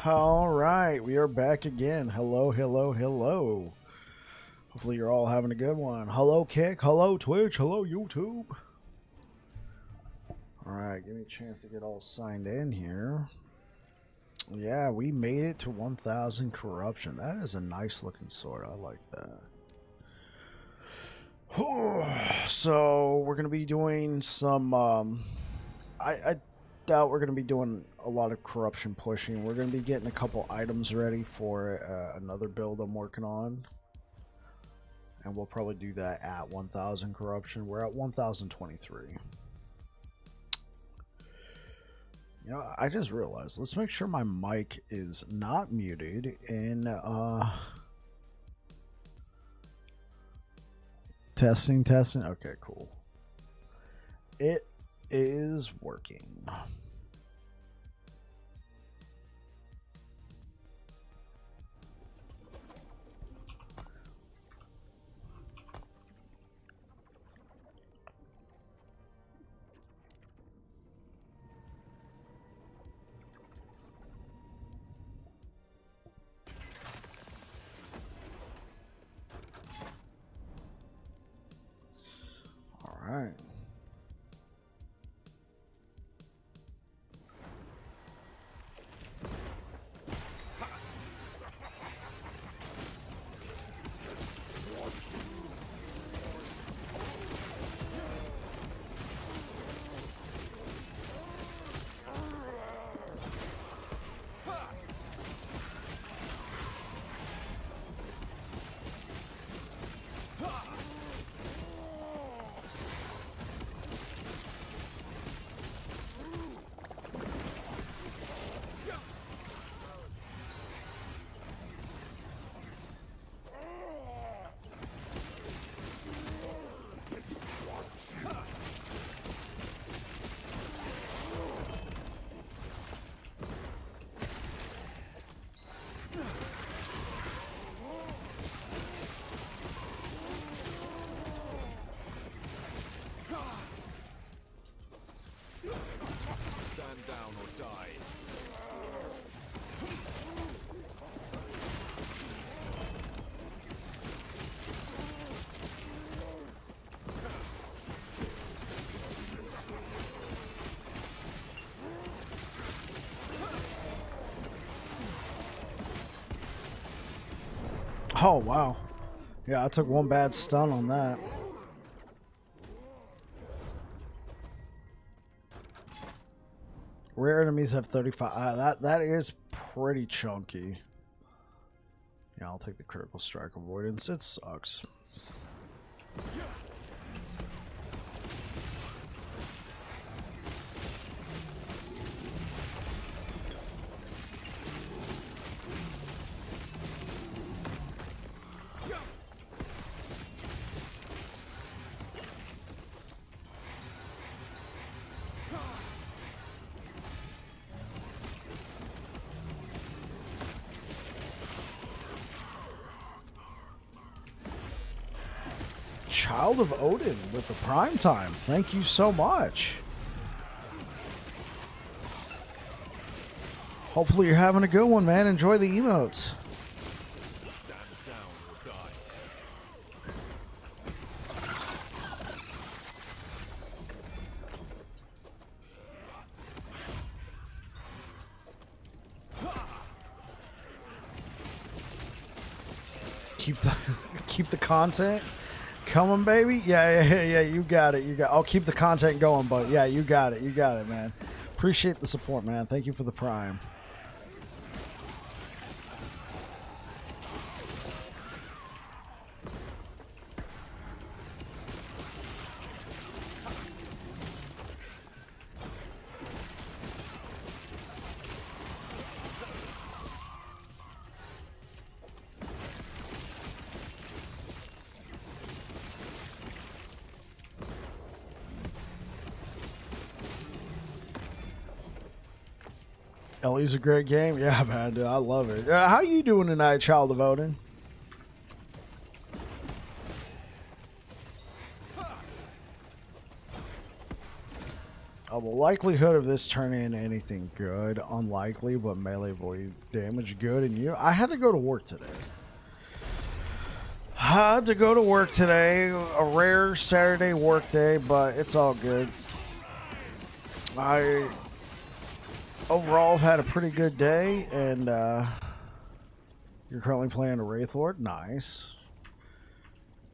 All right, we are back again. Hello, hello, hello. Hopefully you're all having a good one. Hello, Kick. Hello, Twitch. Hello, YouTube. All right, give me a chance to get all signed in here. Yeah, we made it to 1,000 corruption. That is a nice looking sword. I like that. So we're gonna be doing some. I doubt we're gonna be doing a lot of corruption pushing. We're gonna be getting a couple items ready for another build I'm working on, and we'll probably do that at 1,000 corruption. We're at 1,023. You know, I just realized, let's make sure my mic is not muted in testing. Okay, cool. It is working. All right. Oh, wow. Yeah, I took one bad stun on that. Rare enemies have 35. That is pretty chunky. Yeah, I'll take the critical strike avoidance. It sucks. Child of Odin with the prime time. Thank you so much. Hopefully you're having a good one, man. Enjoy the emotes. Keep the content coming, baby. Yeah. You got it. I'll keep the content going, but yeah, you got it, man. Appreciate the support, man. Thank you for the prime. Ellie's a great game. Yeah, man, dude, I love it. How you doing tonight, Child of Odin? The likelihood of this turning into anything good, unlikely, but melee void damage good. And you, I had to go to work today. Had to go to work today. A rare Saturday work day, but it's all good. I overall have had a pretty good day, and you're currently playing a Wraith Lord. Nice.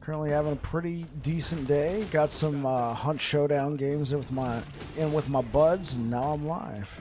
Currently having a pretty decent day. Got some Hunt Showdown games with my buds, and now I'm live.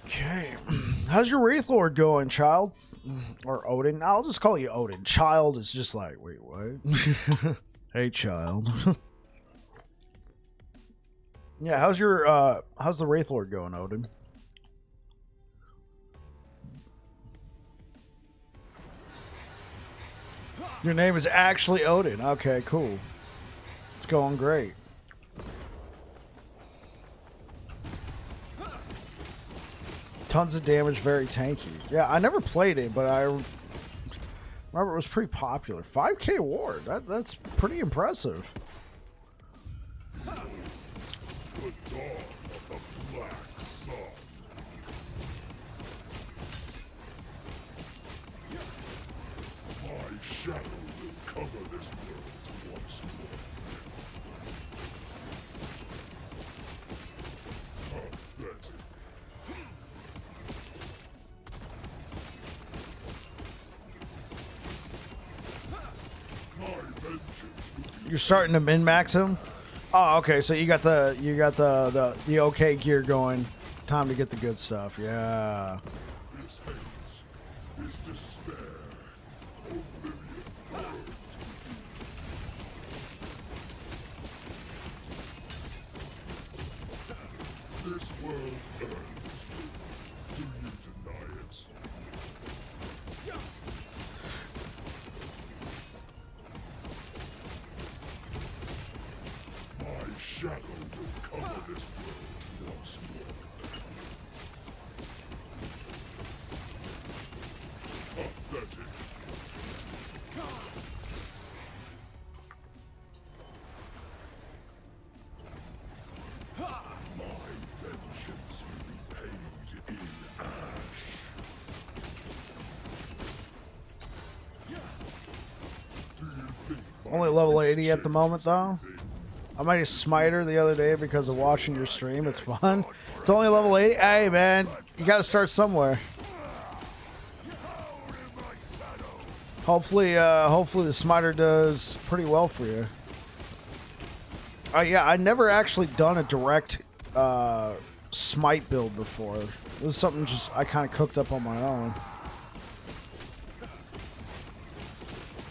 Okay. How's your Wraith Lord going, child? Or Odin? I'll just call you Odin. Child is just like, wait, what? Hey, child. Yeah, how's the Wraith Lord going, Odin? Your name is actually Odin. Okay, cool. It's going great. Tons of damage, very tanky. Yeah, I never played it, but I remember it was pretty popular. 5k ward, that's pretty impressive. The dawn of the black sun. My shadow will cover this world once more. Pathetic. You're starting to min-max him? Oh, okay. So you got the okay gear going. Time to get the good stuff. Yeah. This haze is despair. Oblivion burned. This world burns. Do you deny it? My shadow will cover this world once more. Pathetic. My vengeance will be paid in ash. Do you think Only level 80 at the moment, though. I might have Smiter the other day because of watching your stream. It's fun. It's only level 80. Hey, man, you got to start somewhere. Hopefully the Smiter does pretty well for you. Yeah, I never actually done a direct Smite build before. It was something just I kind of cooked up on my own.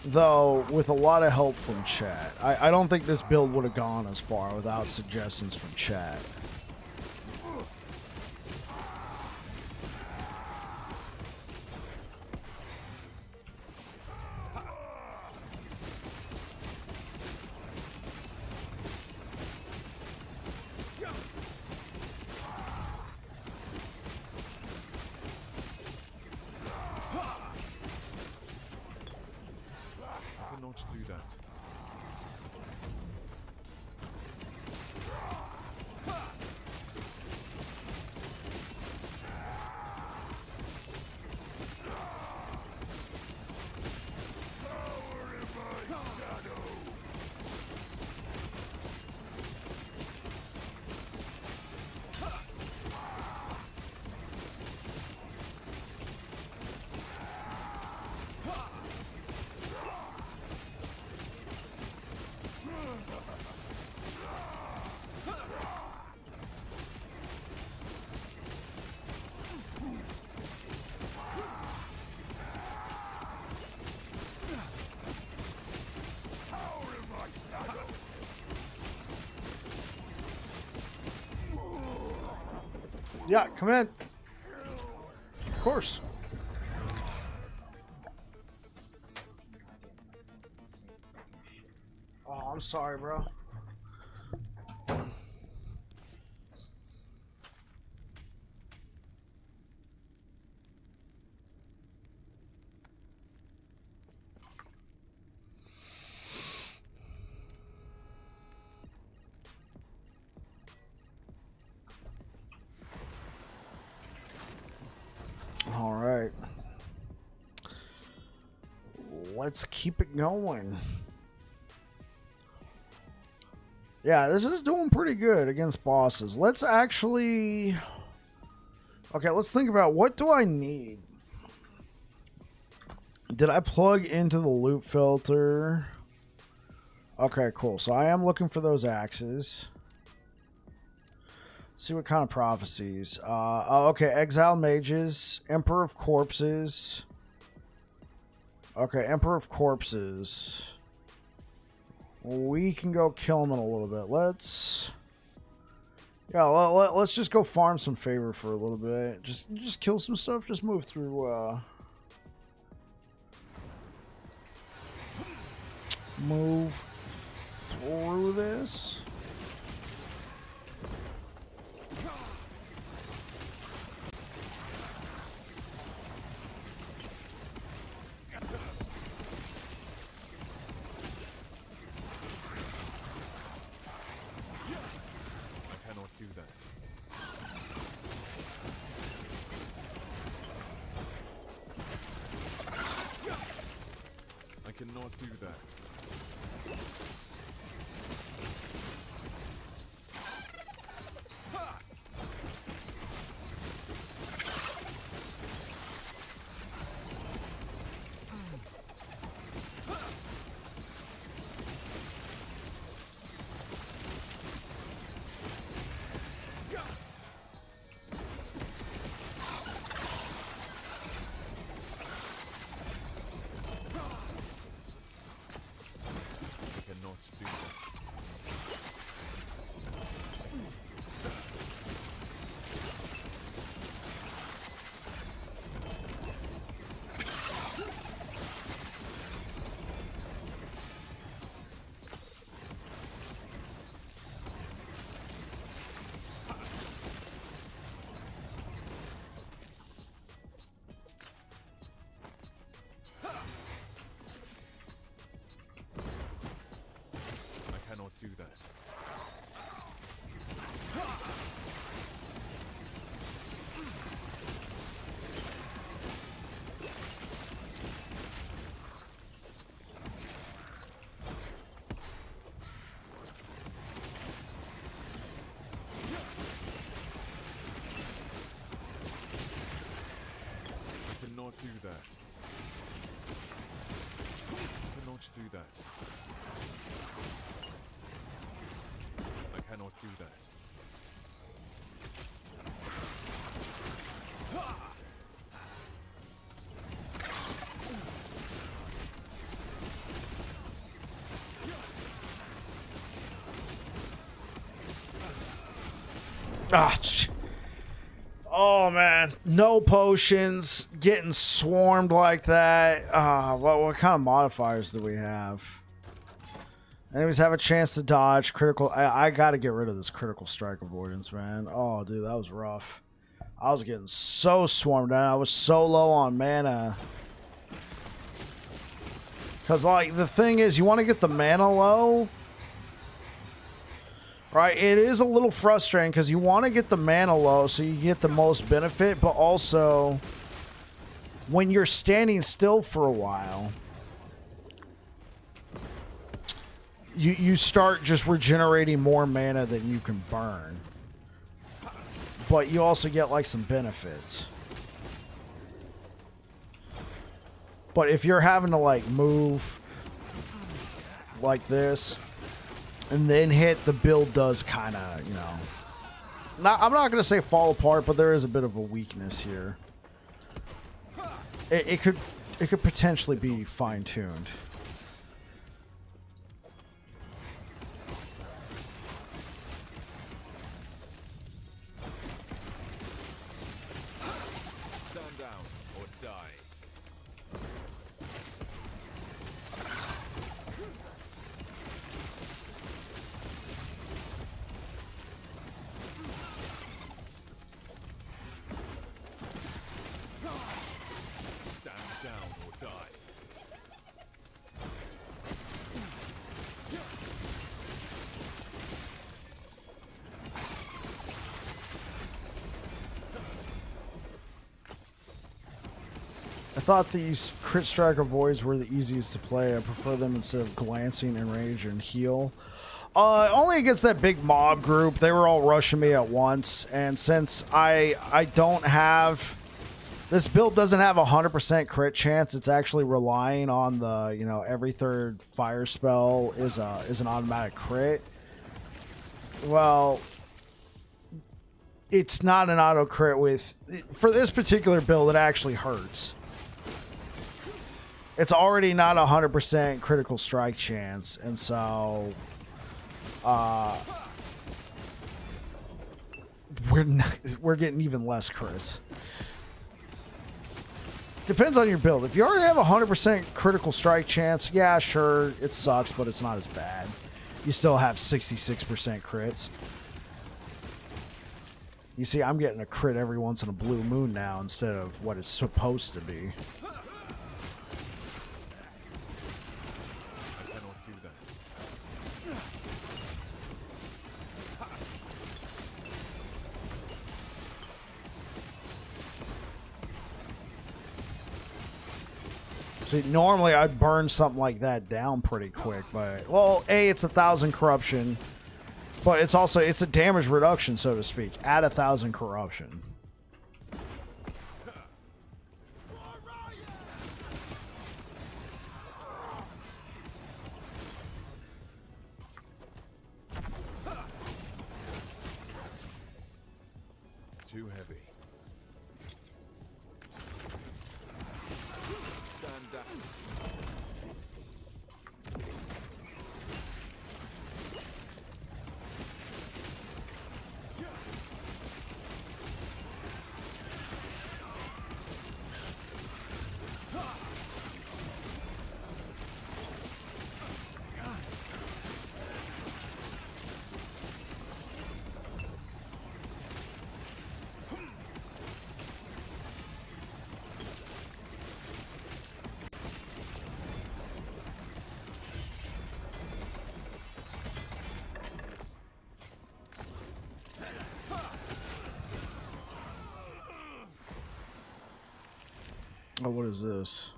Though, with a lot of help from chat. I don't think this build would have gone as far without suggestions from chat. Do that. Yeah, come in. Of course. Oh, I'm sorry, bro. All right. Let's keep it going. Yeah, this is doing pretty good against bosses. Let's actually... Okay, let's think about what do I need? Did I plug into the loot filter? Okay, cool. So I am looking for those axes. See what kind of prophecies. Okay, Exile Mages, Emperor of Corpses. Okay, Emperor of Corpses. We can go kill him in a little bit. Let's... Yeah, let's just go farm some favor for a little bit. Just kill some stuff. Just move through, move through this. Cannot do that. that. I cannot do that. I cannot do that. Oh man, no potions, getting swarmed like that. What kind of modifiers do we have? Enemies have a chance to dodge critical. I gotta get rid of this critical strike avoidance, man. Oh, dude, that was rough. I was getting so swarmed out. I was so low on mana. Because, like, the thing is, you want to get the mana low. Right? It is a little frustrating because you want to get the mana low so you get the most benefit. But also, when you're standing still for a while, you start just regenerating more mana than you can burn. But you also get, like, some benefits. But if you're having to, like, move like this and then hit, the build does kind of, you know... I'm not going to say fall apart, but there is a bit of a weakness here. It could potentially be fine-tuned. Stand down or die. Stand down or die. I thought these crit striker voids were the easiest to play. I prefer them instead of glancing, enrage, and heal. Only against that big mob group. They were all rushing me at once, and since I don't have... This build doesn't have a 100% crit chance. It's actually relying on the, you know, every third fire spell is an automatic crit. Well, it's not an auto crit with... For this particular build, it actually hurts. It's already not a 100% critical strike chance, and so... we're getting even less crits. Depends on your build. If you already have a 100% critical strike chance, yeah, sure, it sucks, but it's not as bad. You still have 66% crits. You see, I'm getting a crit every once in a blue moon now instead of what it's supposed to be. I cannot do that. See, normally I'd burn something like that down pretty quick, but... Well, A, it's 1,000 corruption, but it's also... It's a damage reduction, so to speak. Add 1,000 corruption. Too heavy. Stand down. Oh, what is this?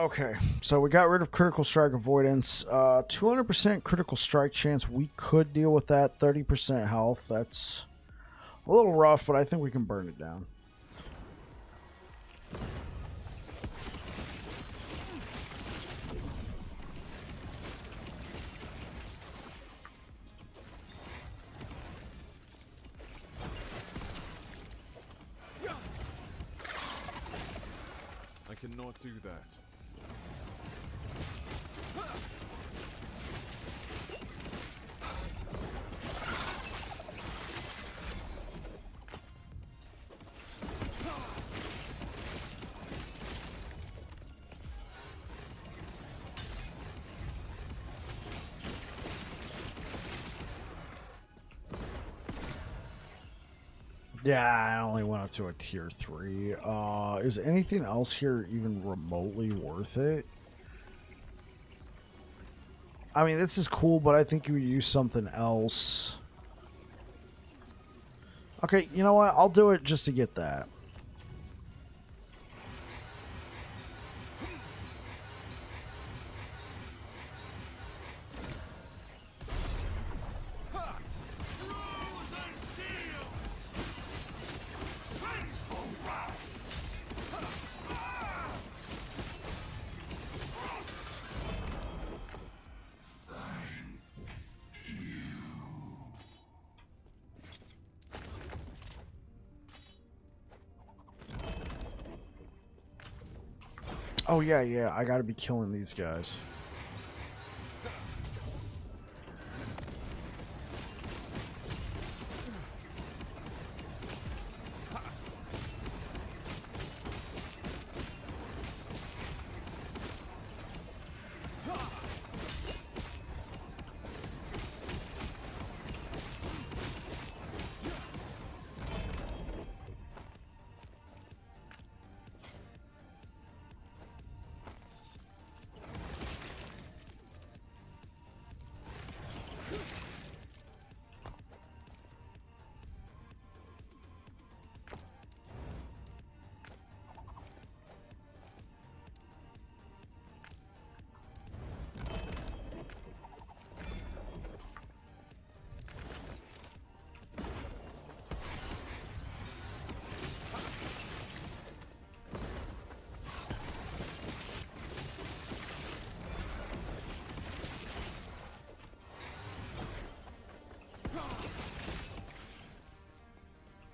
Okay, so we got rid of critical strike avoidance. 200% critical strike chance. We could deal with that. 30% health. That's a little rough, but I think we can burn it down. I cannot do that. Yeah, I only went up to a tier 3. Is anything else here even remotely worth it? I mean, this is cool, but I think you would use something else. Okay, you know what? I'll do it just to get that. Oh, yeah, I gotta be killing these guys.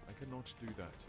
I cannot do that.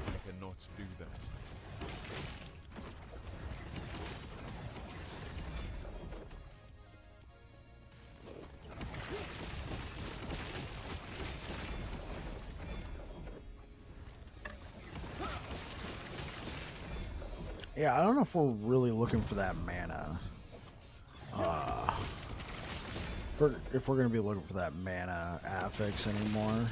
I cannot do that. Yeah, I don't know if we're really looking for that mana. If we're going to be looking for that mana affix anymore.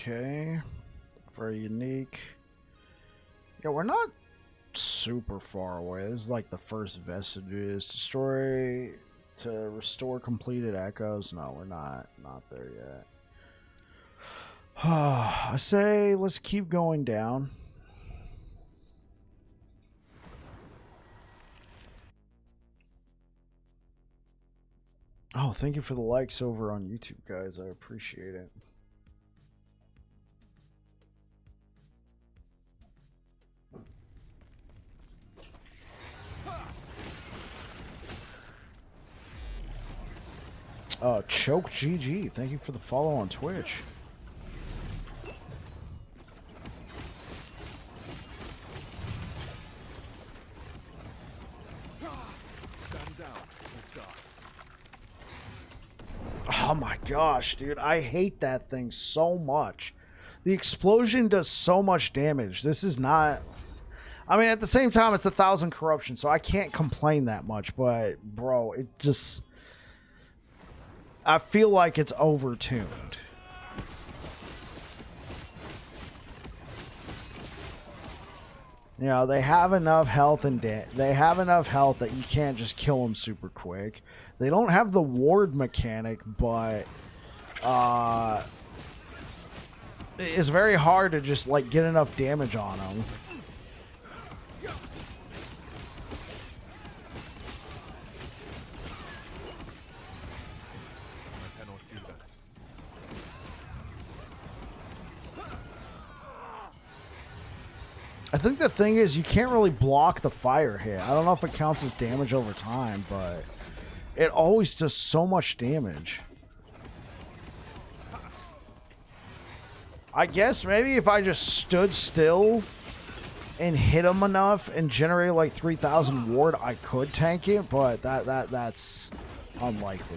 Okay. Very unique. Yeah, we're not super far away. This is like the first vestiges. Destroy to restore completed echoes. No, we're not there yet. I say let's keep going down. Oh, thank you for the likes over on YouTube, guys. I appreciate it. Choke GG, thank you for the follow on Twitch. Stand down or die. Oh my gosh, dude, I hate that thing so much. The explosion does so much damage. This is not... I mean, at the same time, it's 1,000 corruption, so I can't complain that much, but, bro, it just... I feel like it's overtuned. You know, they have enough health and they have enough health that you can't just kill them super quick. They don't have the ward mechanic, but it's very hard to just like get enough damage on them. I think the thing is you can't really block the fire hit. I don't know if it counts as damage over time, but it always does so much damage. I guess maybe if I just stood still and hit him enough and generate like 3,000 ward, I could tank it, but that's unlikely.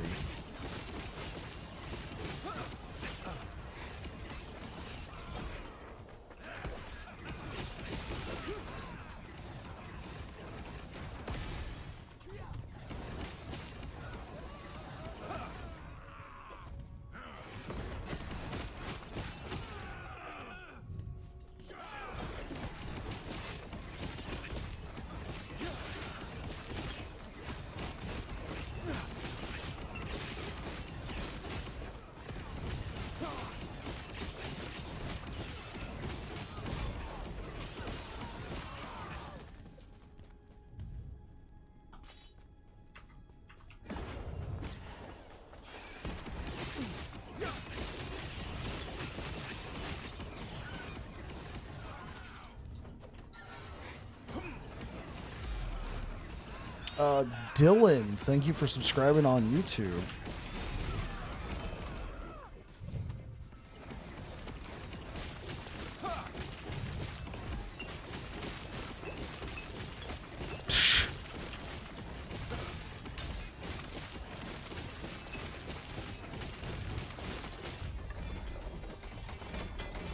Dylan, thank you for subscribing on YouTube.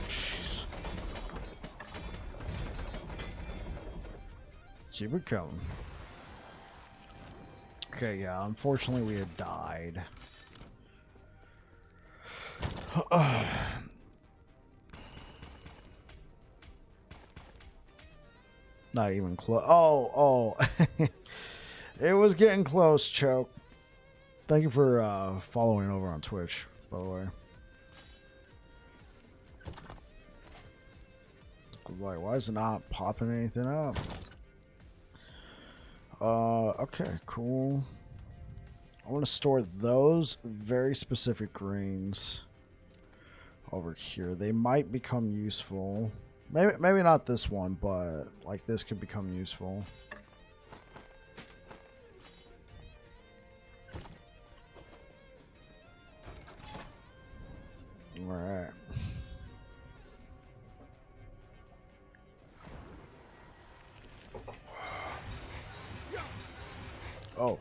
Jeez. Keep it coming. Okay, yeah, unfortunately we had died. Not even close. Oh. It was getting close, Choke. Thank you for following over on Twitch, by the way. Like, why is it not popping anything up? Okay, cool. I want to store those very specific greens over here. They might become useful. Maybe not this one, but like this could become useful. All right. Oh.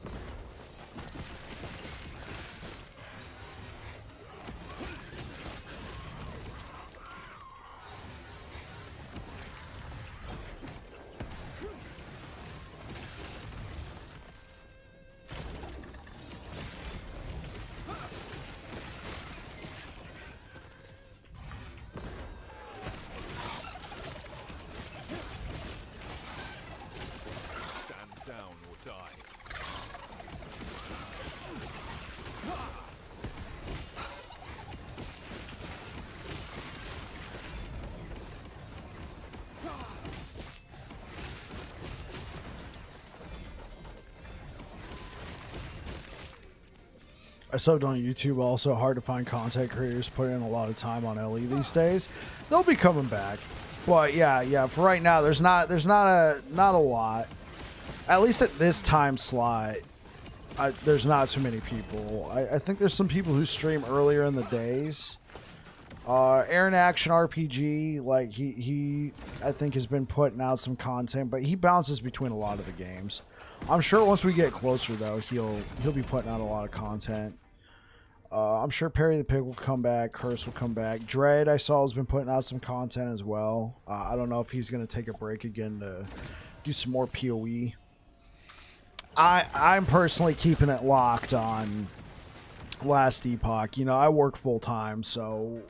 I subbed on YouTube. Also hard to find content creators putting in a lot of time on LE these days. They'll be coming back, but yeah. For right now, there's not a lot. At least at this time slot, there's not too many people. I think there's some people who stream earlier in the days. Aaron Action RPG, like he I think has been putting out some content, but he bounces between a lot of the games. I'm sure once we get closer though, he'll be putting out a lot of content. I'm sure Perry the Pig will come back, Curse will come back. Dread I saw has been putting out some content as well. I don't know if he's gonna take a break again to do some more PoE. I'm personally keeping it locked on last Epoch. You know, I work full time, so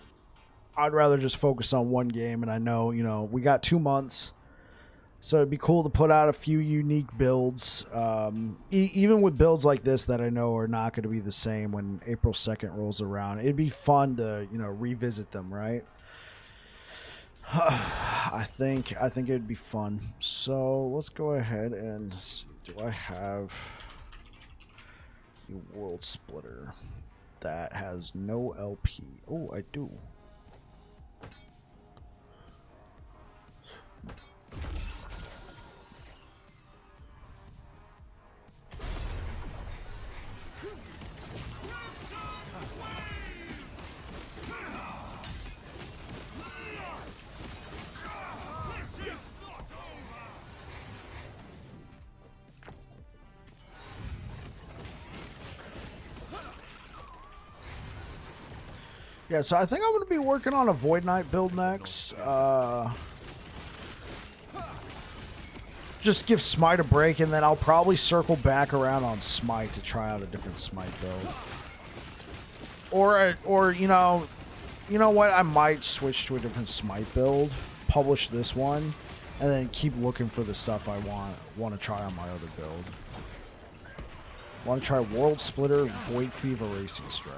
I'd rather just focus on one game, and I know, you know, we got 2 months. So it'd be cool to put out a few unique builds, even with builds like this that I know are not going to be the same when April 2nd rolls around. It'd be fun to, you know, revisit them, right? I think it'd be fun. So let's go ahead and see. Do I have a World Splitter that has no LP? Oh, I do. Yeah, so I think I'm going to be working on a Void Knight build next. Just give Smite a break, and then I'll probably circle back around on Smite to try out a different Smite build. Or you know what? I might switch to a different Smite build, publish this one, and then keep looking for the stuff I want to try on my other build. Want to try World Splitter, Void Cleave, Erasing Strike.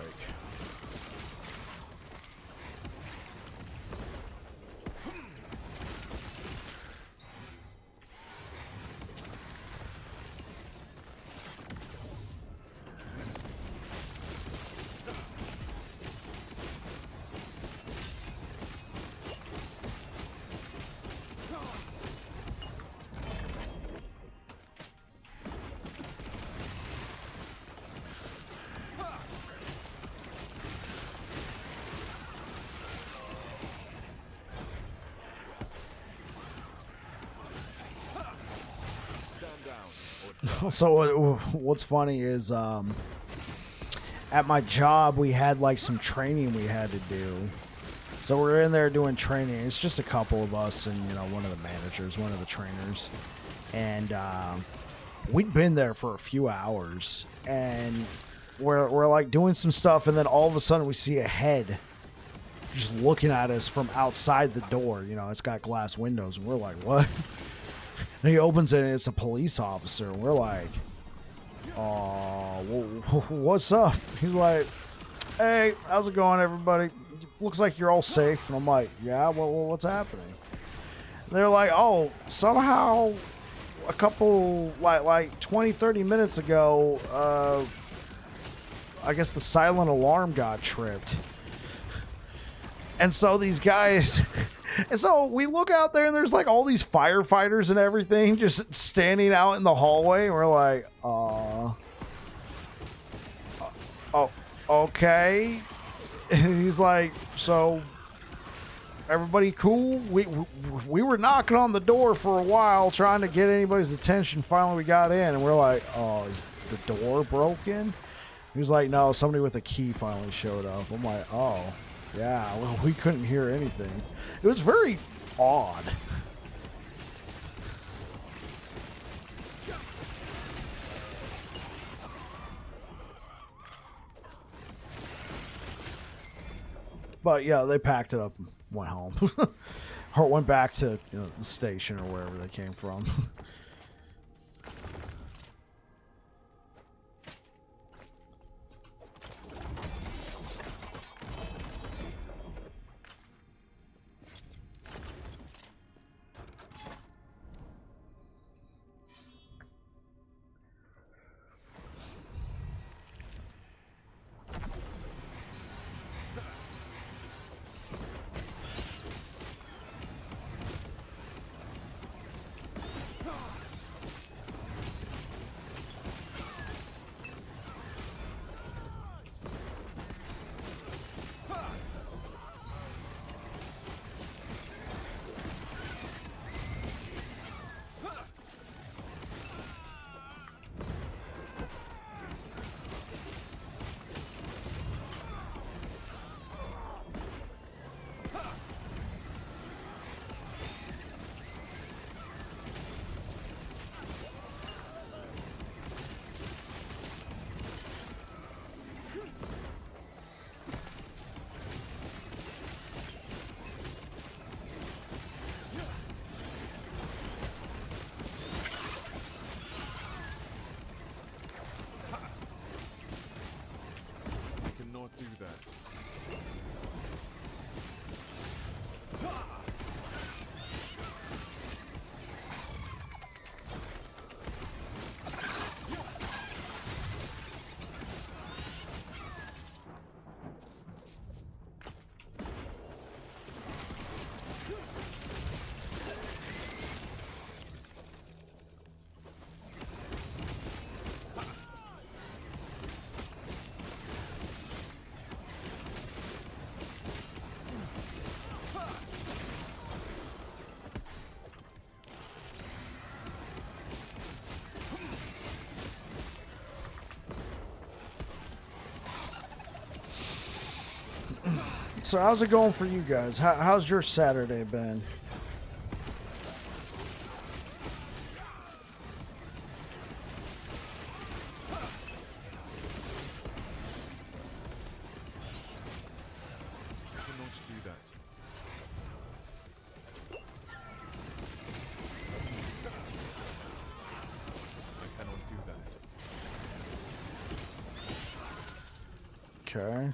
So what's funny is at my job we had like some training we had to do. So we're in there doing training. It's just a couple of us and, you know, one of the managers, one of the trainers. And we'd been there for a few hours, and we're like doing some stuff, and then all of a sudden we see a head just looking at us from outside the door. You know, it's got glass windows, and we're like, what? And he opens it, and it's a police officer, and we're like, oh, what's up? He's like, hey, how's it going, everybody? Looks like you're all safe. And I'm like, yeah, what's happening? And they're like, oh, somehow a couple, like 20, 30 minutes ago, I guess the silent alarm got tripped. And so these guys... And so we look out there, and there's like all these firefighters and everything just standing out in the hallway. And we're like, oh, okay. And he's like, so everybody cool? We were knocking on the door for a while trying to get anybody's attention. Finally, we got in, and we're like, oh, is the door broken? He was like, no, somebody with a key finally showed up. I'm like, oh, yeah, well, we couldn't hear anything. It was very odd. But yeah, they packed it up and went home. Or went back to, you know, the station or wherever they came from. So how's it going for you guys? How's your Saturday been? Okay.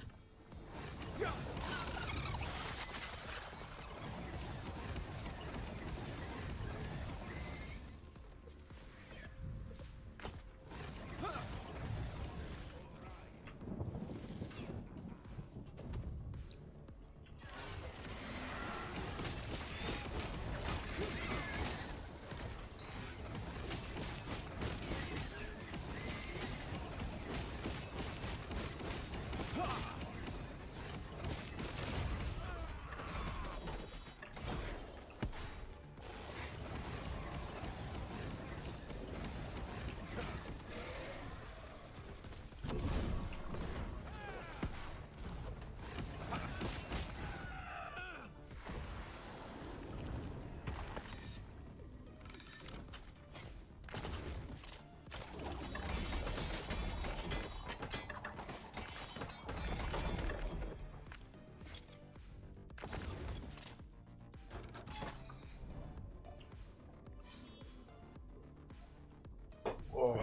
Oh.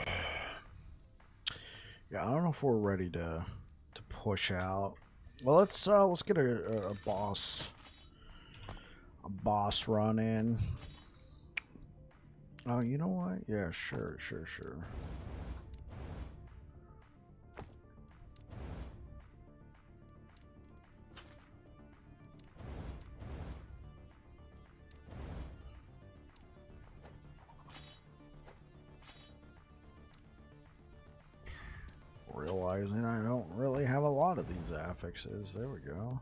Yeah, I don't know if we're ready to push out. Well, let's get a boss run in. Oh, you know what? Yeah, sure. Realizing I don't really have a lot of these affixes. There we go.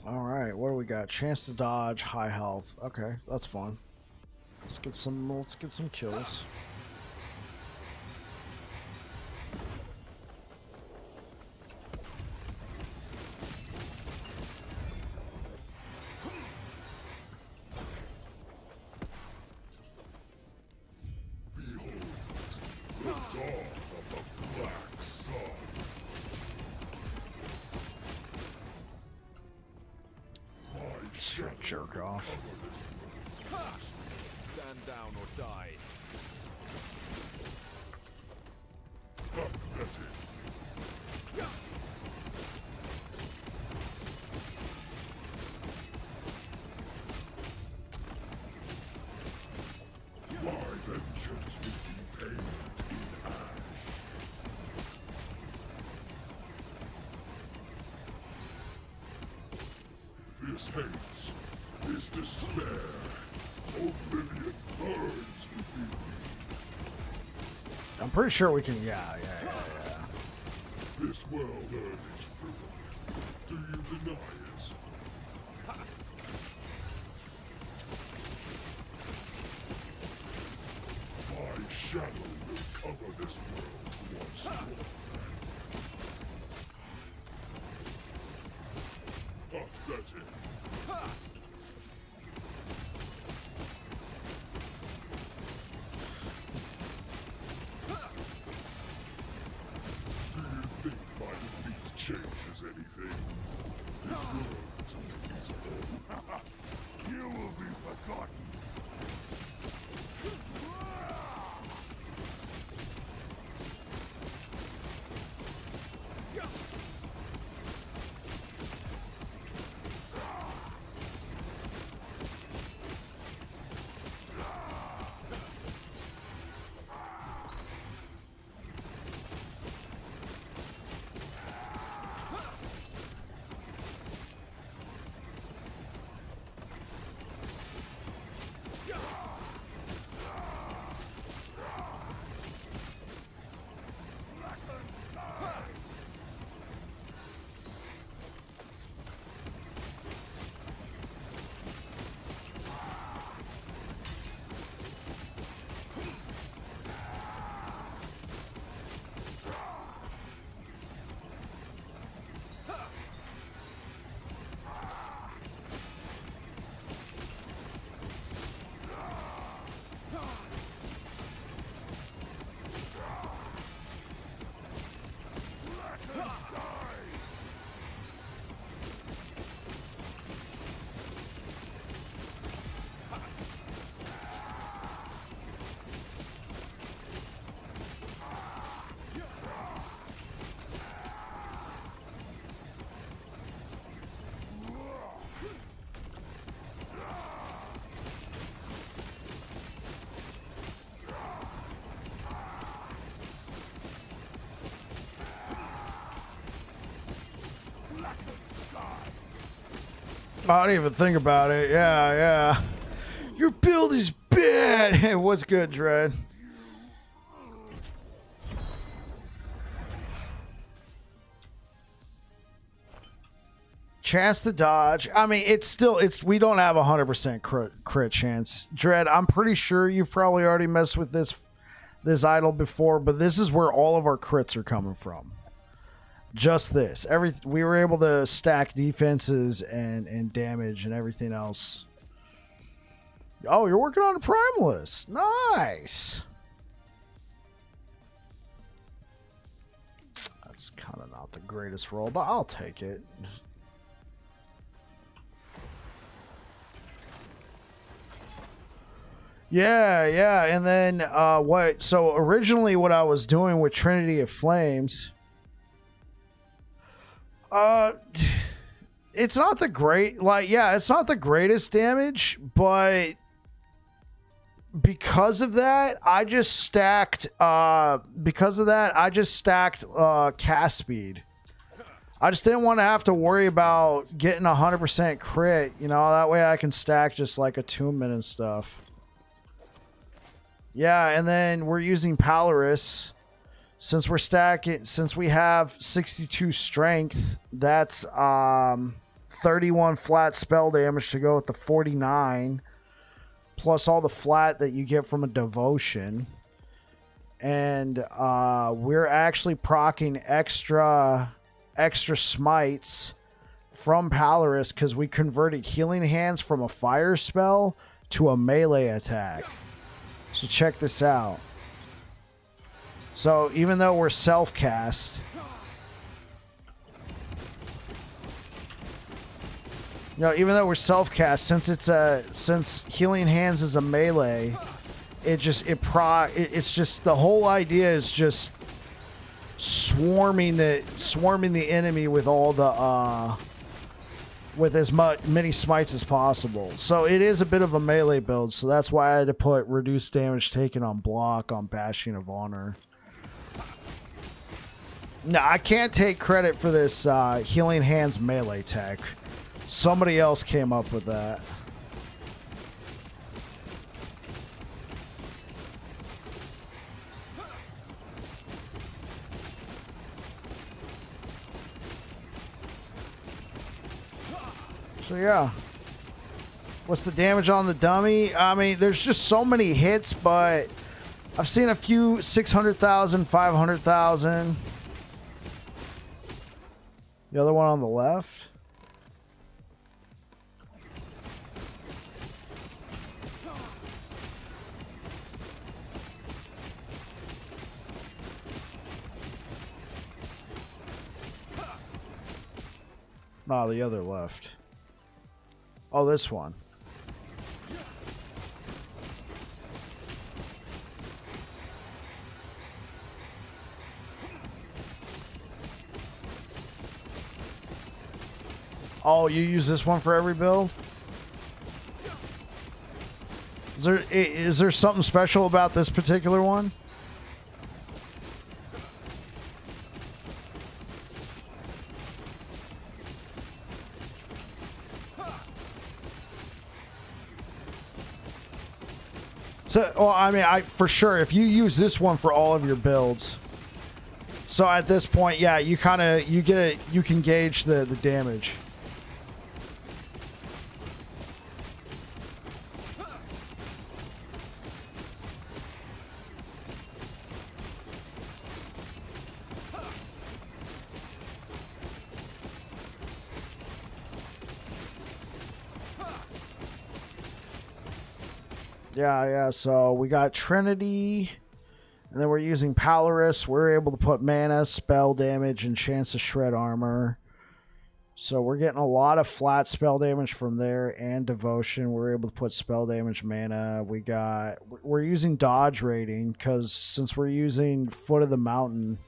Alright, what do we got? Chance to dodge, high health. Okay, that's fun. Let's get some kills. Jerk off. Stand down or die. That's it. My vengeance will be paid in ash. This hates, this despair, oblivion burns within me. I'm pretty sure we can. Yeah. This world earned its privilege. Do you deny it? My shadow will cover this world once more. That's it. Do you think my defeat changes anything? This world is unfeasible. You will be forgotten. I didn't even think about it. Yeah, yeah. Your build is bad. Hey, what's good, Dread? Chance to dodge. I mean, we don't have 100% crit chance. Dread, I'm pretty sure you've probably already messed with this idol before, but this is where all of our crits are coming from. Just this. We were able to stack defenses and damage and everything else. Oh, you're working on a Primalist. Nice. That's kind of not the greatest roll, but I'll take it. Yeah, yeah. And then so originally what I was doing with Trinity of Flames, it's not the it's not the greatest damage, but because of that, I just stacked cast speed. I just didn't want to have to worry about getting 100% crit, you know, that way I can stack just like attunement and stuff. Yeah, and then we're using Polaris. Since we have 62 strength, that's 31 flat spell damage to go with the 49, plus all the flat that you get from a devotion. And we're actually proccing extra smites from Polaris because we converted Healing Hands from a fire spell to a melee attack. So check this out. So even though we're self-cast, since Healing Hands is a melee, it's just the whole idea is just swarming the enemy with all the with as many smites as possible. So it is a bit of a melee build, so that's why I had to put reduced damage taken on block on Bashing of Honor. No, I can't take credit for this Healing Hands melee tech. Somebody else came up with that. So yeah. What's the damage on the dummy? I mean, there's just so many hits, but I've seen a few 600,000, 500,000. The other one on the left. No, the other left. Oh, this one. Oh, you use this one for every build? Is there something special about this particular one? So, well, I mean, for sure, if you use this one for all of your builds, so at this point, yeah, you can gauge the damage. Yeah, so we got Trinity, And then we're using Polaris. We're able to put mana, spell damage, and chance to shred armor. So we're getting a lot of flat spell damage from there and devotion. We're able to put spell damage, mana. We're using dodge rating because since we're using Foot of the Mountain,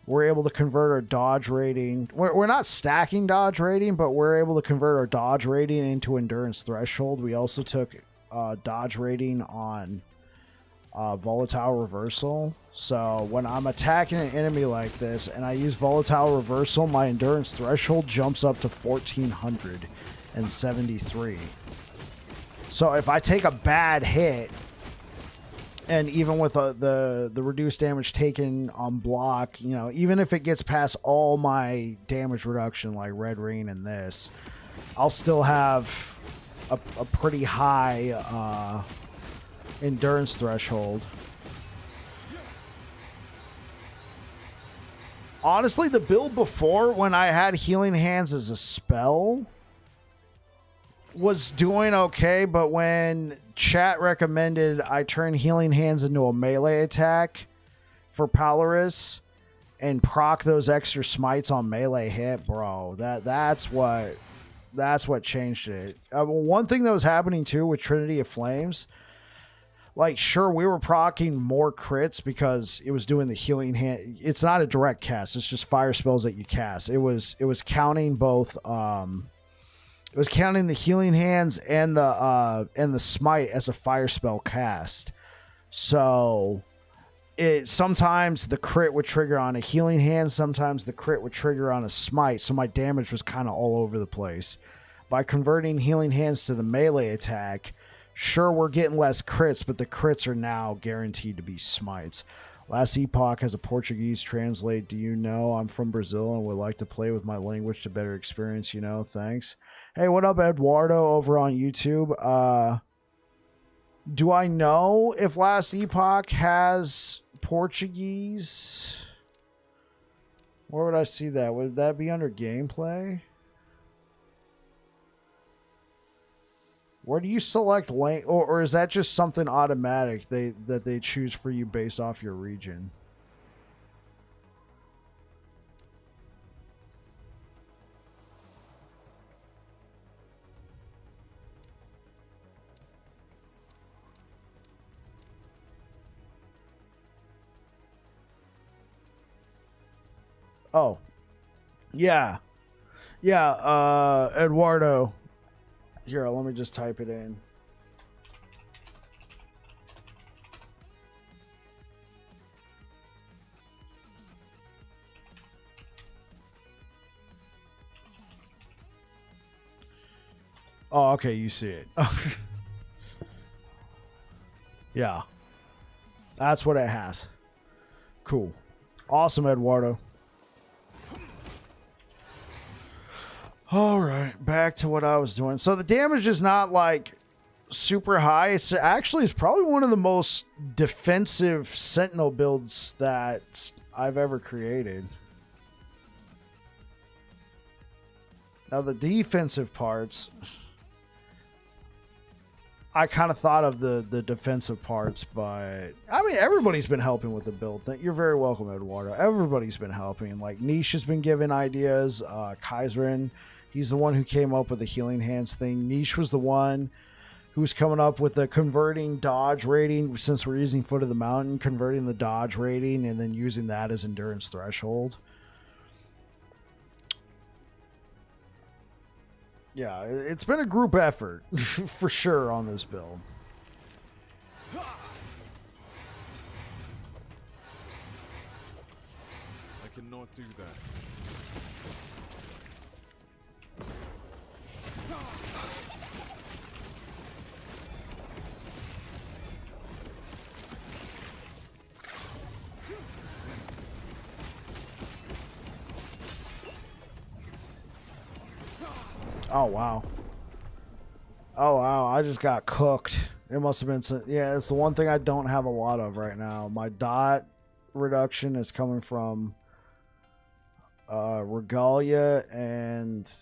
we're able to convert our dodge rating. We're not stacking dodge rating, but we're able to convert our dodge rating into endurance threshold. We also took dodge rating on volatile reversal. So when I'm attacking an enemy like this and I use volatile reversal, my endurance threshold jumps up to 1473. So if I take a bad hit, and even with the reduced damage taken on block, you know, even if it gets past all my damage reduction like Red Rain and this, I'll still have a pretty high endurance threshold. Honestly, the build before, when I had Healing Hands as a spell, was doing okay, but when chat recommended I turn Healing Hands into a melee attack for Polaris and proc those extra smites on melee hit, bro, that's what changed it. One thing that was happening too with Trinity of Flames, like, sure, we were proccing more crits because it was doing the healing hand. It's not a direct cast. It's just fire spells that you cast. It was counting both. It was counting the healing hands and the smite as a fire spell cast. So sometimes the crit would trigger on a healing hand. Sometimes the crit would trigger on a smite. So my damage was kind of all over the place. By converting healing hands to the melee attack, sure, we're getting less crits, but the crits are now guaranteed to be smites. Last Epoch has a Portuguese translate. Do you know? I'm from Brazil and would like to play with my language to better experience, you know? Thanks. Hey, what up, Eduardo, over on YouTube? Do I know if Last Epoch has Portuguese? Where would I see that? Would that be under gameplay? Where do you select lane, or is that just something automatic that they choose for you based off your region? Oh, yeah, Eduardo. Here, let me just type it in. Oh, okay, you see it. Yeah. That's what it has. Cool. Awesome, Eduardo. All right, back to what I was doing. So the damage is not like super high. It's probably one of the most defensive Sentinel builds that I've ever created. Now the defensive parts, I kind of thought of the defensive parts, but I mean, everybody's been helping with the build. You're very welcome, Eduardo. Everybody's been helping. Like Niche has been giving ideas. Kaiserin, he's the one who came up with the healing hands thing. Niche was the one who was coming up with the converting dodge rating, since we're using Foot of the Mountain, converting the dodge rating and then using that as endurance threshold. Yeah, it's been a group effort for sure on this build. I cannot do that. Oh, wow. Oh, wow. I just got cooked. It must have been some... Yeah, it's the one thing I don't have a lot of right now. My dot reduction is coming from Regalia and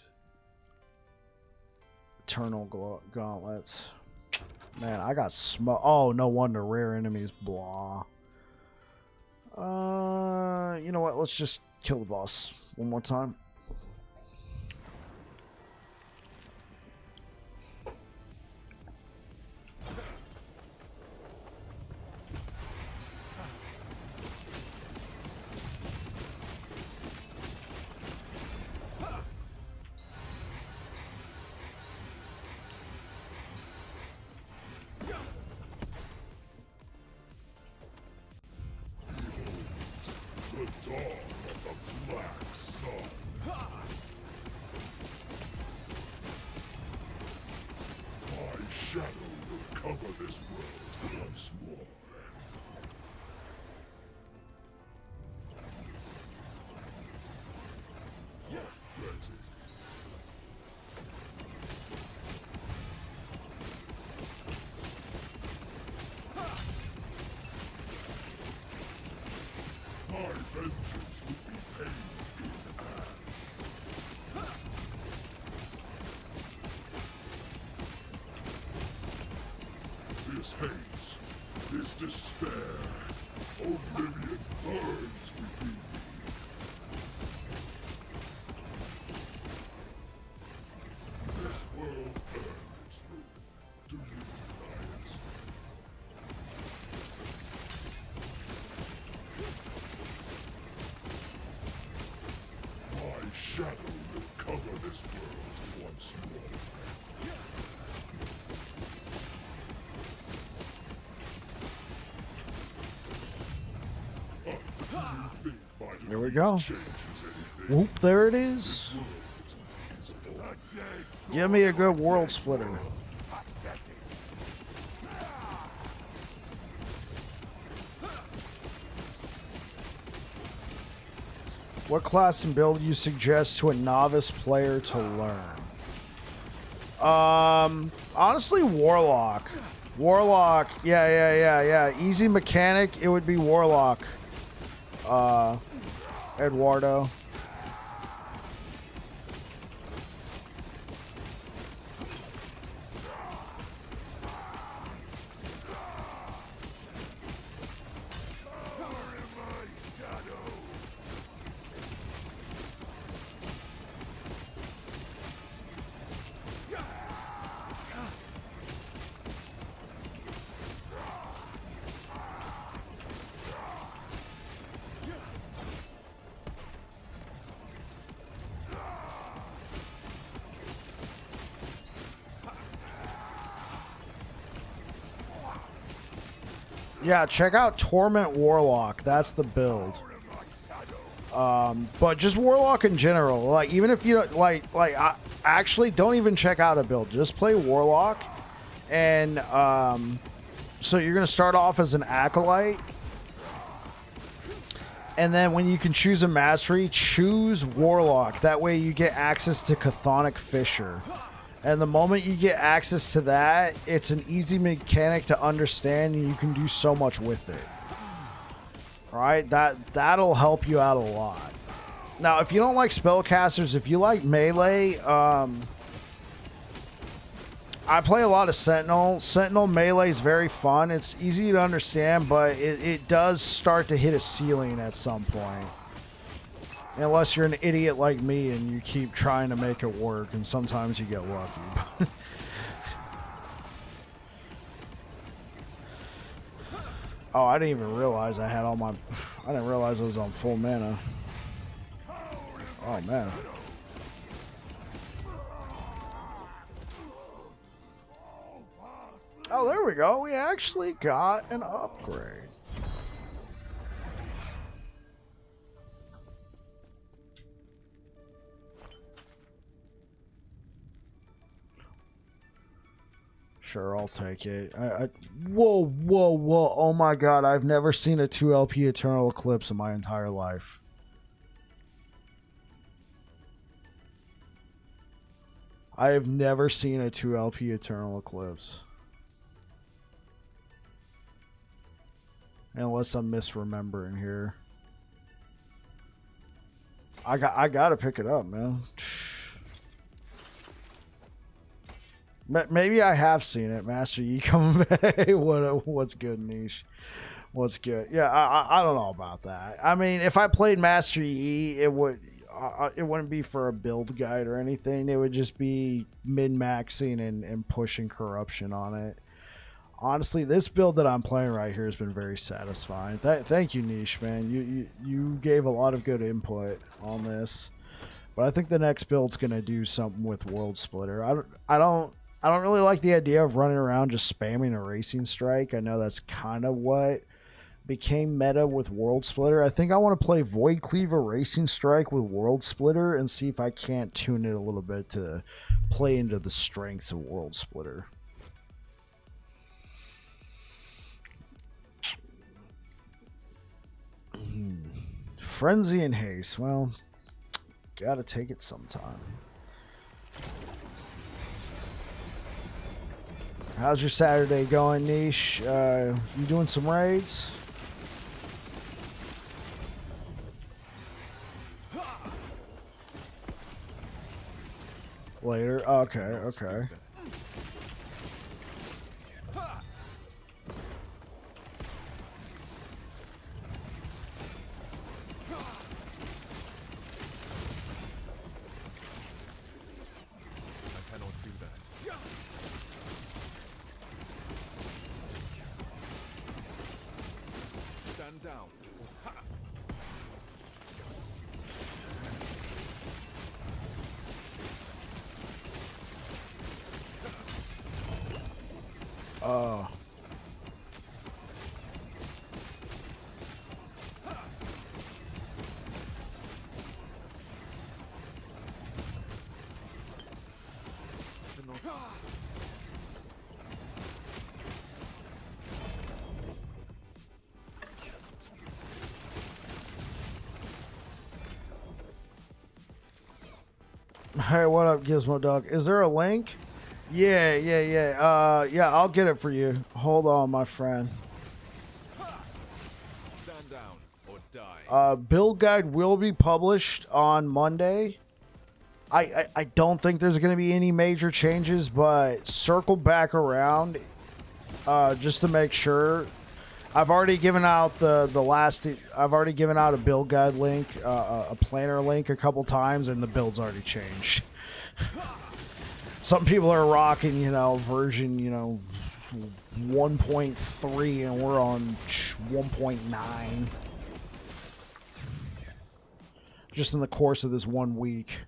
Eternal Gauntlets. Man, I got Oh, no wonder. Rare enemies. Blah. You know what? Let's just kill the boss one more time. The dawn of the black sun. My shadow will cover this world once more. Ready. My vengeance will be paid in hand. This haze, this despair, oblivion burns within me. This world earns ruin. Do you deny it? My shadow will cover this world once more. There we go. Whoop, there it is. Give me a good world splitter. What class and build you suggest to a novice player to learn? Honestly, Warlock. Warlock, yeah. Easy mechanic, it would be Warlock. Eduardo. Yeah, check out Torment Warlock. That's the build. But just Warlock in general. Like, even if you don't actually don't even check out a build. Just play Warlock, and so you're gonna start off as an Acolyte, and then when you can choose a mastery, choose Warlock. That way you get access to Chthonic Fissure. And the moment you get access to that, it's an easy mechanic to understand, and you can do so much with it. Right? That'll help you out a lot. Now, if you don't like spellcasters, if you like melee, I play a lot of Sentinel. Sentinel melee is very fun. It's easy to understand, but it does start to hit a ceiling at some point. Unless you're an idiot like me and you keep trying to make it work, and sometimes you get lucky. Oh, I didn't even realize I had all my... I didn't realize I was on full mana. Oh, man. Oh, there we go. We actually got an upgrade. Sure, I'll take it. Whoa. Oh my god, I've never seen a 2LP Eternal Eclipse in my entire life. I have never seen a 2LP Eternal Eclipse. Unless I'm misremembering here. I gotta pick it up, man. Maybe I have seen it. Master Yi coming back. What's good, niche? What's good? Yeah, I don't know about that. I mean, if I played Master Yi, it wouldn't be for a build guide or anything. It would just be min-maxing and pushing corruption on it. Honestly, this build that I'm playing right here has been very satisfying. Thank you, Niche, man. You gave a lot of good input on this. But I think the next build's gonna do something with World Splitter. I don't really like the idea of running around just spamming a Racing Strike. I know that's kind of what became meta with World Splitter. I think I want to play Void Cleaver Racing Strike with World Splitter and see if I can't tune it a little bit to play into the strengths of World Splitter. Frenzy and Haste. Well, gotta take it sometime. How's your Saturday going, Niche? You doing some raids? Later. Okay, okay. Down. Oh. Hey, what up, Gizmo Dog? Is there a link? Yeah. Yeah, I'll get it for you. Hold on, my friend. Stand down or die. Build guide will be published on Monday. I don't think there's going to be any major changes, but circle back around just to make sure. I've already given out I've already given out a build guide link, a planner link a couple times, and the build's already changed. Some people are rocking, version, 1.3, and we're on 1.9. Just in the course of this 1 week.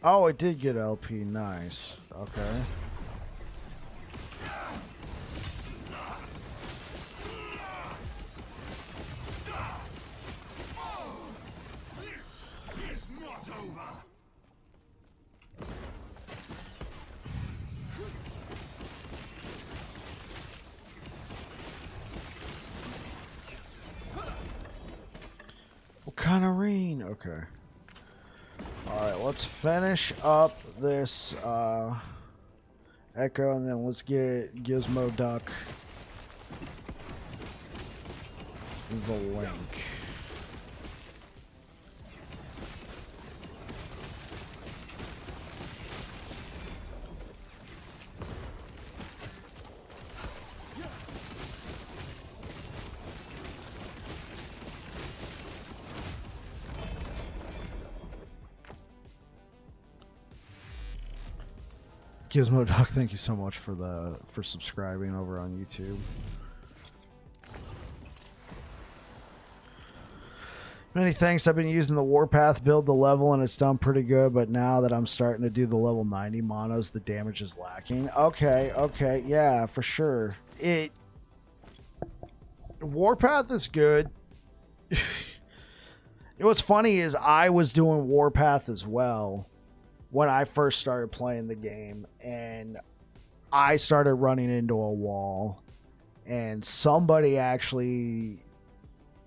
Oh, it did get LP. Nice. Okay. This is not over. What kind of rain? Okay. Alright, let's finish up this Echo, and then let's get Gizmo Duck the link. Gizmo Duck, thank you so much for subscribing over on YouTube. Many thanks. I've been using the Warpath build the level, and it's done pretty good, but now that I'm starting to do the level 90 monos, the damage is lacking. Okay, yeah, for sure. Warpath is good. What's funny is I was doing Warpath as well when I first started playing the game, and I started running into a wall, and somebody actually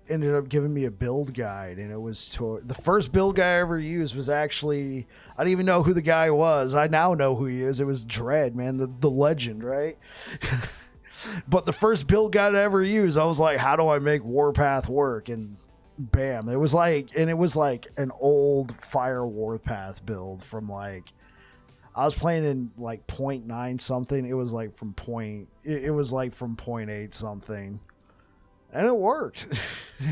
ended up giving me a build guide, and it was the first build guide I ever used was actually, I didn't even know who the guy was. I now know who he is. It was Dread, man, the legend, right? But the first build guide I ever used, I was like, how do I make Warpath work? And bam, it was like an old Fire Warpath build from like, I was playing in like 0.9 something. It was like from it was like from 0.8 something. And it worked.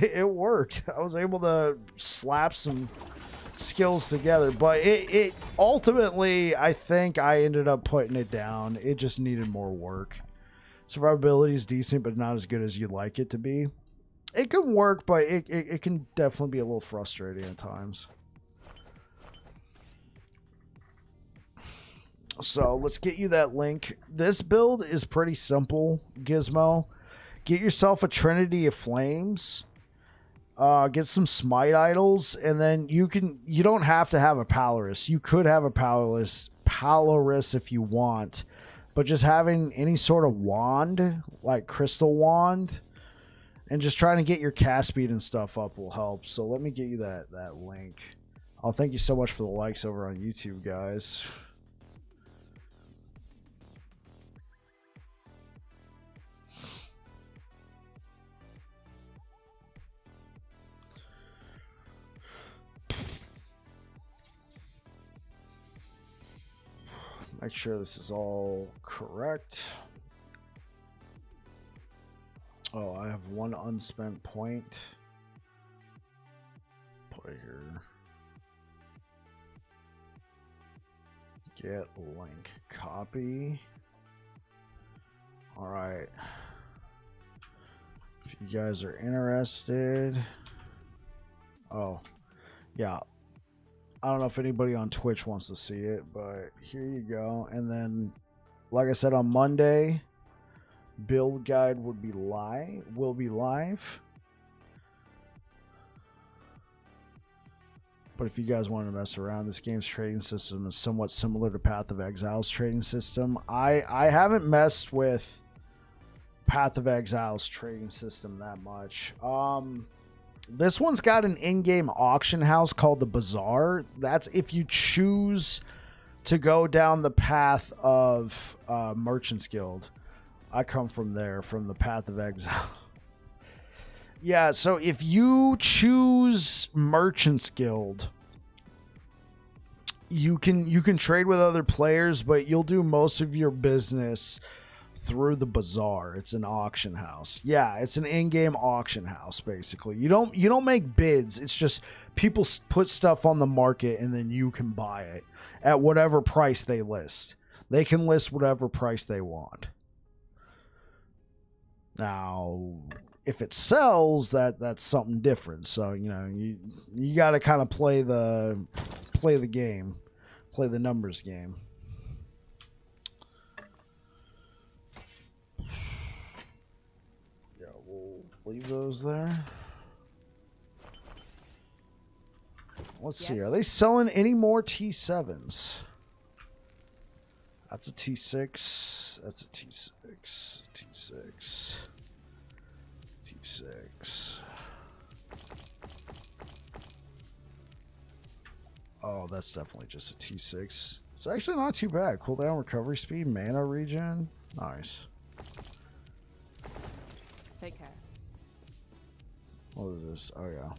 It worked. I was able to slap some skills together, but it ultimately, I think I ended up putting it down. It just needed more work. Survivability is decent, but not as good as you'd like it to be. It can work, but it can definitely be a little frustrating at times. So let's get you that link. This build is pretty simple, Gizmo. Get yourself a Trinity of Flames. Get some Smite idols, and then you don't have to have a Polaris. You could have a Polaris if you want, but just having any sort of wand, like Crystal Wand, and just trying to get your cast speed and stuff up will help. So let me get you that link. Oh, thank you so much for the likes over on YouTube, guys. Make sure this is all correct. Oh, I have one unspent point. Put it here. Get link. Copy. All right. If you guys are interested. Oh, yeah. I don't know if anybody on Twitch wants to see it, but here you go. And then, like I said, on Monday, build guide will be live. But if you guys want to mess around, this game's trading system is somewhat similar to Path of Exile's trading system. I haven't messed with Path of Exile's trading system that much. This one's got an in-game auction house called the Bazaar. That's if you choose to go down the path of Merchant's Guild. I come from there, from the Path of Exile. Yeah, so if you choose Merchant's Guild, you can trade with other players, but you'll do most of your business through the Bazaar. It's an auction house. Yeah, it's an in-game auction house basically. You don't make bids. It's just people put stuff on the market and then you can buy it at whatever price they list. They can list whatever price they want. Now, if it sells, that's something different. So, you know, you got to kind of play the game, play the numbers game. Leave those there. Let's see. Are they selling any more T7s? That's a T6. That's a T6. T6. T6. Oh, that's definitely just a T6. It's actually not too bad. Cooldown, recovery speed, mana regen. Nice. Take care. What is this? Oh, yeah.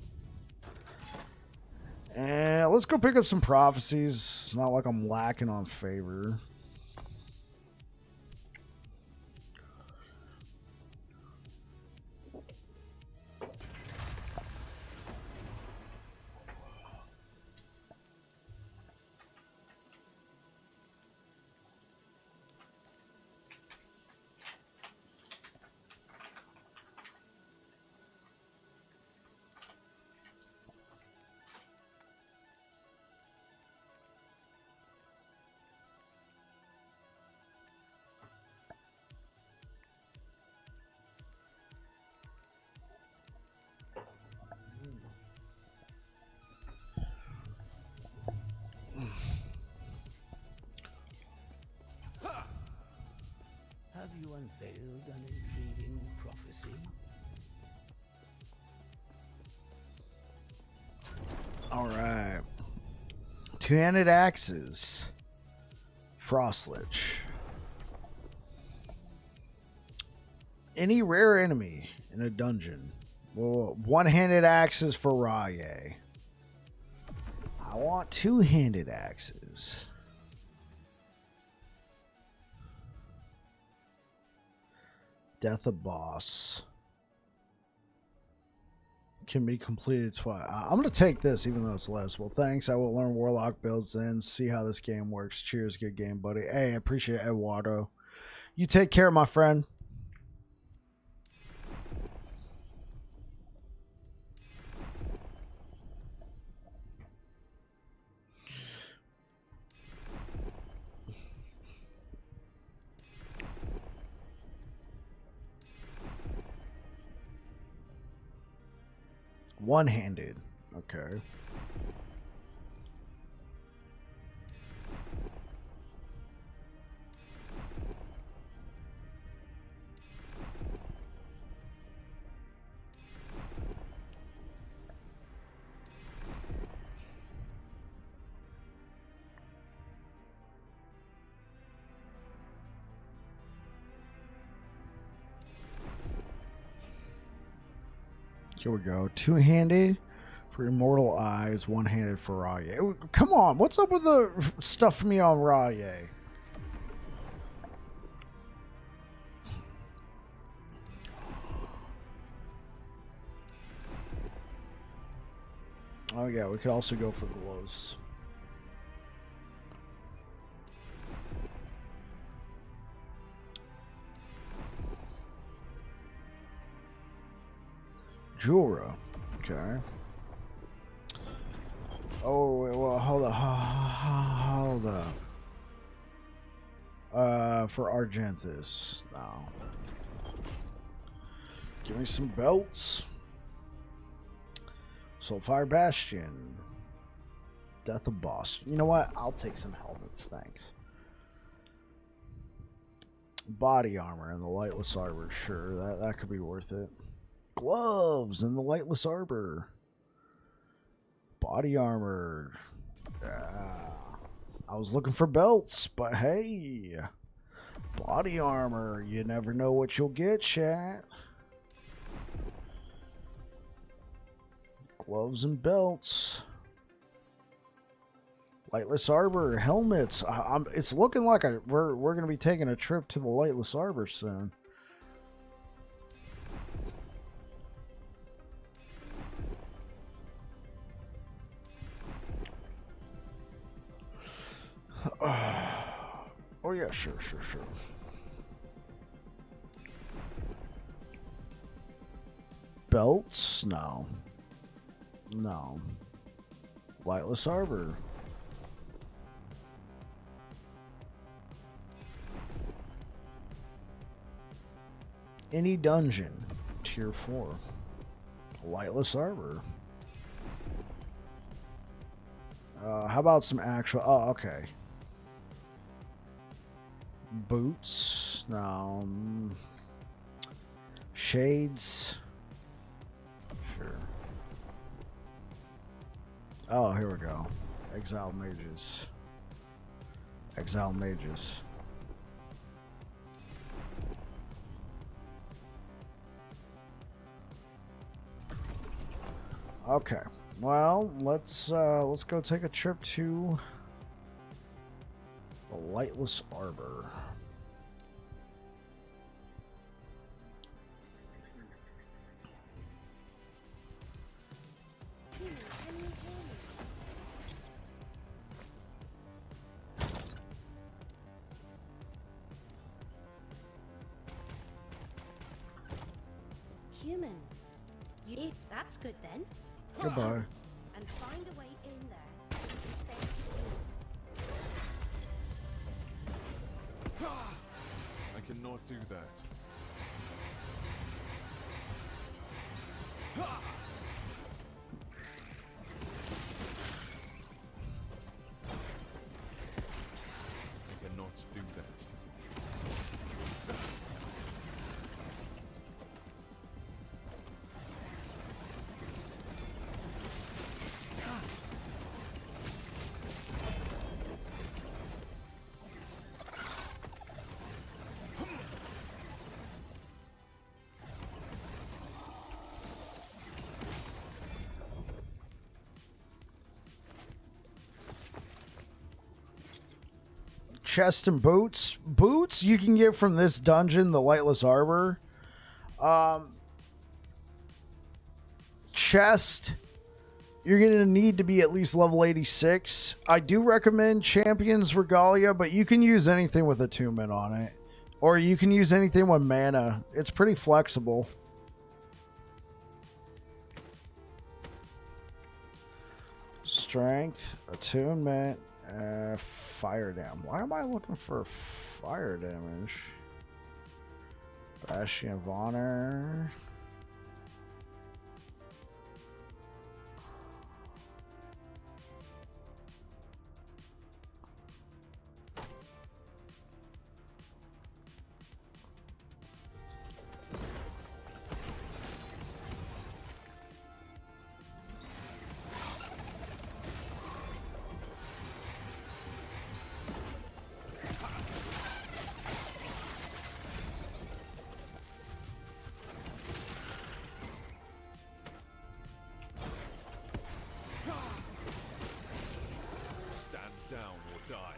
And let's go pick up some prophecies. It's not like I'm lacking on favor. Have you unveiled an intriguing prophecy? Alright. Two-handed axes. Frostlich. Any rare enemy in a dungeon. Well, one-handed axes for Raye. I want two-handed axes. Death of boss. Can be completed twice. I'm going to take this even though it's less. Well, thanks. I will learn Warlock builds and see how this game works. Cheers. Good game, buddy. Hey, I appreciate it, Eduardo. You take care, my friend. One-handed. Okay. Here we go. Two-handed for Immortal Eyes, one-handed for Raye. Come on, what's up with the stuff for me on Raye? Oh yeah, we could also go for gloves. Jura. Okay. Oh, wait, well, hold up. Hold up. For Argentus. No. Give me some belts. Soulfire Bastion. Death of Boss. You know what? I'll take some helmets, thanks. Body armor and the lightless arbor. Sure, that could be worth it. Gloves and the lightless arbor. Body armor. I was looking for belts, but hey, body armor. You never know what you'll get, chat. Gloves and belts. Lightless arbor, helmets. It's looking like we're gonna be taking a trip to the lightless arbor soon. Oh yeah, sure. Belts? No. Lightless arbor. Any dungeon. Tier 4. Lightless arbor. How about some actual... Oh, okay. Boots. No. Shades. Sure. Oh, here we go. Exile mages. Okay. Well, let's go take a trip to the lightless arbor. Human. That's good then. Goodbye. And find a way in there so we can save humans. I cannot do that. I cannot do that. chest and boots. Boots you can get from this dungeon, the Lightless Arbor. Chest, you're going to need to be at least level 86. I do recommend Champion's Regalia, but you can use anything with attunement on it. Or you can use anything with mana. It's pretty flexible. Strength, attunement, fire damage. Why am I looking for fire damage? Bastion of Honor. Down or die.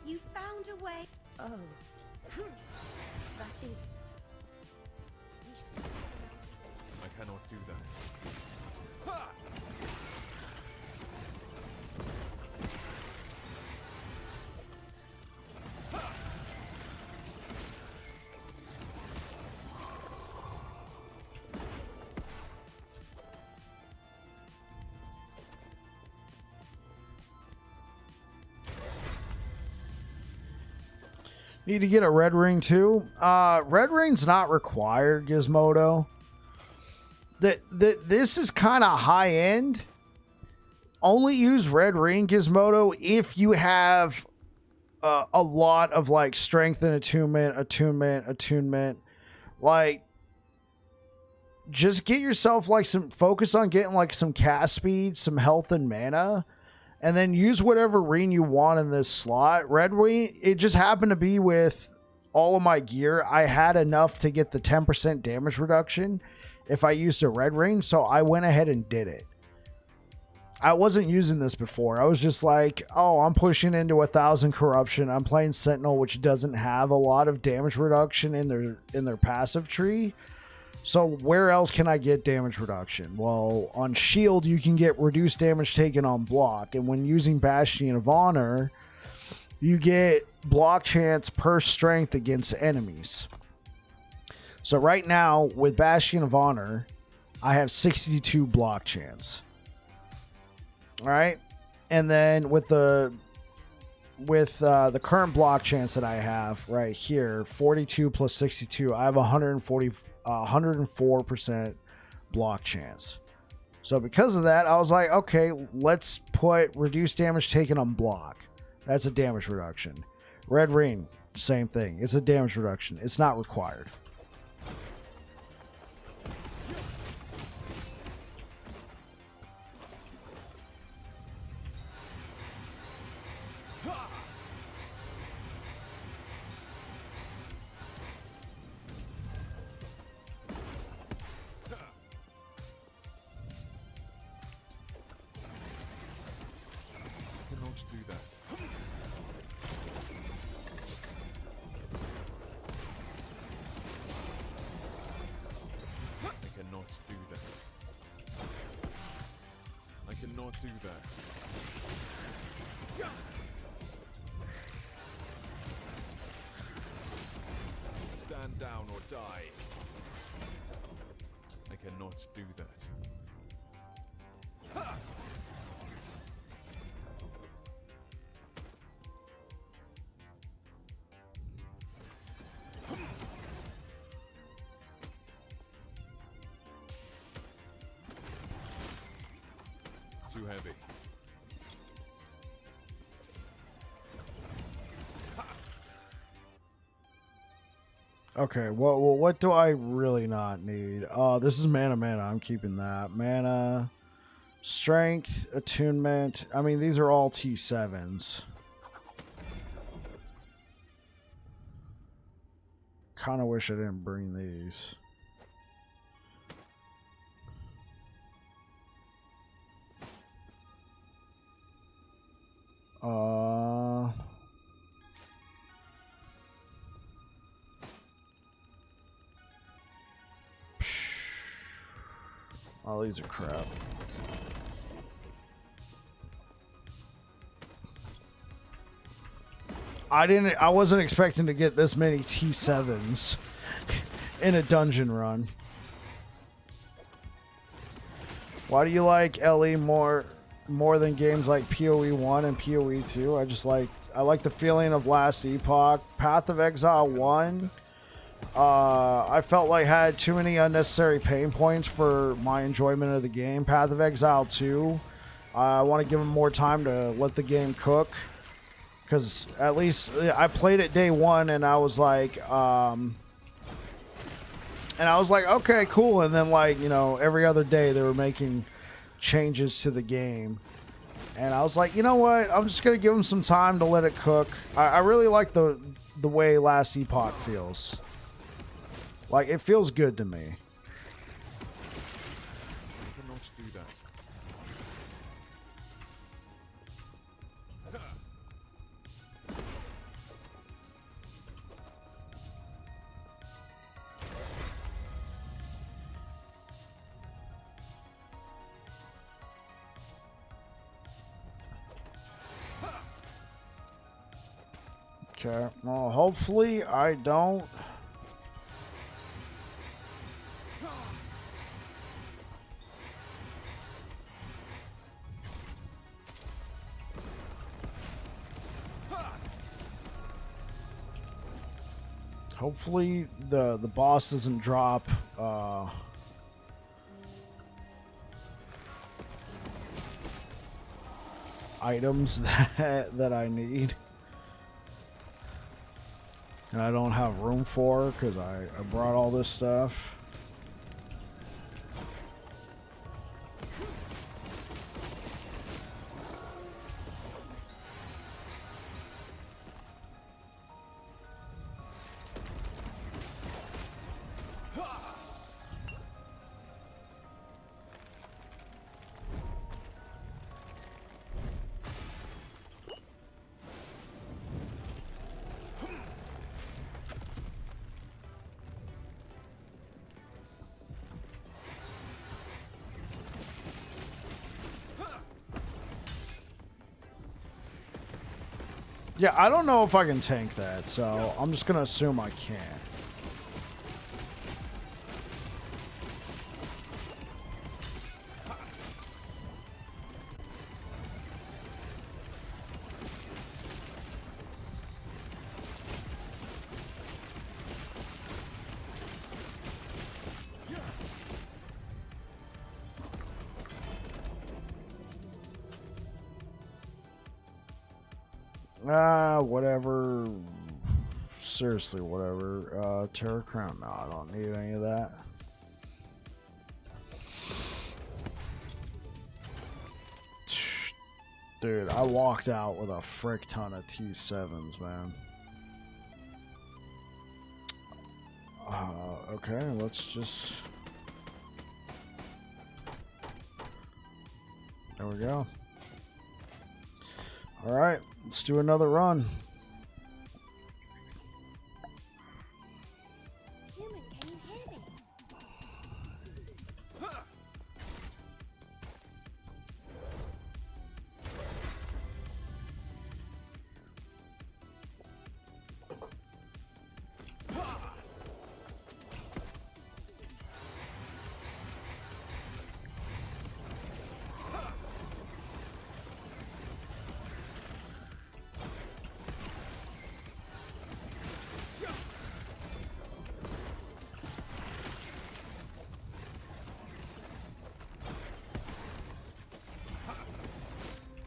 You found a way. Oh. That is. We should sort them out. I cannot do that. Ha! Need to get a red ring too. Red ring's not required, Gizmodo. This is kind of high end. Only use red ring, Gizmodo, if you have a lot of like strength and attunement. Like, just get yourself like some focus on getting like some cast speed, some health and mana. And then use whatever ring you want in this slot. Red ring, it just happened to be with all of my gear. I had enough to get the 10% damage reduction if I used a red ring, so I went ahead and did it. I wasn't using this before. I was just like, oh, I'm pushing into 1,000 corruption. I'm playing Sentinel, which doesn't have a lot of damage reduction in their passive tree. So where else can I get damage reduction? Well, on shield, you can get reduced damage taken on block. And when using Bastion of Honor, you get block chance per strength against enemies. So right now, with Bastion of Honor, I have 62 block chance. All right. And then with the current block chance that I have right here, 42 plus 62, I have 104% block chance. So because of that, I was like, okay, let's put reduced damage taken on block. That's a damage reduction. Red ring, same thing. It's a damage reduction. It's not required. Do that. I cannot do that. I cannot do that. Stand down or die. I cannot do that. Too heavy. Okay, well, what do I really not need? This is mana. I'm keeping that. Mana, strength, attunement. I mean, these are all T7s. Kind of wish I didn't bring these. Oh, these are crap. I wasn't expecting to get this many T7s in a dungeon run. Why do you like LE more than games like PoE 1 and PoE 2? I like the feeling of last Epoch. Path of Exile 1, I felt like had too many unnecessary pain points for my enjoyment of the game. Path of Exile 2, I want to give them more time to let the game cook. Because at least I played it day one and I was like, okay, cool. And then like, you know, every other day they were making changes to the game. And I was like, you know what? I'm just going to give them some time to let it cook. I really like the way Last Epoch feels. Like, it feels good to me. I cannot do that. Okay. Well, hopefully I don't. Hopefully the boss doesn't drop items that I need and I don't have room for because I brought all this stuff. Yeah, I don't know if I can tank that, so I'm just gonna assume I can't. Whatever. Seriously, whatever. Terror Crown. No, I don't need any of that. Dude, I walked out with a frick ton of T7s, man. Okay, let's just... There we go. Alright, let's do another run. Human, can you hear me?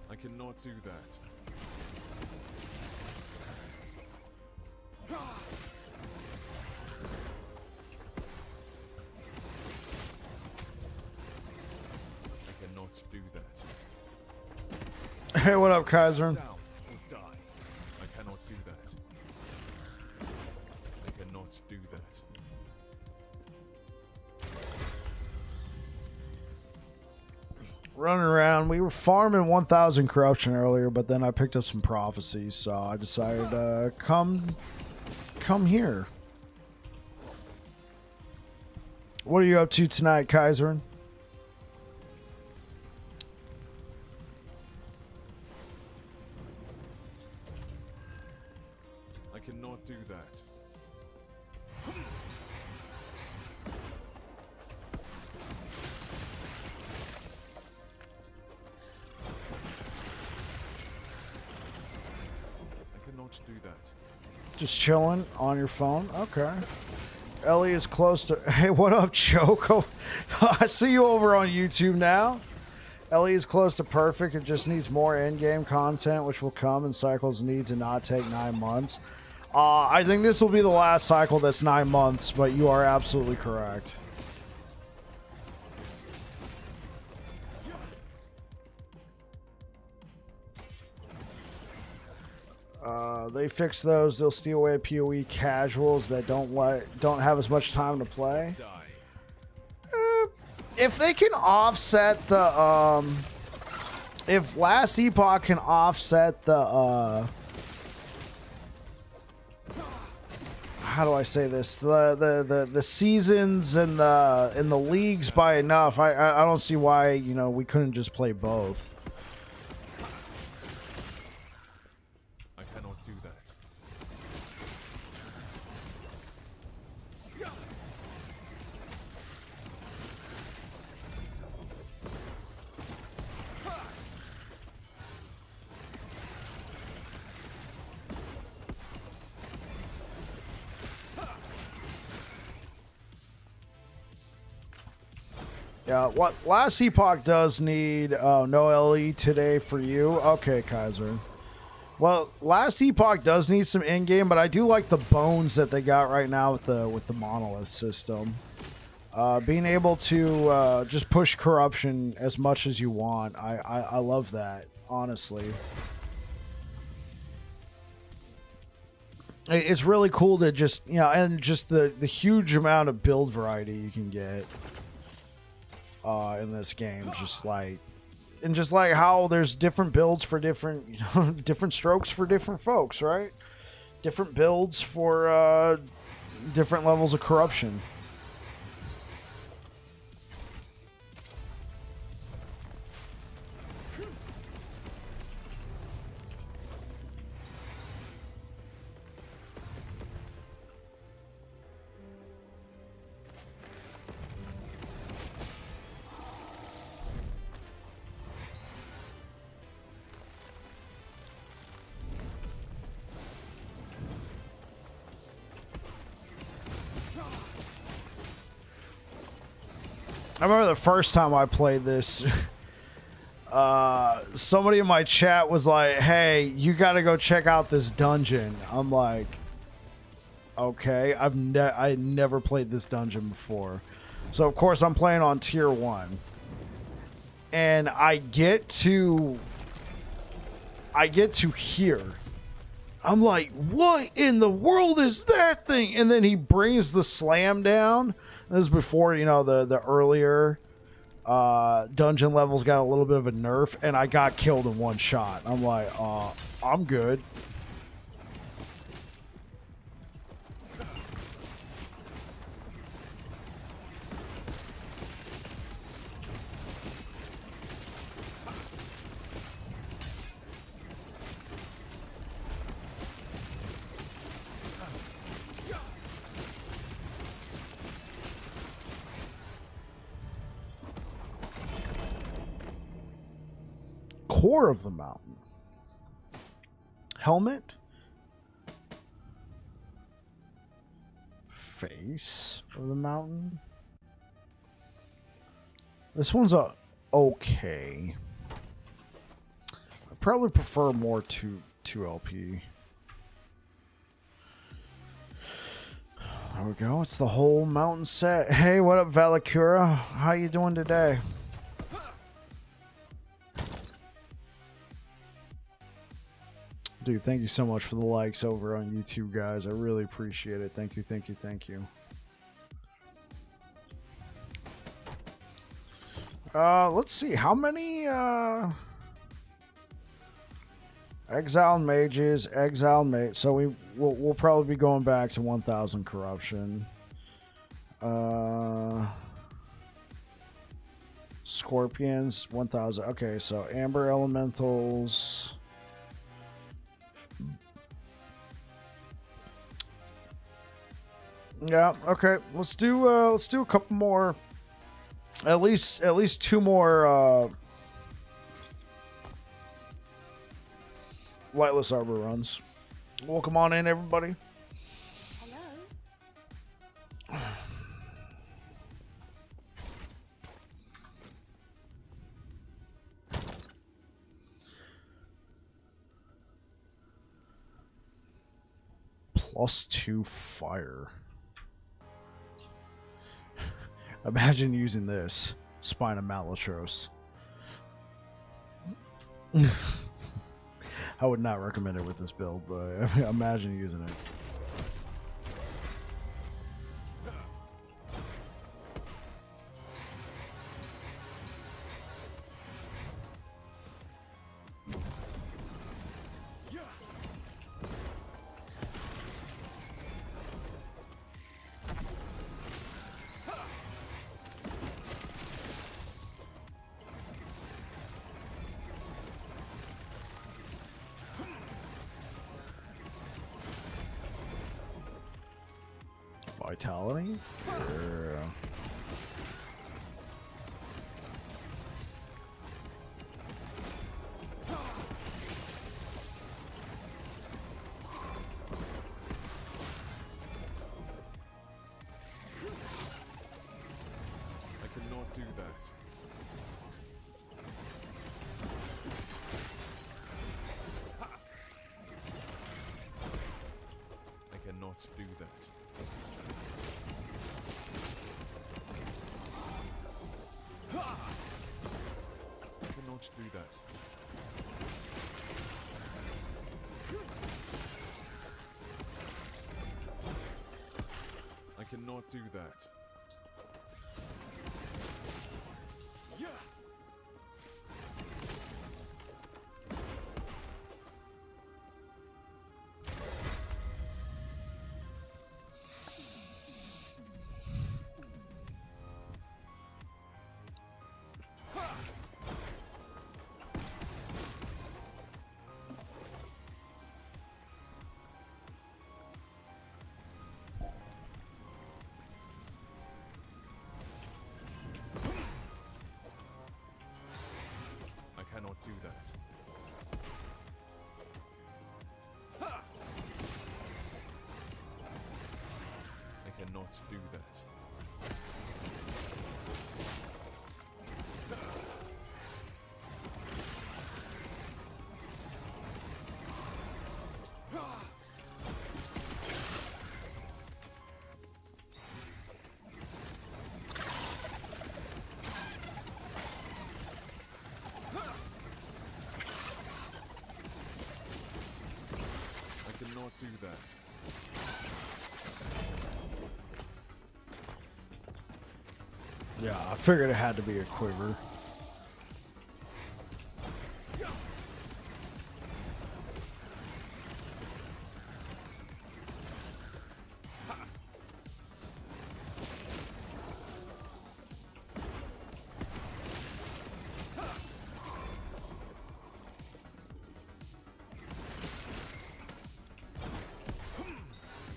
I cannot do that. I cannot do that. Hey, what up, Kaiser? Down or die. I cannot do that. I cannot do that. Running around. We were farming 1,000 corruption earlier, but then I picked up some prophecies, so I decided to come here. What are you up to tonight, Kaiser? I cannot do that. I cannot do that. Just chilling on your phone. Okay. Ellie is close to. Hey, what up, Choco? I see you over on YouTube now. Ellie is close to perfect. It just needs more in-game content, which will come in cycles need to not take 9 months. I think this will be the last cycle that's 9 months, but you are absolutely correct. They fix those. They'll steal away PoE casuals that don't have as much time to play. If they can offset the if Last Epoch can offset the how do I say this, the seasons and the leagues by enough, I don't see why, you know, we couldn't just play both. I cannot do that. Yeah, what Last Epoch does need no LE today for you. Okay, Kaiser. Well, Last Epoch does need some in-game, but I do like the bones that they got right now with the monolith system. Being able to just push corruption as much as you want. I love that, honestly. It's really cool to just, you know, and just the huge amount of build variety you can get in this game. Just like how there's different builds for different, you know, different strokes for different folks, right? Different builds for different levels of corruption. I remember the first time I played this, somebody in my chat was like, hey, you got to go check out this dungeon. I'm like, okay, I never played this dungeon before. So, of course, I'm playing on tier 1. And I get to here. I'm like, what in the world is that thing? And then he brings the slam down. This is before, you know, the earlier dungeon levels got a little bit of a nerf, and I got killed in one shot. I'm like, I'm good. Core of the mountain. Helmet. Face of the mountain. This one's okay. I probably prefer more 2 LP. There we go. It's the whole mountain set. Hey, what up, Valakura? How you doing today? Dude, thank you so much for the likes over on YouTube, guys. I really appreciate it. Thank you, thank you, thank you. Let's see. How many exiled mages, so we'll probably be going back to 1,000 corruption. Scorpions, 1,000. Okay, so amber elementals. Yeah. Okay. Let's do a couple more. At least two more lightless arbor runs. Welcome on in, everybody. Hello? +2 fire. Imagine using this. Spine of Malatros. I would not recommend it with this build, but imagine using it. Vitality? Yeah. I cannot do that. I cannot do that. I cannot do that. I cannot do that. I cannot do that. I cannot do that. I cannot do that. Yeah, I figured it had to be a quiver.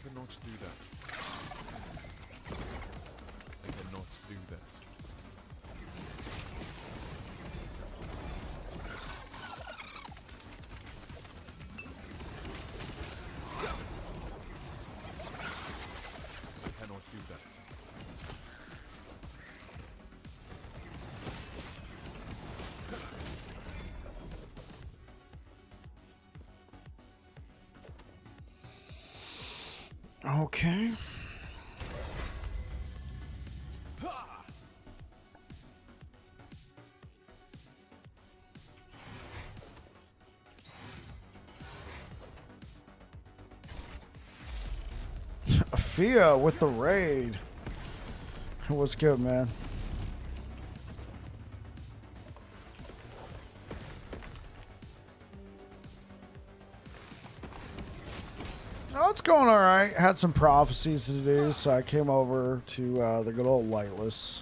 I cannot do that. I cannot do that. I cannot do that. Okay. Fia with the raid. What's good, man? Oh, it's going all right. Had some prophecies to do, so I came over to the good old Lightless.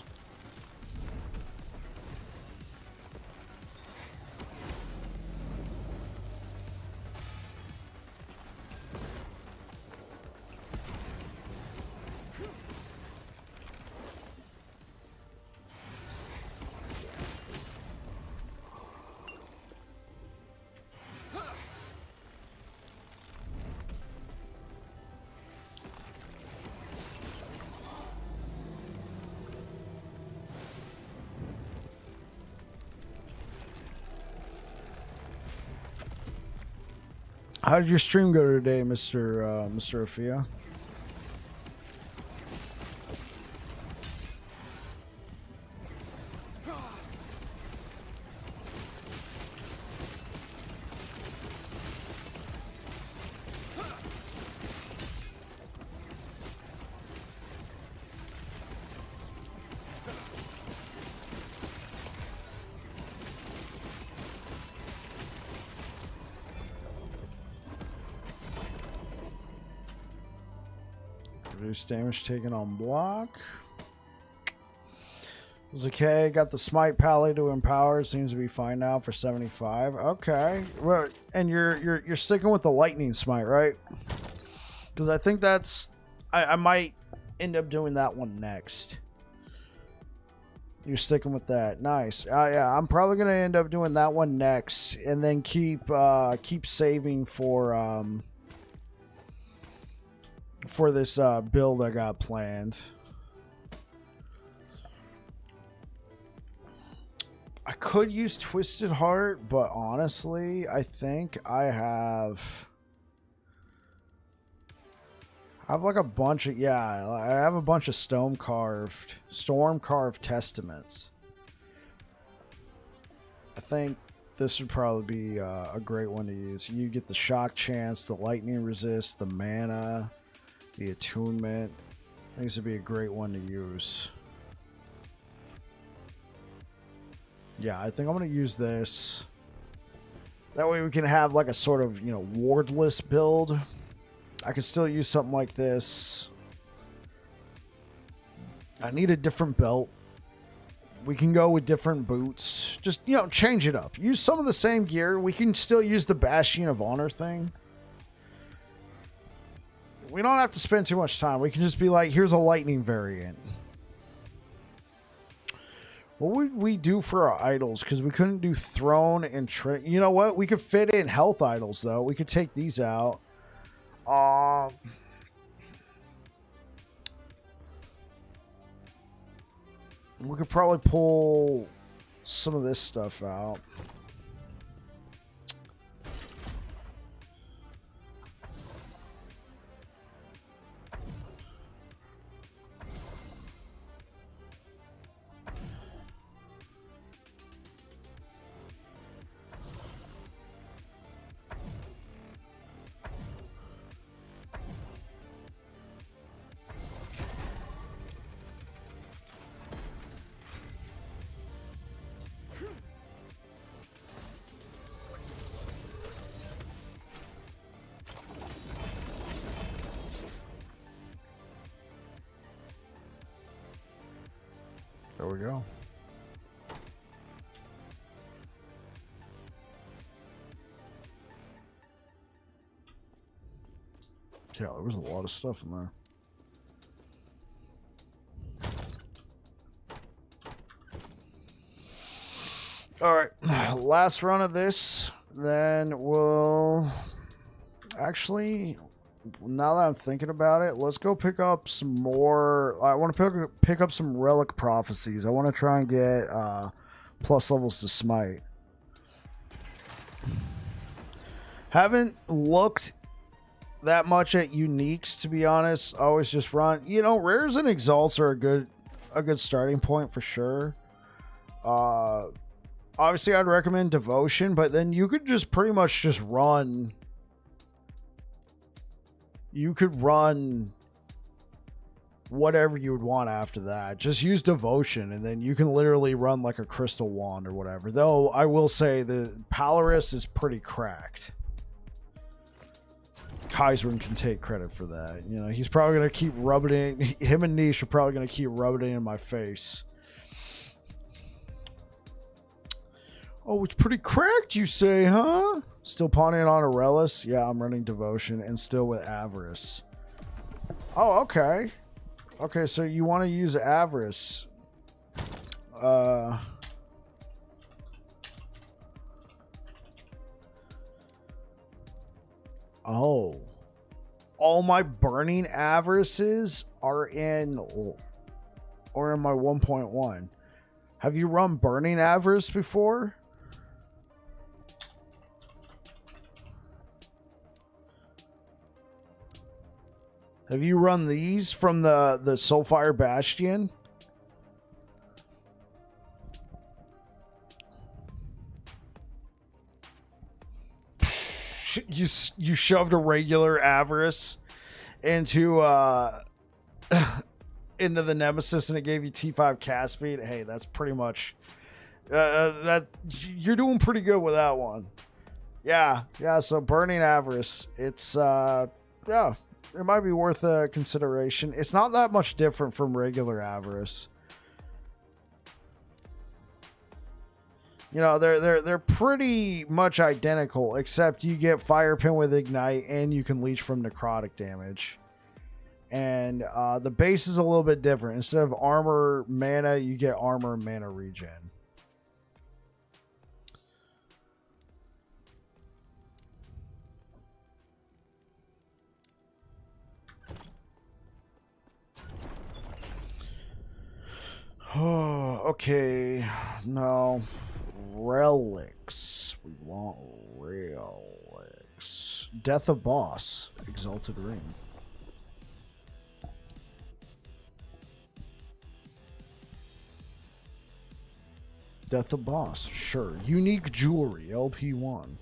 How did your stream go today, Mr. Afia? Reduce damage taken on block. It was okay. Got the Smite Paladin to empower. Seems to be fine now for 75. Okay. Well, and you're sticking with the lightning smite, right? Because I think that's I might end up doing that one next. You're sticking with that. Nice. Yeah, I'm probably gonna end up doing that one next, and then keep saving for this build I got planned. I could use Twisted Heart, but honestly, I think I have like a bunch of, yeah, I have a bunch of storm carved testaments. I think this would probably be a great one to use. You get the shock chance, the lightning resist, the mana, the attunement. I think this would be a great one to use. Yeah, I think I'm going to use this. That way we can have like a sort of, wardless build. I can still use something like this. I need a different belt. We can go with different boots. Just, change it up. Use some of the same gear. We can still use the Bastion of Honor thing. We don't have to spend too much time. We can just be like, here's a lightning variant. What would we do for our idols? Because we couldn't do throne and trick. You know what? We could fit in health idols, though. We could take these out. We could probably pull some of this stuff out. There we go. Yeah, there was a lot of stuff in there. All right, last run of this, then we'll actually, now that I'm thinking about it, let's go pick up some more. I want to pick up some relic prophecies. I want to try and get plus levels to Smite. Haven't looked that much at uniques, to be honest. I always just run, rares and exalts are a good starting point for sure. Obviously I'd recommend devotion, but then you could just pretty much just run. You could run whatever you would want after that. Just use devotion, and then you can literally run like a crystal wand or whatever. Though I will say the Polaris is pretty cracked. Kaiserin can take credit for that. He's probably going to keep rubbing it. Him and Niche are probably going to keep rubbing it in my face. Oh, it's pretty cracked, you say, huh? Still pawning on Aurelis? Yeah, I'm running Devotion and still with Avarice. Oh, okay. Okay, so you want to use Avarice. Oh. All my burning Avarices are in my 1.1. Have you run Burning Avarice before? Have you run these from the Soulfire Bastion? You shoved a regular Avarice into into the Nemesis and it gave you T5 cast speed. Hey, that's pretty much that you're doing pretty good with that one. Yeah, so Burning Avarice, it's yeah, it might be worth a consideration. It's not that much different from regular Avarice. You know, they're pretty much identical, except you get Fire Pin with Ignite and you can leech from necrotic damage. And the base is a little bit different. Instead of armor mana, you get armor mana regen. Oh, okay. No. Relics. We want relics. Death of Boss. Exalted Ring. Death of Boss. Sure. Unique Jewelry. LP1.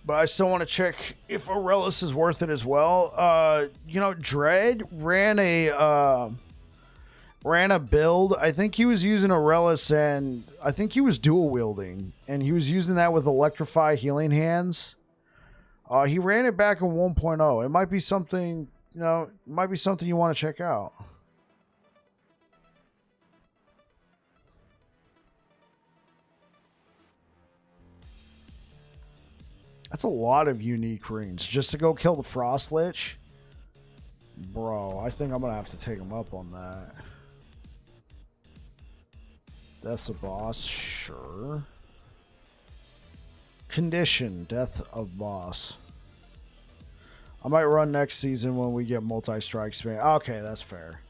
But I still want to check if Aurelis is worth it as well. You know, Dread ran a build. I think he was using Aurelis and I think he was dual wielding. And he was using that with Electrify Healing Hands. He ran it back in 1.0. It might be something, you know, it might be something you want to check out. That's a lot of unique rings. Just to go kill the Frost Lich? Bro, I think I'm going to have to take him up on that. Death of Boss, sure. Condition, Death of Boss. I might run next season when we get multi-strike span. Okay, that's fair.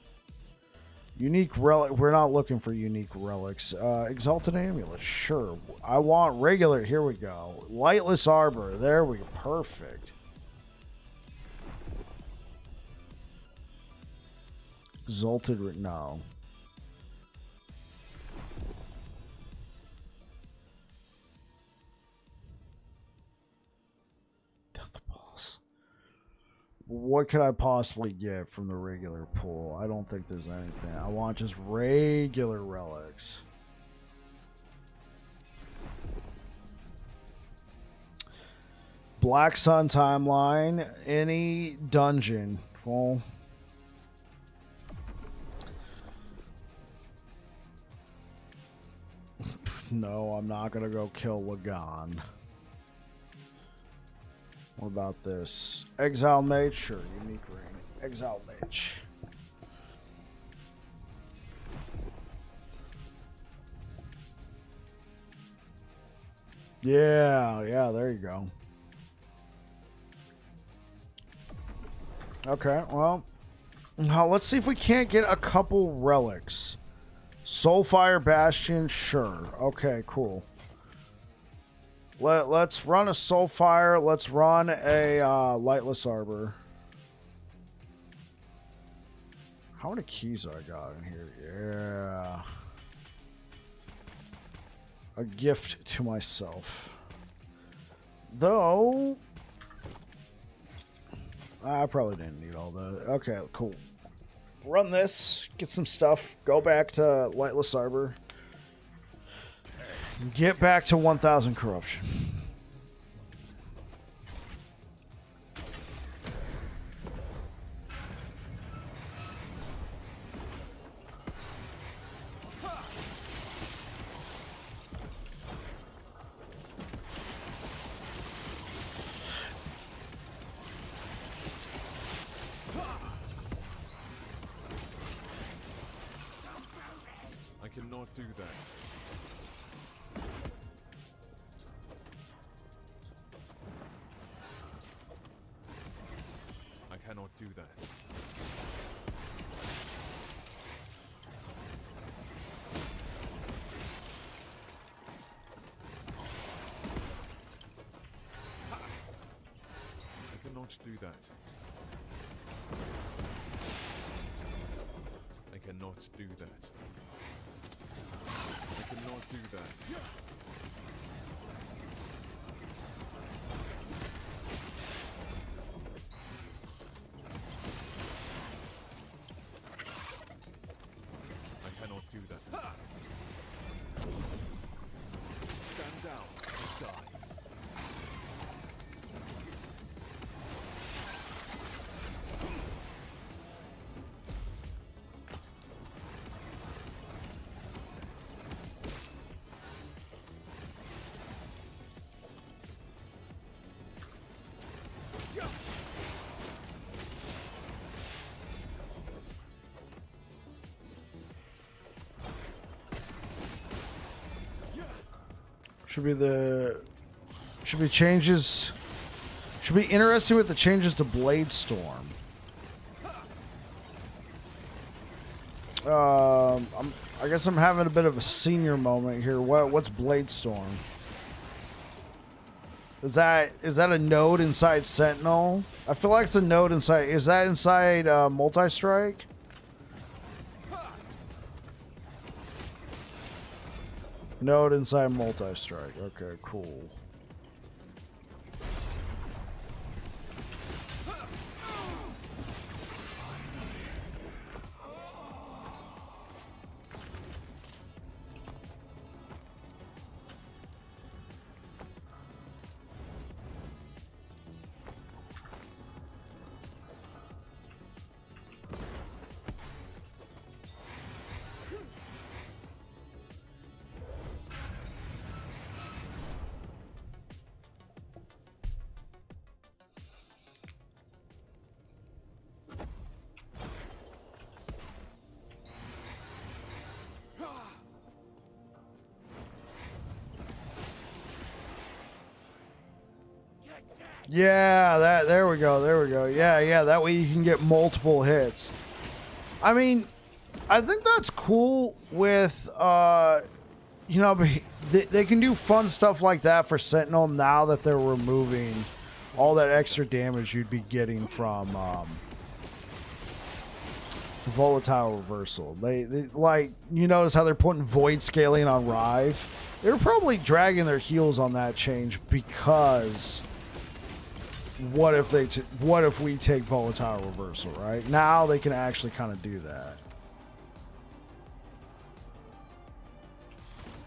Unique relic. We're not looking for unique relics. Exalted Amulet. Sure. I want regular. Here we go. Lightless Arbor. There we go. Perfect. Exalted. No. What could I possibly get from the regular pool? I don't think there's anything. I want just regular relics. Black Sun Timeline. Any dungeon. Well, no, I'm not going to go kill Lagan. What about this? Exile Mage? Sure, unique ring. Exile Mage. Yeah, there you go. Okay, well, now let's see if we can't get a couple relics. Soulfire Bastion? Sure. Okay, cool. Let's run a Soulfire. Let's run a Lightless Arbor. How many keys I got in here? Yeah. A gift to myself. Though, I probably didn't need all that. Okay, cool. Run this. Get some stuff. Go back to Lightless Arbor. Get back to 1,000 corruption. I cannot do that. cannot do that. I cannot do that. I cannot do that. I cannot do that. Stand down and die. Should be changes. Should be interesting with the changes to Blade Storm. I guess I'm having a bit of a senior moment here. What's Blade Storm? Is that a node inside Sentinel? I feel like it's a node inside. Is that inside Multi-Strike? Node inside Multi-Strike. Okay, cool. Yeah, there we go. Yeah, that way you can get multiple hits. I mean, I think that's cool with you know, they can do fun stuff like that for Sentinel now that they're removing all that extra damage you'd be getting from volatile reversal. They like, you notice how they're putting void scaling on Rive? They're probably dragging their heels on that change because what if we take volatile reversal, right? Now they can actually kind of do that.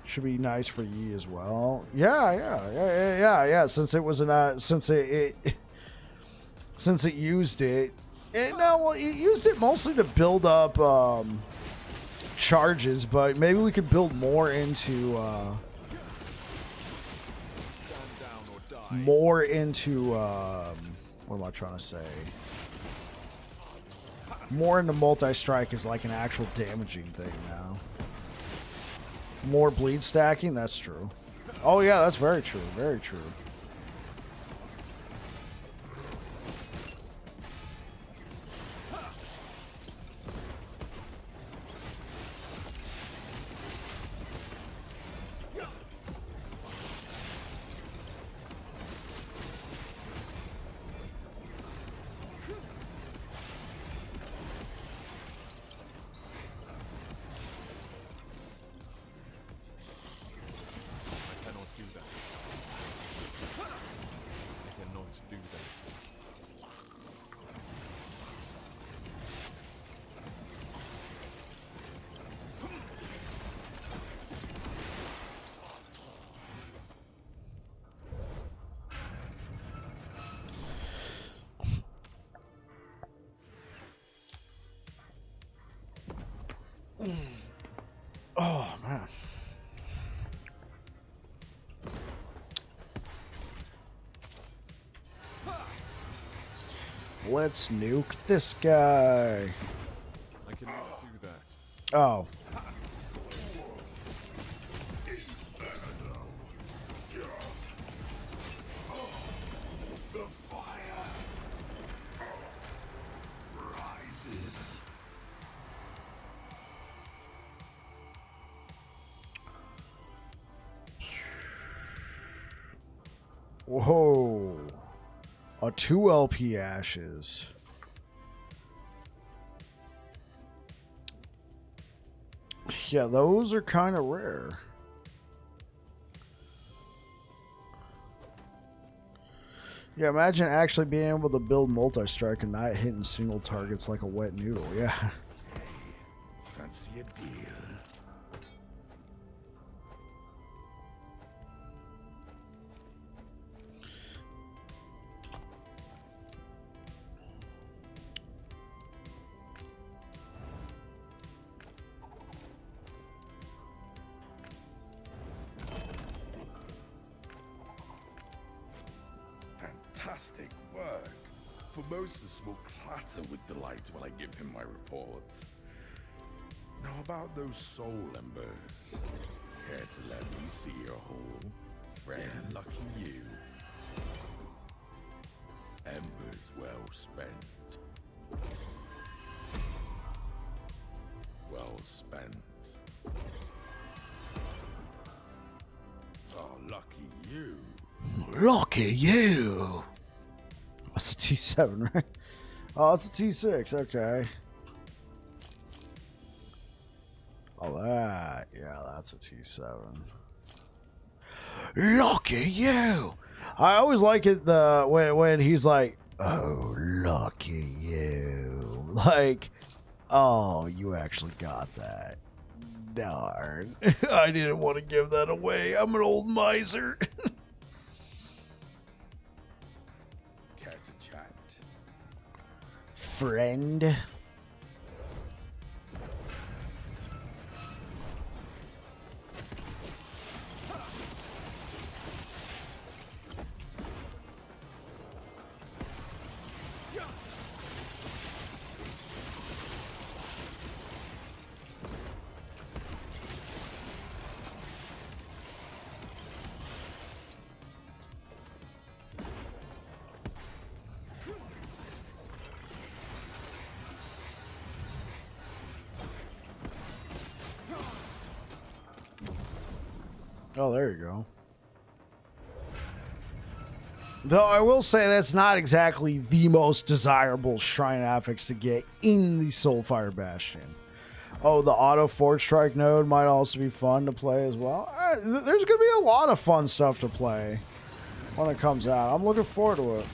Should be nice for Yi as well. Yeah. Since it was an since it used it. It used it mostly to build up charges, but maybe we could build more into what am I trying to say? More into multi-strike is like an actual damaging thing now. More bleed stacking, that's true. Oh yeah, that's very true. Very true. Oh, man. Let's nuke this guy. I cannot do that. Oh. The fire rises. Whoa. A 2 LP ashes. Yeah, those are kind of rare. Yeah, imagine actually being able to build multi-strike and not hitting single targets like a wet noodle. Yeah. Fancy a deal? Fantastic work. Formosus will clatter with delight when I give him my report. Now about those soul embers. Care to let me see your haul? Friend, lucky you. Embers well spent. Well spent. Oh, lucky you. Lucky you. That's a T7, right? Oh, it's a T6. Okay. Oh, that. Yeah, that's a T7. Lucky you. I always like it when he's like, "Oh, lucky you." Like, oh, you actually got that. Darn. I didn't want to give that away. I'm an old miser. Care to chat? Friend. Oh, there you go. Though I will say that's not exactly the most desirable shrine affix to get in the Soulfire Bastion. Oh, the auto Forge Strike node might also be fun to play as well. There's going to be a lot of fun stuff to play when it comes out. I'm looking forward to it.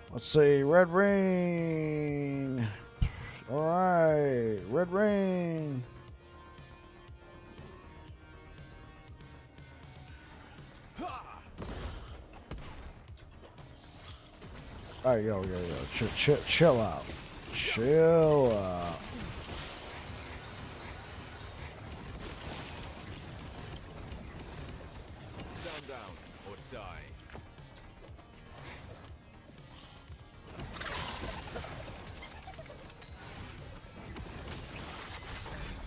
Let's see, Red Rain. All right, Red Rain. All right, yo. Chill out. Chill out. Stand down or die.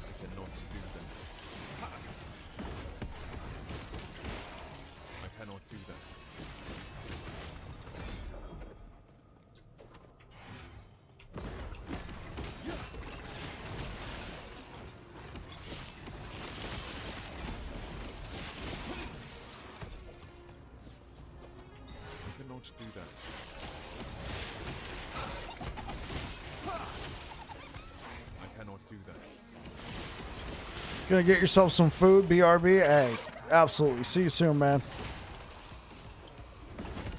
I cannot do that. I cannot do that. I cannot do that. I cannot do that. Gonna get yourself some food, BRB? Hey, absolutely. See you soon, man.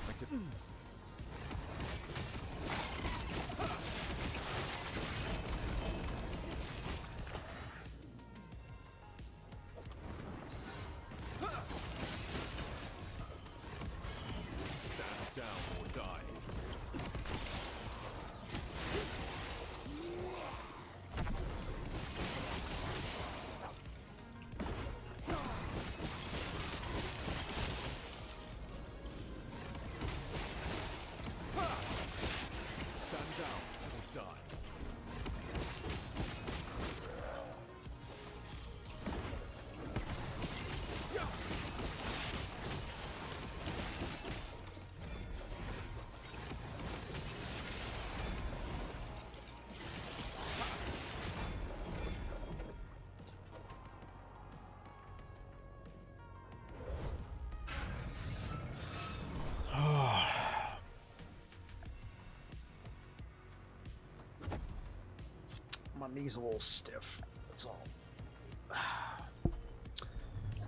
I can... Stand down or die. knee's a little stiff. That's all.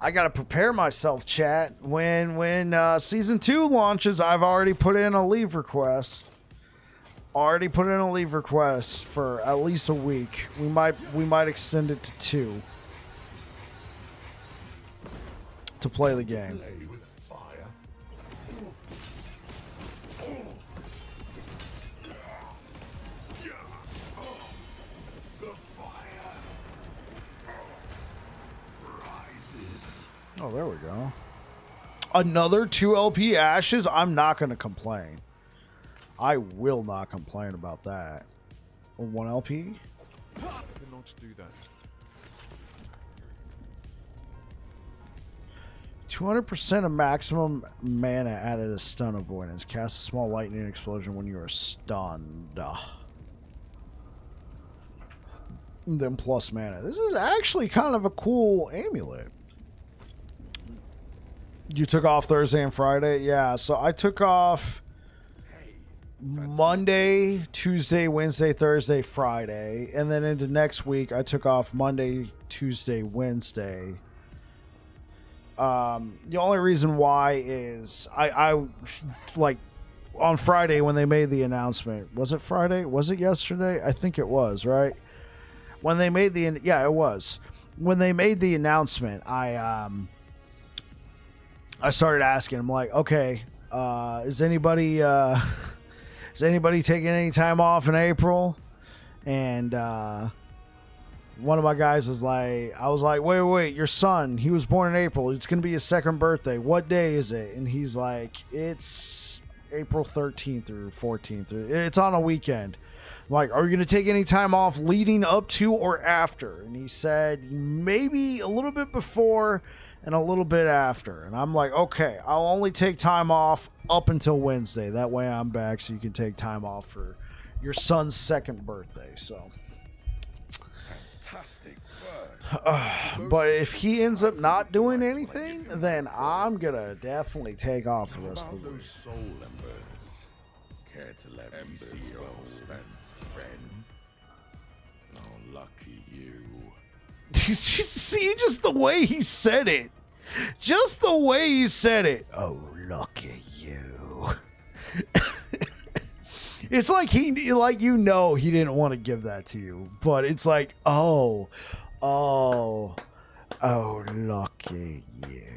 I gotta prepare myself, chat. When season 2 launches, I've already put in a leave request. Already put in a leave request for at least a week. We might extend it to 2 to play the game. Play with fire. The fire rises. Oh, there we go. Another 2 LP ashes? I'm not going to complain. I will not complain about that. Or 1 LP? I cannot do that. 200% of maximum mana added as stun avoidance. Cast a small lightning explosion when you are stunned. Then plus mana. This is actually kind of a cool amulet. You took off Thursday and Friday? Yeah, so I took off Monday, Tuesday, Wednesday, Thursday, Friday. And then into next week, I took off Monday, Tuesday, Wednesday. The only reason why is I like on Friday when they made the announcement. Was it Friday? Was it yesterday? I think it was, right? When they made the yeah, it was. When they made the announcement, I started asking. I'm like, okay, is anybody taking any time off in April? And one of my guys was like, I was like, wait, your son, he was born in April. It's going to be his 2nd birthday. What day is it? And he's like, it's April 13th or 14th. It's on a weekend. I'm like, are you going to take any time off leading up to or after? And he said, maybe a little bit before and a little bit after. And I'm like, okay, I'll only take time off up until Wednesday. That way I'm back so you can take time off for your son's 2nd birthday. So... Fantastic work. but if he ends up not doing anything, then I'm gonna definitely take off the How rest about of the week. those soul embers? Care to let me see your well spent, friend? Oh, lucky you. See, just the way he said it. Just the way he said it. Oh, lucky you. It's like he didn't want to give that to you, but it's like, oh, lucky you.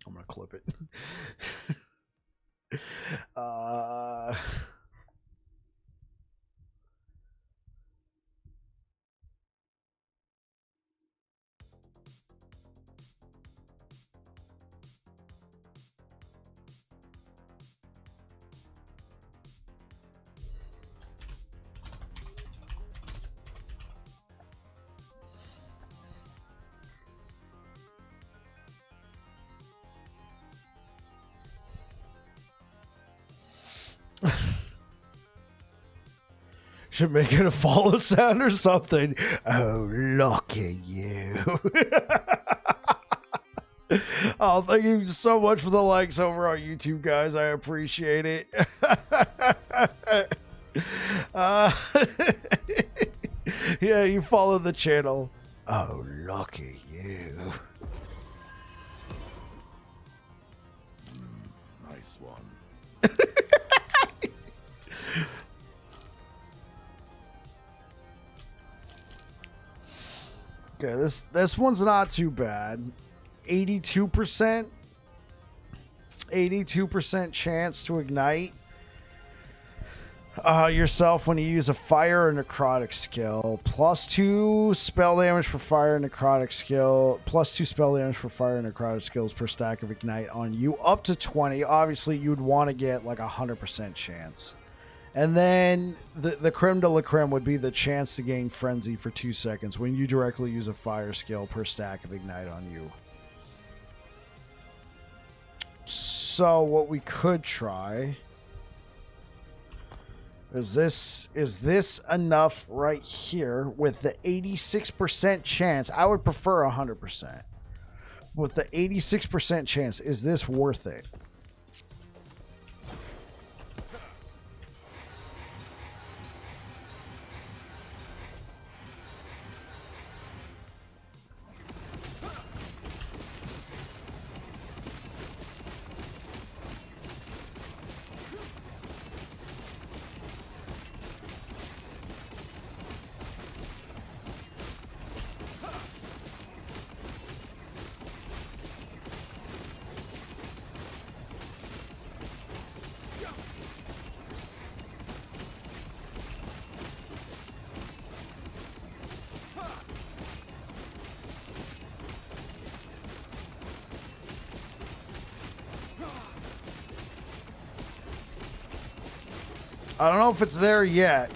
I'm gonna clip it. Should make it a follow sound or something. Oh, lucky you. Oh, thank you so much for the likes over on YouTube, guys. I appreciate it. Yeah, you follow the channel. Oh, lucky you. Nice one. Okay, this one's not too bad. 82%. 82% chance to ignite yourself when you use a fire or necrotic skill. +2 spell damage for fire and necrotic skill. +2 spell damage for fire and necrotic skills per stack of ignite on you. Up to 20. Obviously, you'd want to get like 100% chance. And then the creme de la creme would be the chance to gain frenzy for 2 seconds when you directly use a fire skill per stack of ignite on you. So what we could try is this enough right here with the 86% chance. I would prefer 100%. With the 86% chance, is this worth it? I don't know if it's there yet.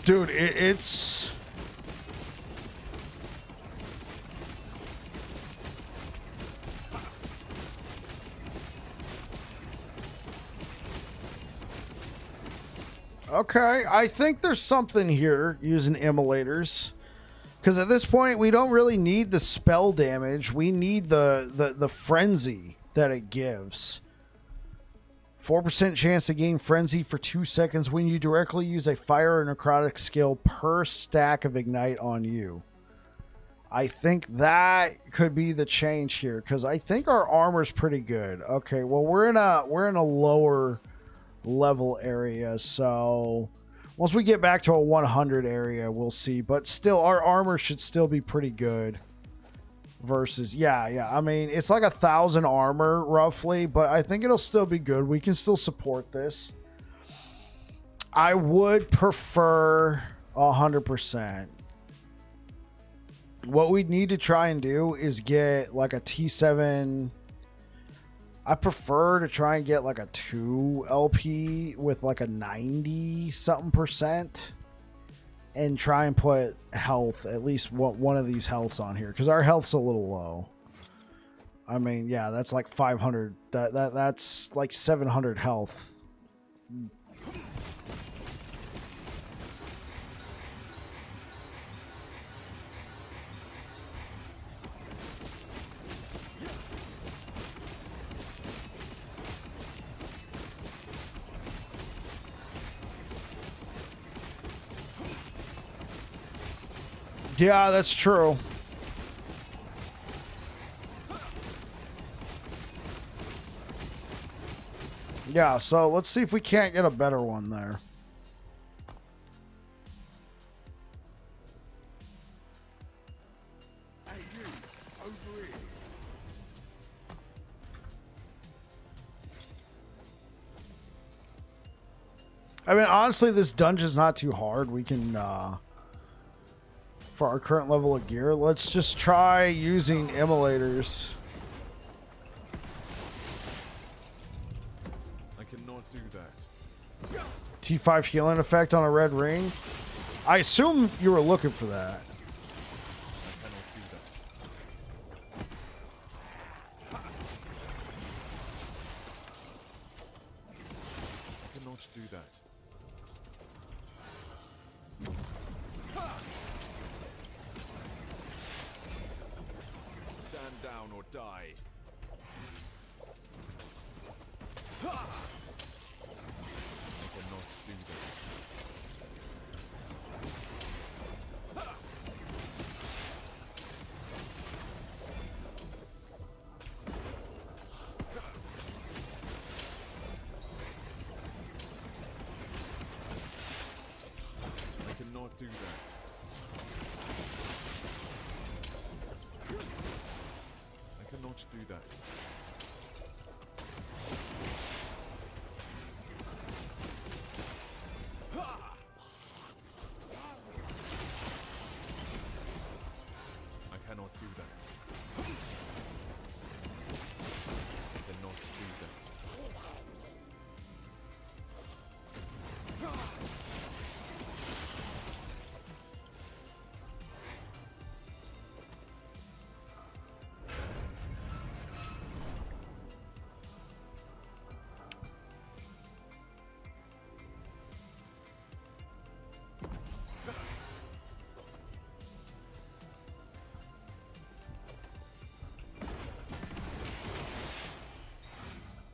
Dude, it's... Okay, I think there's something here using immolators. Because at this point, we don't really need the spell damage. We need the frenzy that it gives. 4% chance to gain frenzy for 2 seconds when you directly use a fire or necrotic skill per stack of ignite on you. I think that could be the change here because I think our armor's pretty good. Okay, well we're in a lower level area, so once we get back to a 100 area, we'll see. But still, our armor should still be pretty good. Versus, yeah. I mean, it's like 1,000 armor roughly, but I think it'll still be good. We can still support this. I would prefer 100%. What we need to try and do is get like a T7. I prefer to try and get like a 2 LP with like a 90 something percent. And try and put health, at least one of these healths on here, because our health's a little low. I mean, yeah, that's like 500. That's like 700 health. Yeah, that's true. Yeah, so let's see if we can't get a better one there. Hey, you, over here. I mean, honestly, this dungeon's not too hard. We can, for our current level of gear, let's just try using immolators. I cannot do that. T5 healing effect on a red ring. I assume you were looking for that. I cannot do that. I cannot do that. Stand down or die. I cannot do that. I cannot do that. I cannot do that. I cannot do that. I cannot do that.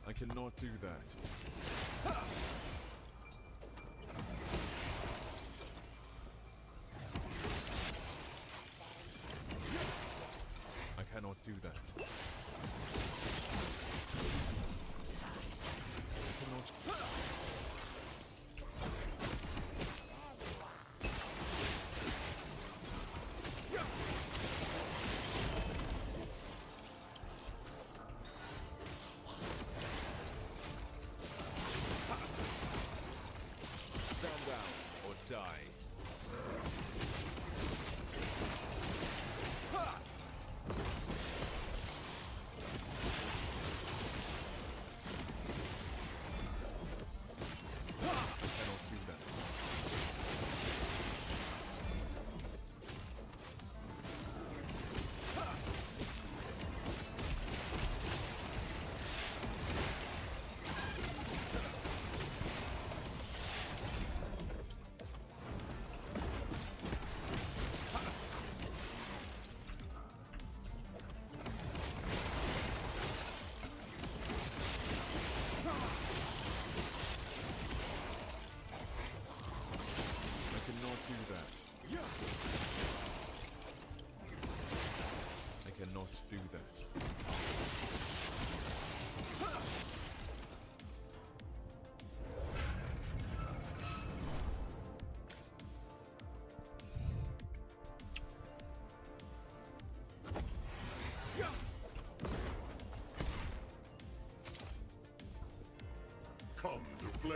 I cannot do that. I cannot do that. I cannot.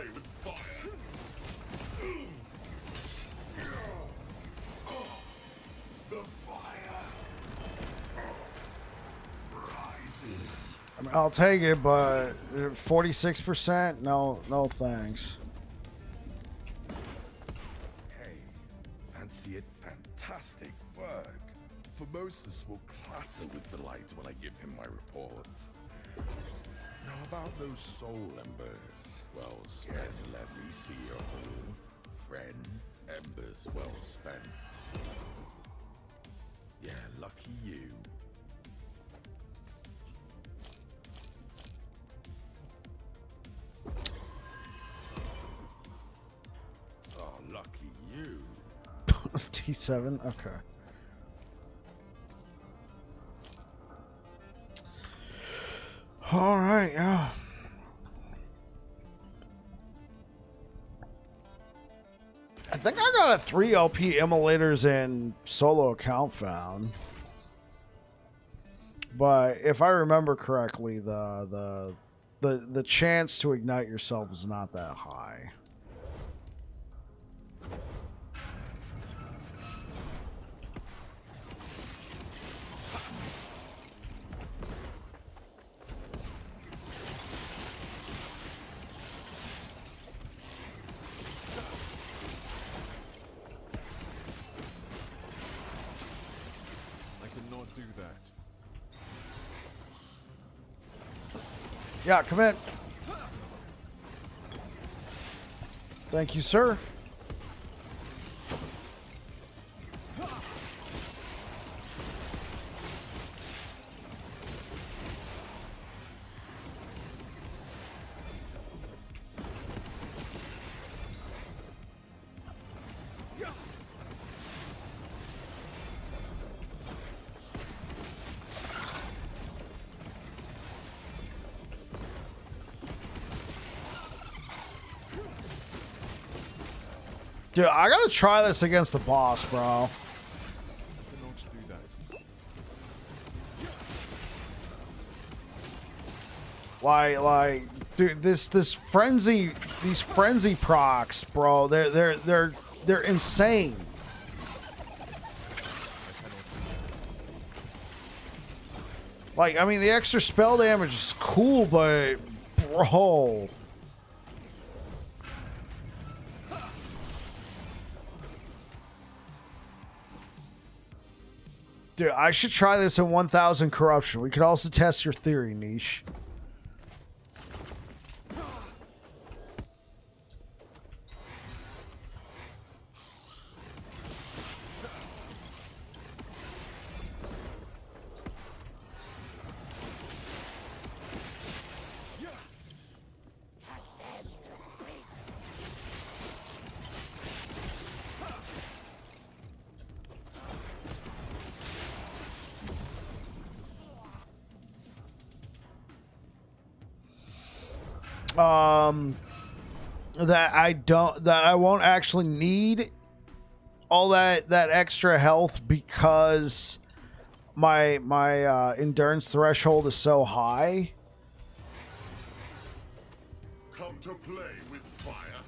play with fire. The fire rises. I mean, I'll take it, but 46%? No, no thanks. Hey, fancy it? Fantastic work. Formosus will clatter with delight when I give him my report. Now about those soul embers. Well spent. Care to let me see your whole friend? Embers well spent. Yeah, lucky you. Oh, lucky you. T7? Okay. All right, yeah. I think I got a 3 LP emulators and solo account found. But if I remember correctly, the chance to ignite yourself is not that high. Do that. Yeah, come in. Thank you, sir. Dude, I gotta try this against the boss, bro. I cannot do that. Like, dude, these frenzy procs, bro. They're insane. Like, I mean, the extra spell damage is cool, but bro. Dude, I should try this in 1000 corruption. We could also test your theory, Niche. that I won't actually need all that extra health because my endurance threshold is so high. Come to play with fire.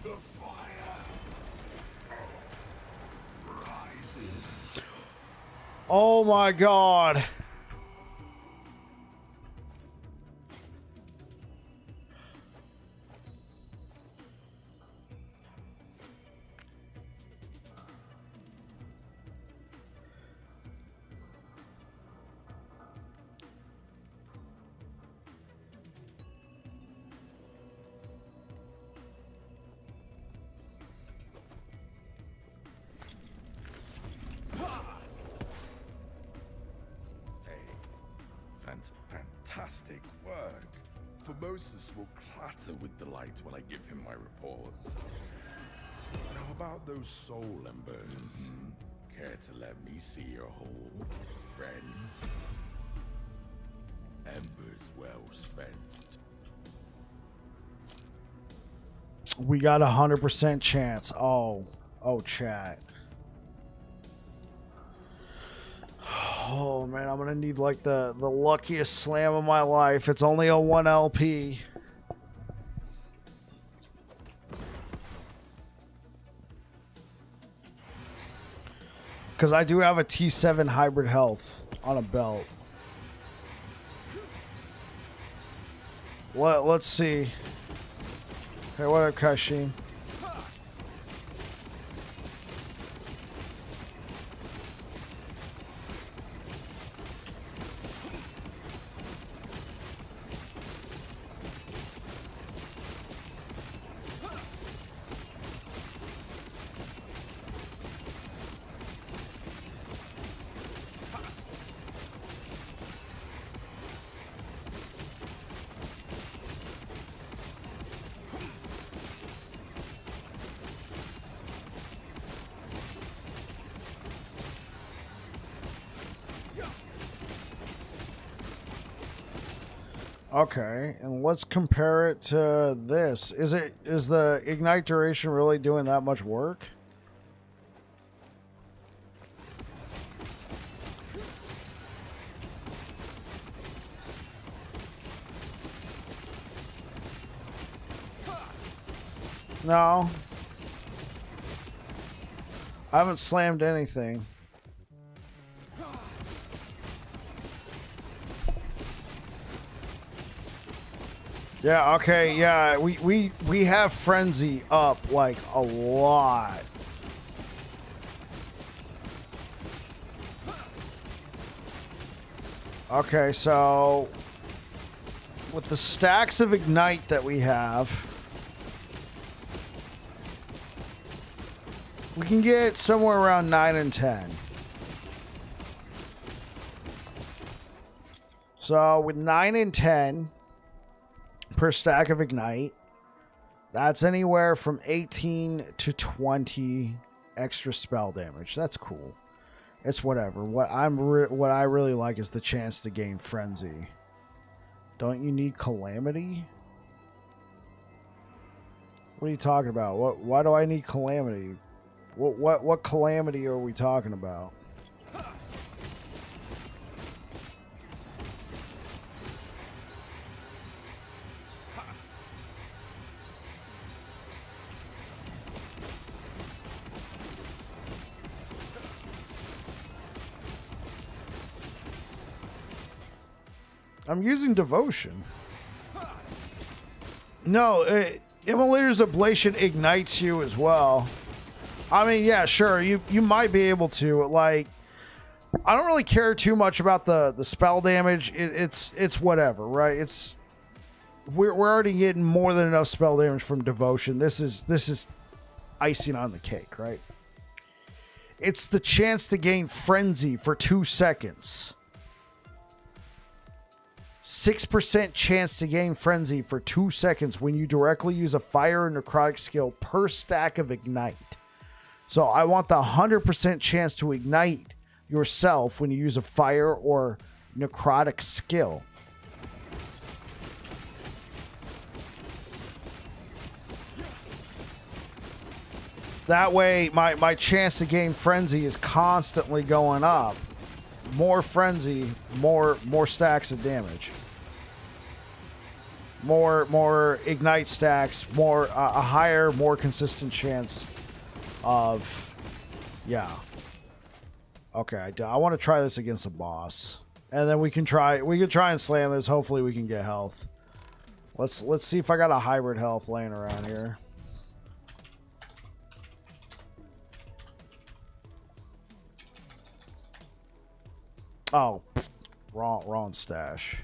The fire rises. Oh my god. Fantastic work. Formosus will clatter with delight when I give him my report. Now about those soul embers. Care to let me see your whole friend? Embers well spent. We got 100% chance. Oh, chat. Oh man. I'm gonna need like the luckiest slam of my life. It's only a 1 LP. Because I do have a T7 hybrid health on a belt. Let's see. Hey, what up, Kashin? Okay, and let's compare it to this. Is the ignite duration really doing that much work? No. I haven't slammed anything. Yeah, okay, yeah, we have Frenzy up like a lot. Okay, so with the stacks of Ignite that we have, we can get somewhere around 9 and 10. So with 9 and 10 per stack of Ignite, that's anywhere from 18 to 20 extra spell damage. That's cool. It's whatever. What I really like is the chance to gain Frenzy. Don't you need Calamity? What are you talking about? Why do I need Calamity? What Calamity are we talking about? I'm using Devotion. No, Immolator's Ablation ignites you as well. I mean, yeah, sure, you might be able to. Like, I don't really care too much about the spell damage. It's whatever, right? We're already getting more than enough spell damage from Devotion. This is icing on the cake, right? It's the chance to gain Frenzy for 2 seconds. 6% chance to gain Frenzy for 2 seconds when you directly use a fire or necrotic skill per stack of Ignite. So I want the 100% chance to ignite yourself when you use a fire or necrotic skill. That way my chance to gain Frenzy is constantly going up. More Frenzy, more stacks of damage. More Ignite stacks, a higher, more consistent chance of, yeah. Okay, I want to try this against a boss, and then we can try and slam this. Hopefully, we can get health. Let's see if I got a hybrid health laying around here. Oh, wrong stash.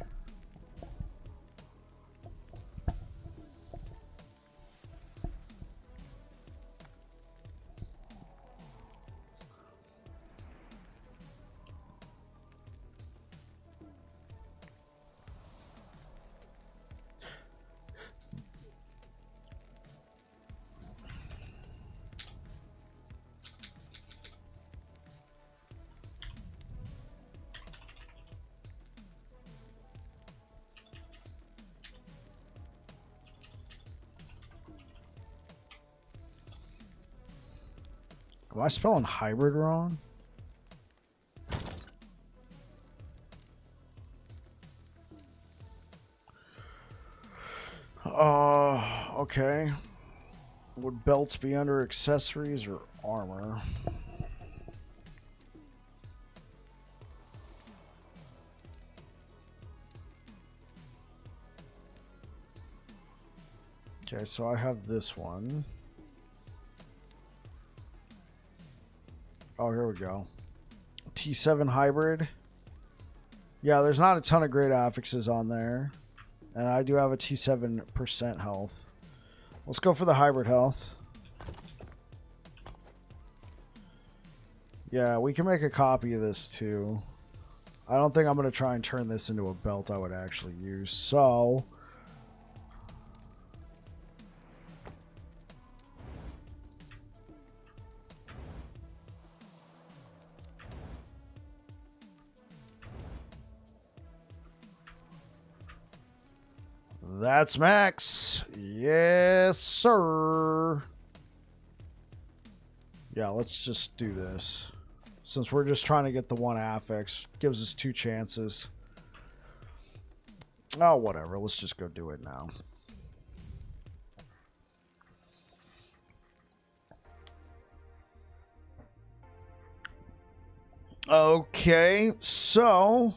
Am I spelling hybrid wrong? Okay. Would belts be under accessories or armor? Okay, so I have this one. Oh, here we go. T7 hybrid. Yeah, there's not a ton of great affixes on there. And I do have a T7% health. Let's go for the hybrid health. Yeah, we can make a copy of this too. I don't think I'm going to try and turn this into a belt I would actually use. So... that's max. Yes, sir. Yeah, let's just do this. Since we're just trying to get the one affix, gives us 2 chances. Oh, whatever. Let's just go do it now. Okay, so...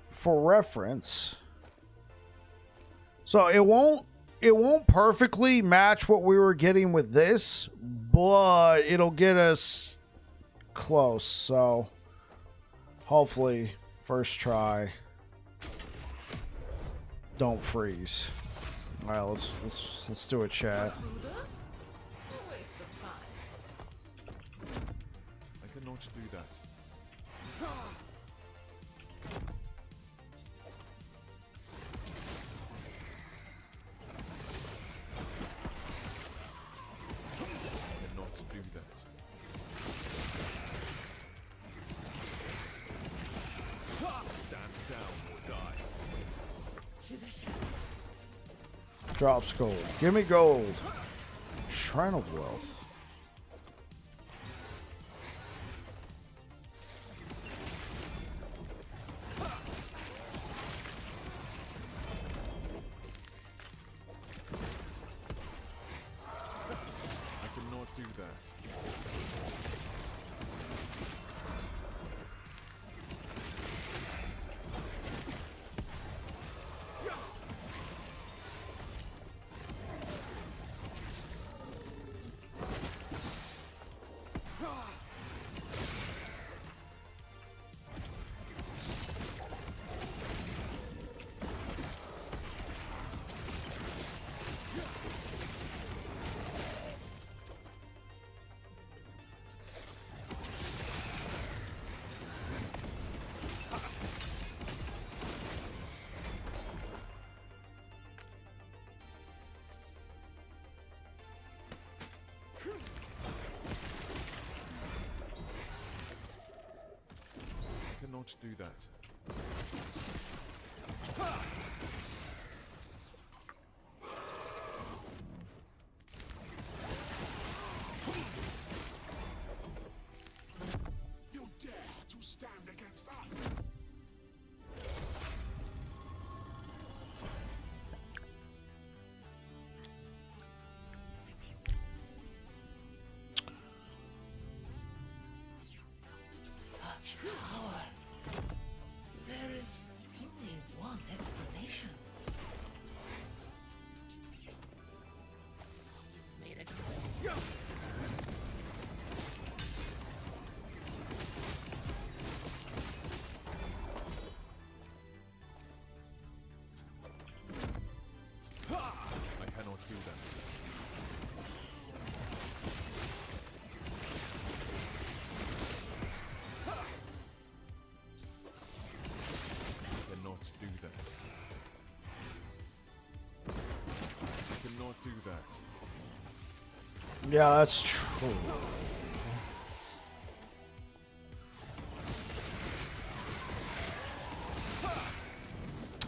for reference, so it won't perfectly match what we were getting with this, but it'll get us close. So hopefully first try don't freeze. All right, let's do a chat. I cannot do that. Drops gold. Give me gold. Shrine of Wealth. I cannot do that. I cannot do that. You dare to stand against us? Such power. There is only one explanation. Made it. I cannot do that. Cannot do that. I cannot do that. Yeah, that's true.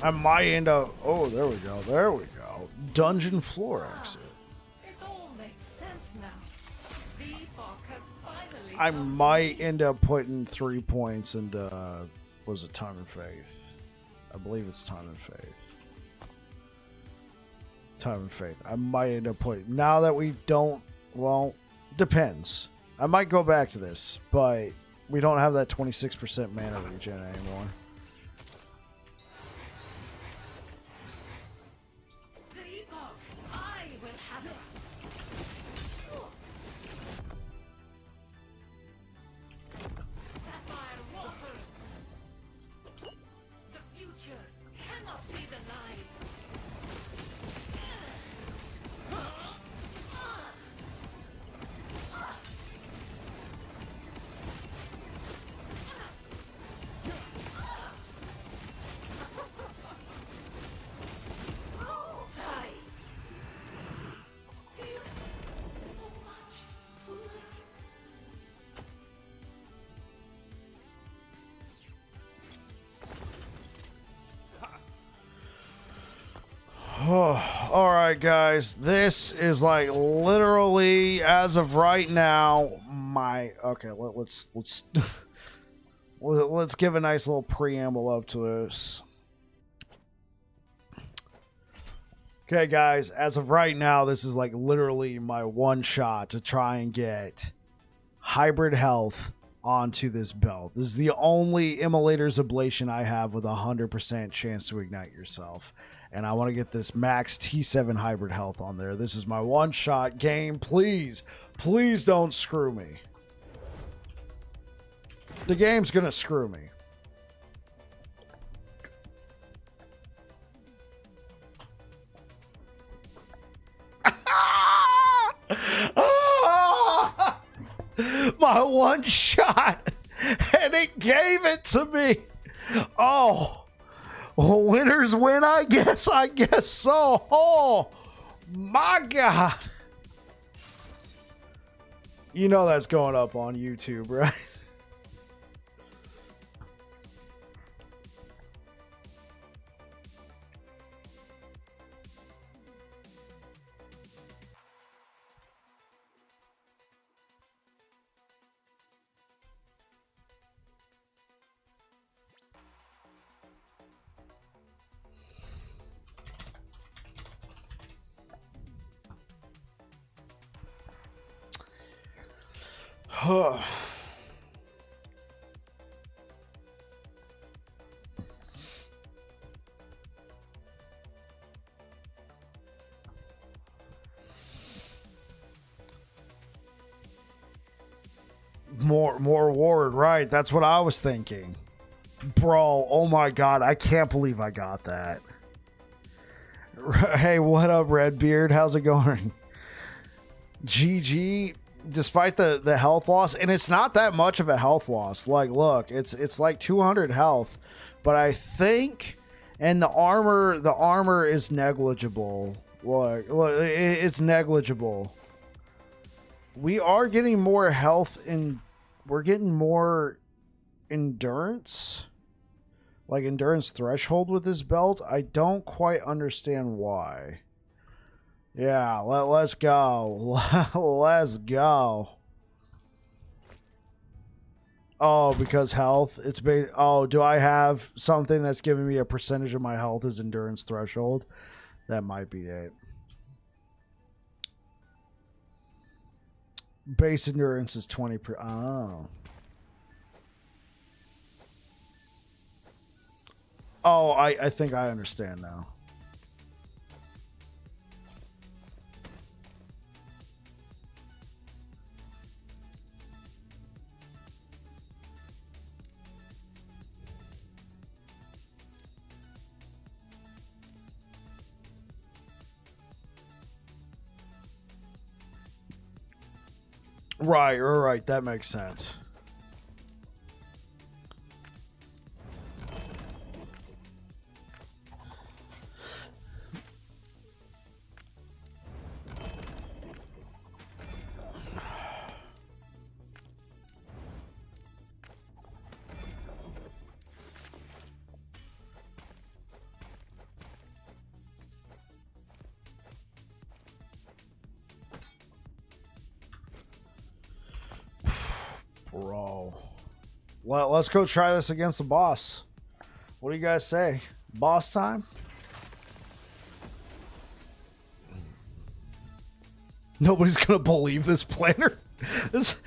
I might end up... oh, there we go. There we go. Dungeon floor exit. It all makes sense now. The Epoch has finally I come might end up putting 3 points into... was it Time and Faith? I believe it's Time and Faith. Time and Faith. I might end up putting... Now that we don't... Well, depends. I might go back to this, but we don't have that 26% mana regen anymore. The Epoch, I will have it. Sapphire water. The future cannot be denied. Die. Still so much to learn. All right, guys. This is like literally, as of right now, my... Okay, let's let's give a nice little preamble up to this. Okay, guys, as of right now, this is like literally my one shot to try and get hybrid health onto this belt. This is the only Immolator's Ablation I have with 100% chance to ignite yourself. And I want to get this max T7 hybrid health on there. This is my one shot game. Please, please don't screw me. The game's gonna screw me. My one shot, and it gave it to me. Oh, winners win, I guess so. Oh my God. You know that's going up on YouTube, right? More ward, right? That's what I was thinking. Bro, oh my God, I can't believe I got that. Hey, what up, Redbeard? How's it going? GG. Despite the health loss, and it's not that much of a health loss. Like, look, it's like 200 health, but I think, and the armor is negligible. Look, it's negligible. We are getting more health, and we're getting more endurance, like endurance threshold with this belt. I don't quite understand why. Yeah, let's go. Let's go. Oh, because health. It's oh, do I have something that's giving me a percentage of my health as endurance threshold? That might be it. Base endurance is 20 per... Oh. Oh, I think I understand now. Right. That makes sense. Bro. Let's go try this against the boss. What do you guys say? Boss time? Nobody's gonna believe this planner. This,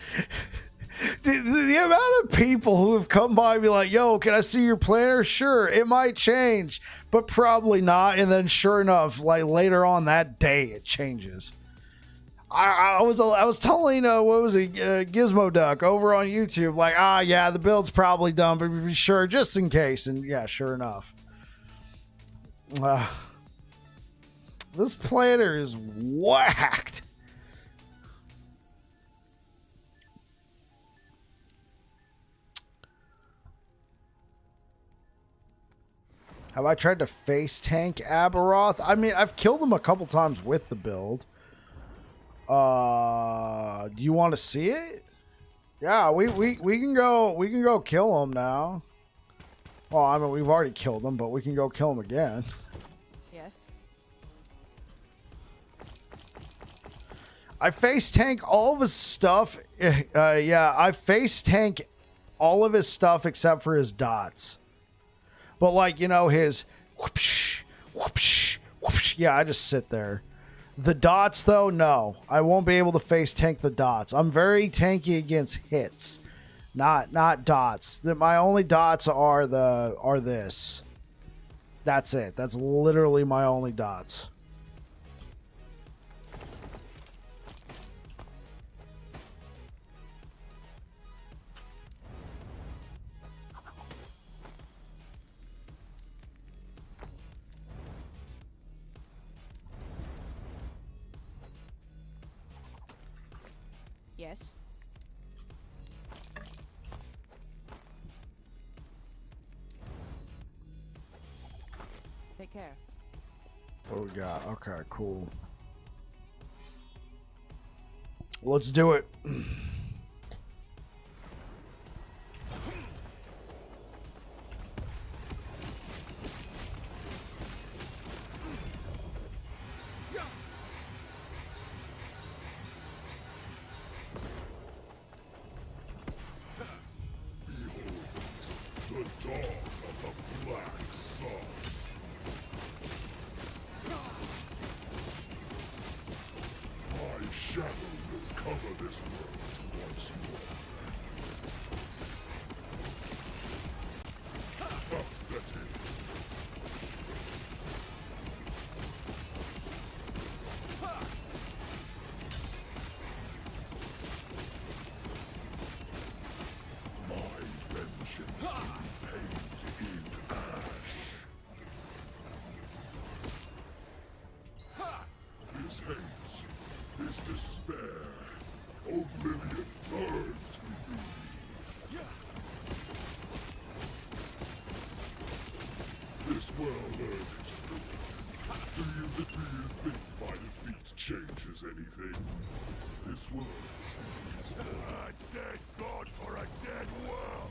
the amount of people who have come by and be like, yo, can I see your planner? Sure, it might change, but probably not. And then sure enough, like later on that day, it changes. I was telling what was it, Gizmo Duck over on YouTube, like, yeah, the build's probably done, but be sure just in case. And yeah, sure enough. This planner is whacked. Have I tried to face tank Aberoth? I mean, I've killed him a couple times with the build. Do you want to see it? Yeah, we can go kill him now. Well, I mean, we've already killed him, but we can go kill him again. Yes. I face tank all of his stuff. Yeah, I face tank all of his stuff except for his dots. But like, his whoopsh, whoopsh, whoopsh. Yeah, I just sit there. The dots, though, no. I won't be able to face tank the dots. I'm very tanky against hits, not dots. My only dots are this. That's it. That's literally my only dots. Yes. Take care. What we got? Okay, cool. Let's do it. Changes anything. This world is a dead god for a dead world.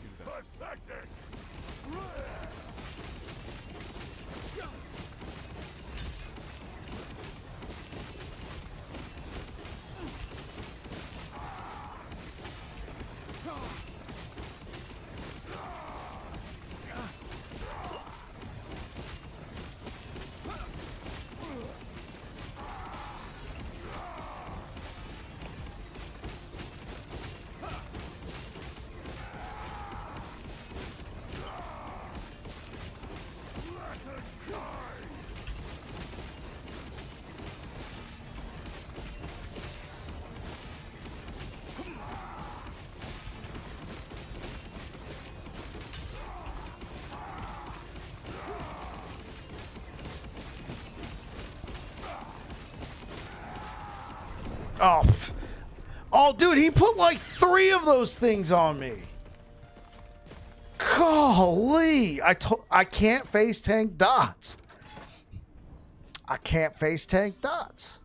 Pathetic. Oh, oh, dude, he put like 3 of those things on me. Golly, I can't face tank dots. I can't face tank dots.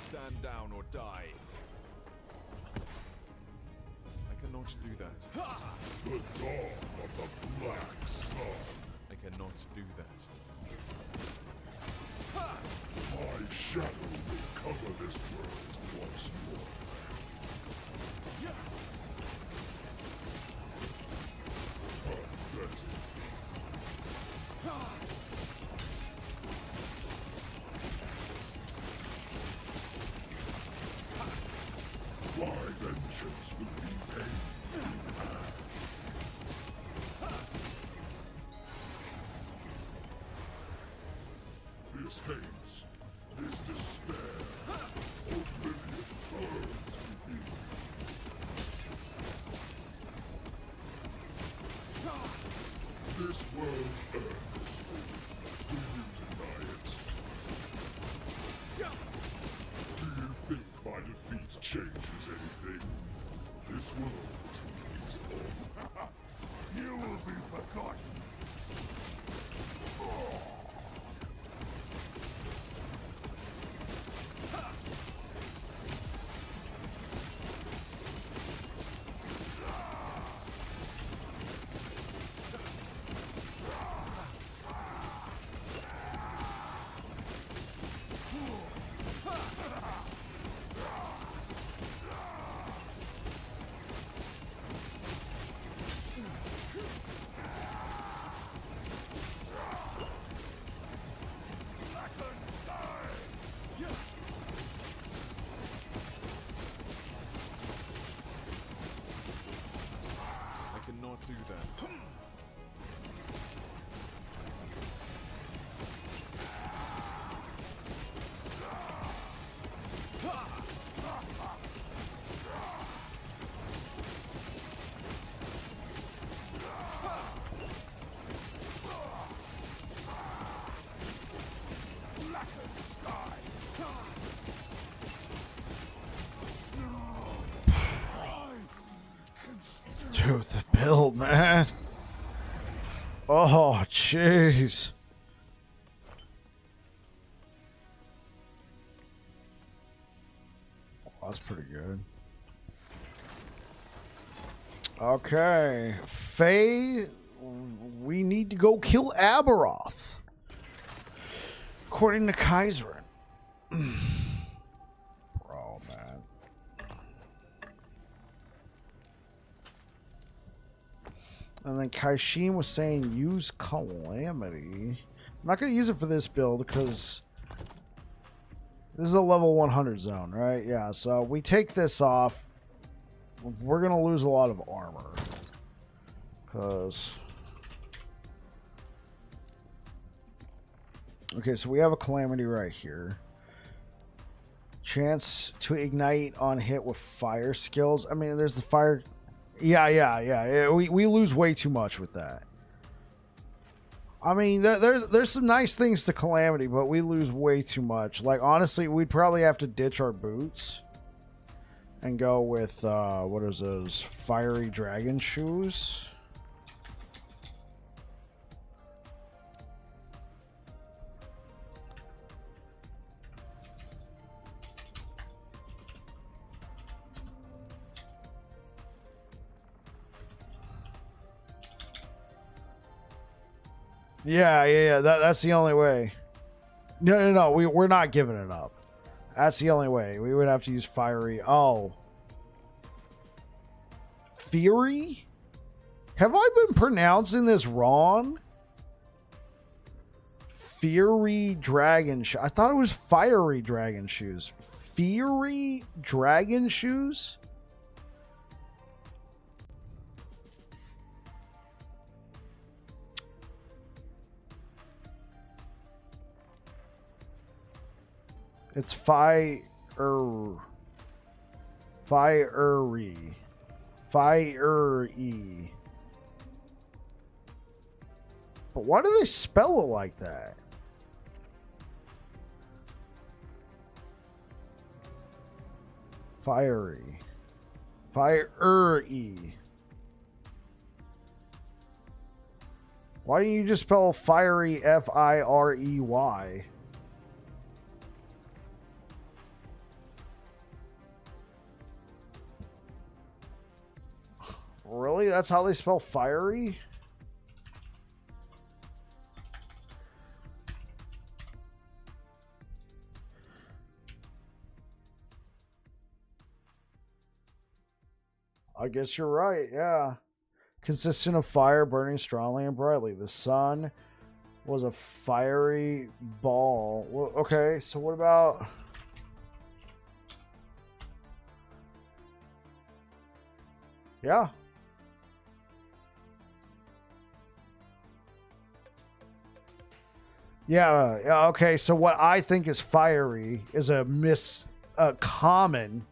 Stand down or die. I cannot do that. The dawn of the black sun. I cannot do that. My shadow will cover this world This haze, this despair, oblivion burns within me. This world ends. Do you deny it? Do you think my defeat changes anything? This world is over. You will be forgotten. I cannot do that. Dude, the build, man. Oh, jeez. Oh, that's pretty good. Okay. Faye, we need to go kill Aberoth. According to Kaiserin. Bro, man. And then Kaishin was saying use Calamity. I'm not going to use it for this build because this is a level 100 zone, right? Yeah, so we take this off. We're going to lose a lot of armor. Because... Okay, so we have a Calamity right here. Chance to ignite on hit with fire skills. I mean, there's the fire... Yeah. We lose way too much with that. I mean, there's some nice things to Calamity, but we lose way too much. Like, honestly, we'd probably have to ditch our boots and go with, what is those? Fiery Dragon Shoes. Yeah. That's the only way. No. We're not giving it up. That's the only way. We would have to use fiery. Oh. Fury? Have I been pronouncing this wrong? Fury Dragon Shoes. I thought it was Fiery Dragon Shoes. Fury Dragon Shoes? It's fiery. Fiery. But why do they spell it like that? Fiery. Fiery. Why didn't you just spell fiery F-I-R-E-Y? Really? That's how they spell fiery? I guess you're right, yeah. Consistent of fire burning strongly and brightly. The sun was a fiery ball. Well, okay, so what about... Yeah. Yeah, okay, so what I think is fiery is a common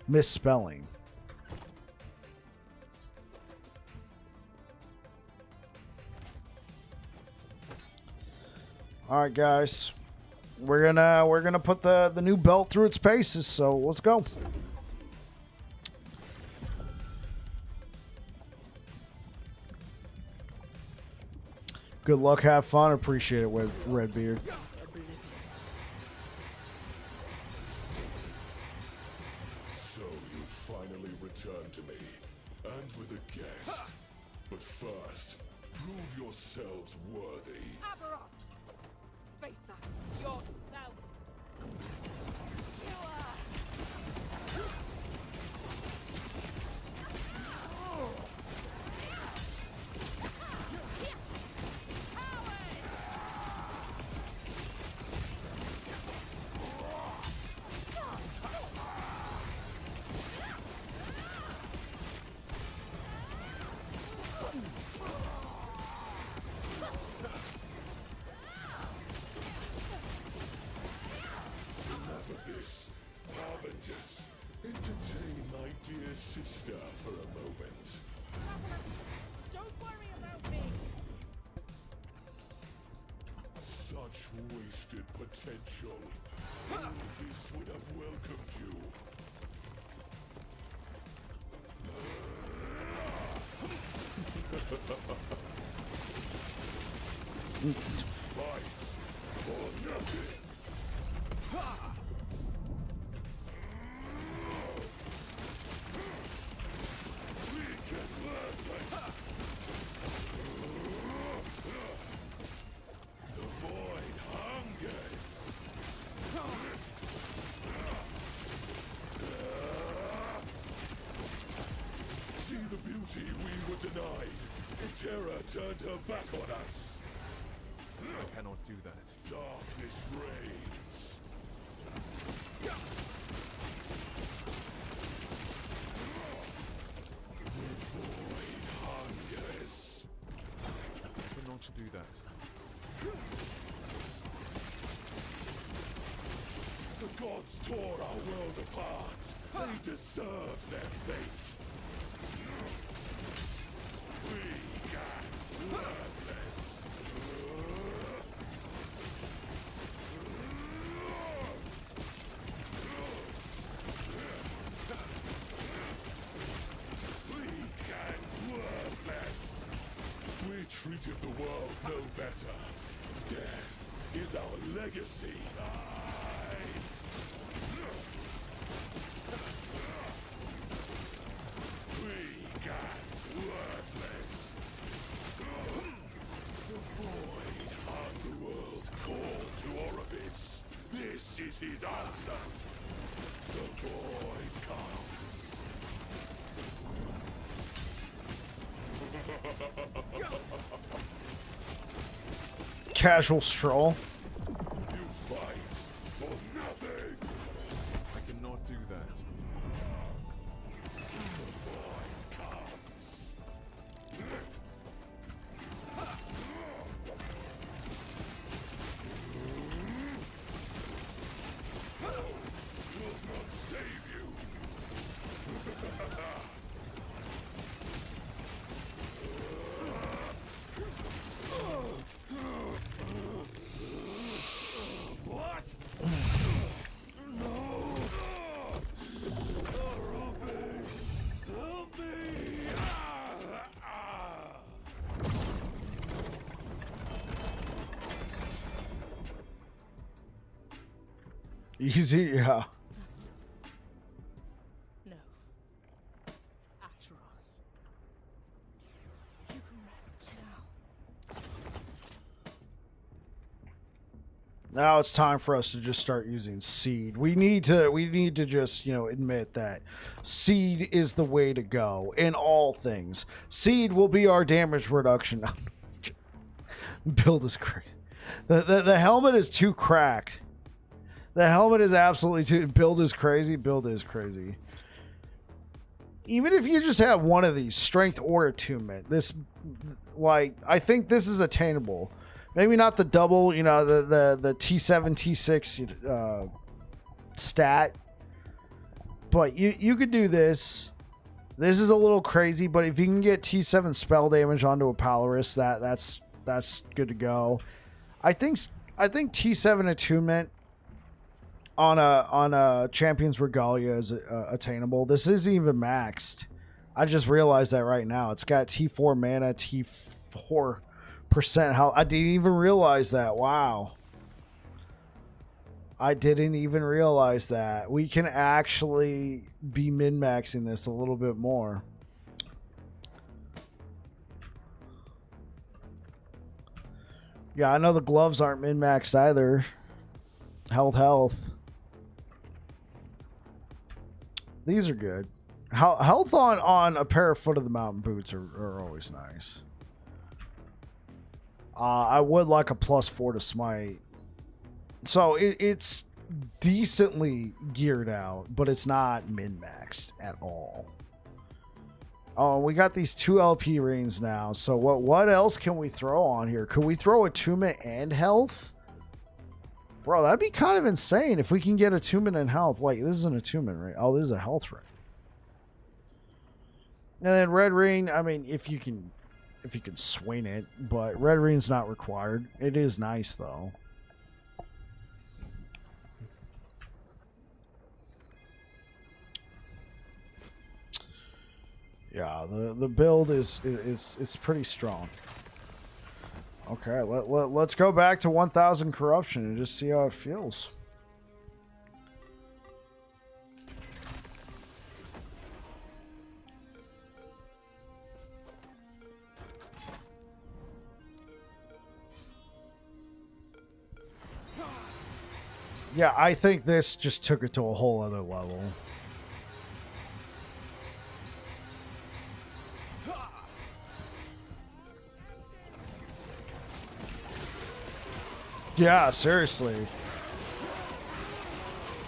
misspelling. All right, guys. We're gonna put the new belt through its paces, so let's go. Good luck, have fun, appreciate it, Redbeard. So you finally returned to me, and with a guest. But first, prove yourselves worthy. Aberroth! Face us yourself! You are... Enough of this. Harbingers, entertain my dear sister for a moment. Don't worry about me! Such wasted potential. This would have welcomed you. Fight for nothing. We can learn this. The void hungers. See the beauty we were denied. Terror turned her back on us. I cannot do that. Darkness reigns. The void hungers. I cannot do that. The gods tore our world apart. They deserve their fate. We got worthless. We got worthless. We treated the world no better. Death is our legacy. We got worthless. The void on the world called to Orbits. This is his answer. The void comes. Casual stroll. You fight for nothing. I cannot do that. The void comes. Will not save you. What? No! Orbis, help me! Easy, yeah. No. Atros. You can rest now. Now it's time for us to just start using seed. We need to just, admit that seed is the way to go in all things. Seed will be our damage reduction. Build is crazy. The helmet is too cracked. The helmet is absolutely too... Build is crazy. Build is crazy. Even if you just have one of these, strength or attunement, this, I think this is attainable. maybe not the double, you know, the T7 T6 stat, but you could do this. This is a little crazy, but if you can get T7 spell damage onto a Polaris, that's good to go. I think T7 attunement on a Champion's Regalia is attainable. This isn't even maxed. I just realized that right now. It's got T4 mana, T4% health. I didn't even realize that. Wow. I didn't even realize that. We can actually be min-maxing this a little bit more. Yeah, I know the gloves aren't min-maxed either. Health. These are good. Health on a pair of Foot of the Mountain boots are always nice. I would like a +4 to Smite. So it's decently geared out, but it's not min-maxed at all. Oh, we got these 2 LP rings now. So what else can we throw on here? Could we throw attunement and health? Bro, that'd be kind of insane if we can get attunement and health. Like, this is an attunement ring. Oh, this is a health ring. And then red ring, I mean, if you can swing it, but red ring's not required. It is nice though. Yeah, the build is pretty strong. Okay, let's go back to 1000 corruption and just see how it feels. Yeah, I think this just took it to a whole other level. Yeah, seriously.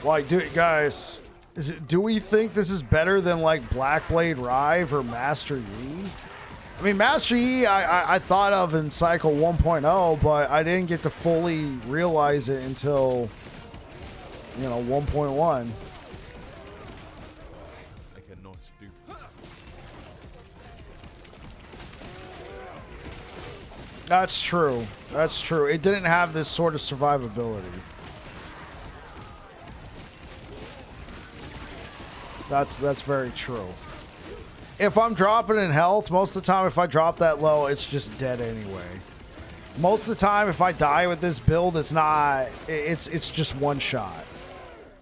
Like, guys, do we think this is better than like Blackblade Rive or Master Yi? I mean, Master Yi, I thought of in Cycle 1.0, but I didn't get to fully realize it until, you know, 1.1. I cannot do. That's true. That's true. It didn't have this sort of survivability. That's very true. If I'm dropping in health, most of the time if I drop that low, it's just dead anyway. Most of the time if I die with this build, it's just one shot.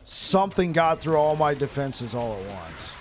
Something got through all my defenses all at once.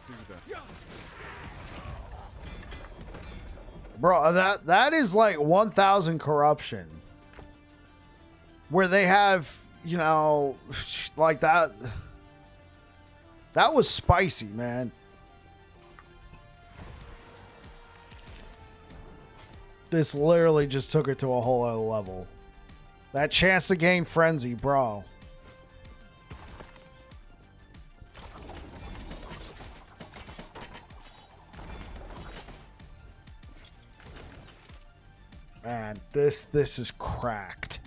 Do that. Bro, that is like 1000 corruption. Where they have, you know, like that. That was spicy, man. This literally just took it to a whole other level. That chance to gain frenzy, bro. Man, this is cracked.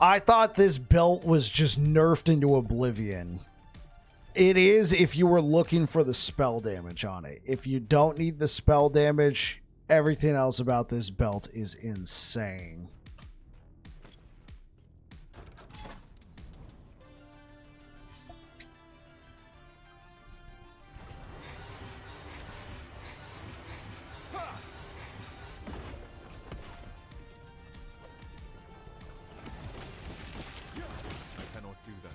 I thought this belt was just nerfed into oblivion. It is if you were looking for the spell damage on it. If you don't need the spell damage, everything else about this belt is insane. I cannot do that.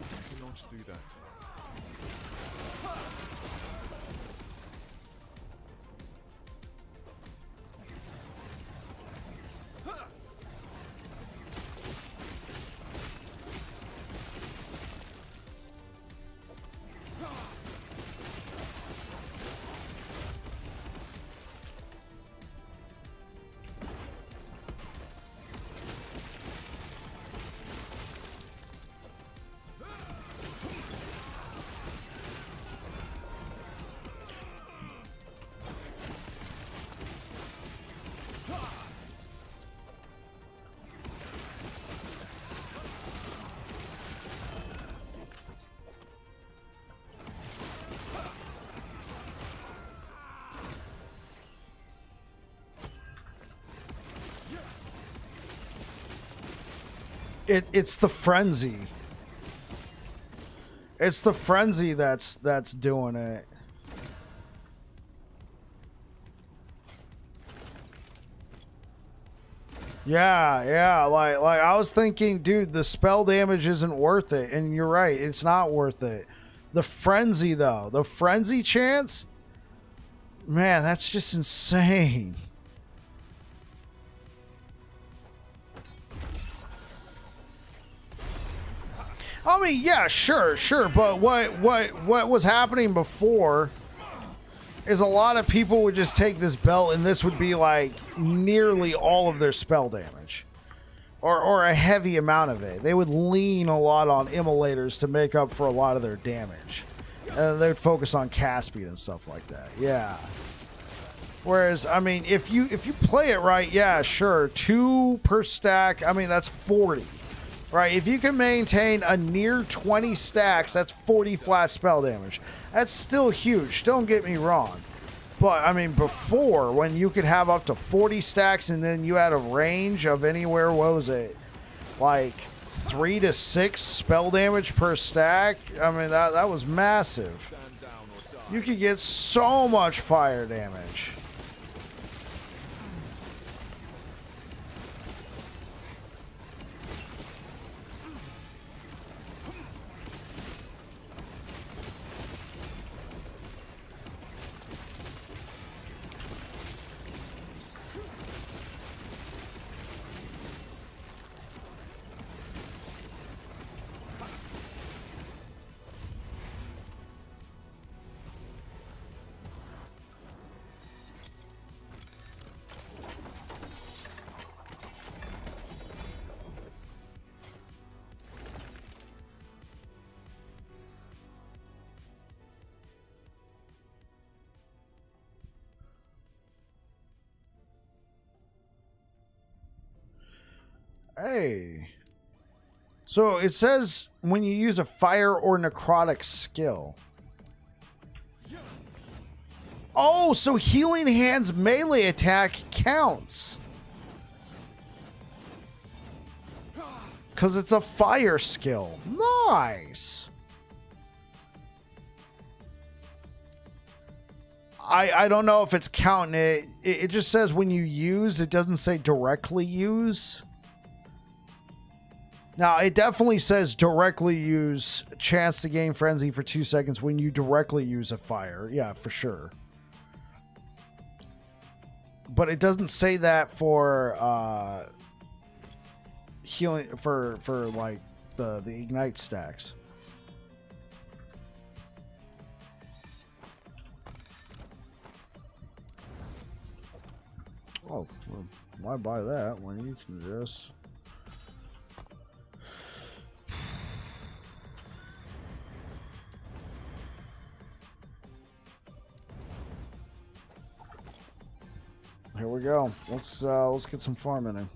I cannot do that. It's the frenzy. It's the frenzy that's doing it. Yeah, like I was thinking, dude, the spell damage isn't worth it, and you're right, it's not worth it. The frenzy though, the frenzy chance, man, that's just insane. I mean, yeah, sure, but what was happening before is a lot of people would just take this belt and this would be like nearly all of their spell damage. Or a heavy amount of it. They would lean a lot on immolators to make up for a lot of their damage. And they'd focus on cast speed and stuff like that. Yeah. Whereas, I mean, if you play it right, yeah, sure. 2 per stack, I mean, that's 40. Right, if you can maintain a near 20 stacks, that's 40 flat spell damage. That's still huge, don't get me wrong. But, I mean, before, when you could have up to 40 stacks and then you had a range of anywhere, what was it? Like 3 to 6 spell damage per stack? I mean, that was massive. You could get so much fire damage. Hey. So it says when you use a fire or necrotic skill. Oh, so healing hands melee attack counts. Because it's a fire skill. Nice. I don't know if it's counting it. It just says when you use, it doesn't say directly use. Now, it definitely says directly use chance to gain frenzy for 2 seconds when you directly use a fire. Yeah, for sure. But it doesn't say that for healing for like the ignite stacks. Oh, well, why buy that when you can just... Here we go. Let's get some farming in.